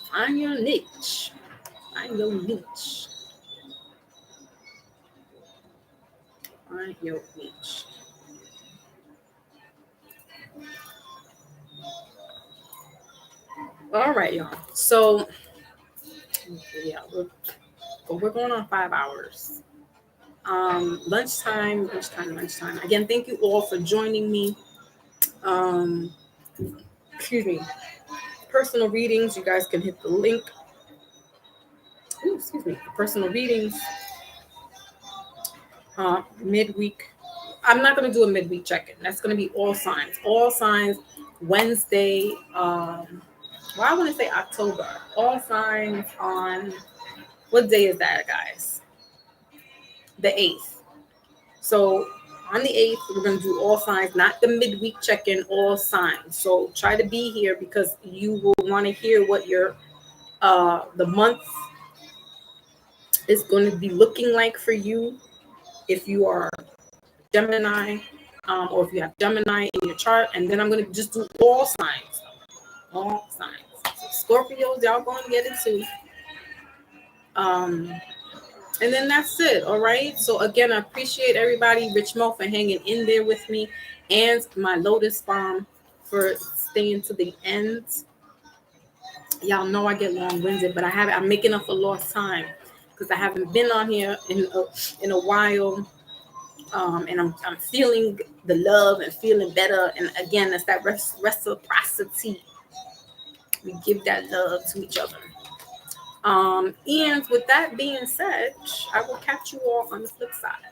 find your niche. Find your niche. Find your niche. All right, y'all. So, yeah, we're going on 5 hours. Lunchtime. Again, thank you all for joining me. Excuse me. Personal readings. You guys can hit the link. Ooh, excuse me. Personal readings. Midweek. I'm not going to do a midweek check-in. That's going to be all signs. All signs Wednesday. Well, I want to say October. All signs on, what day is that, guys? The 8th. So on the 8th, we're going to do all signs, not the midweek check-in, all signs. So try to be here because you will want to hear what your the month is going to be looking like for you if you are Gemini, or if you have Gemini in your chart. And then I'm going to just do all signs. All signs. So Scorpios, y'all going to get it too. And then that's it. All right. So again, I appreciate everybody, Rich Mo, for hanging in there with me, and my Lotus Farm for staying to the end. Y'all know I get long-winded, but I'm making up for lost time because I haven't been on here in a while. And I'm feeling the love and feeling better. And again, it's that reciprocity. We give that love to each other. And with that being said, I will catch you all on the flip side.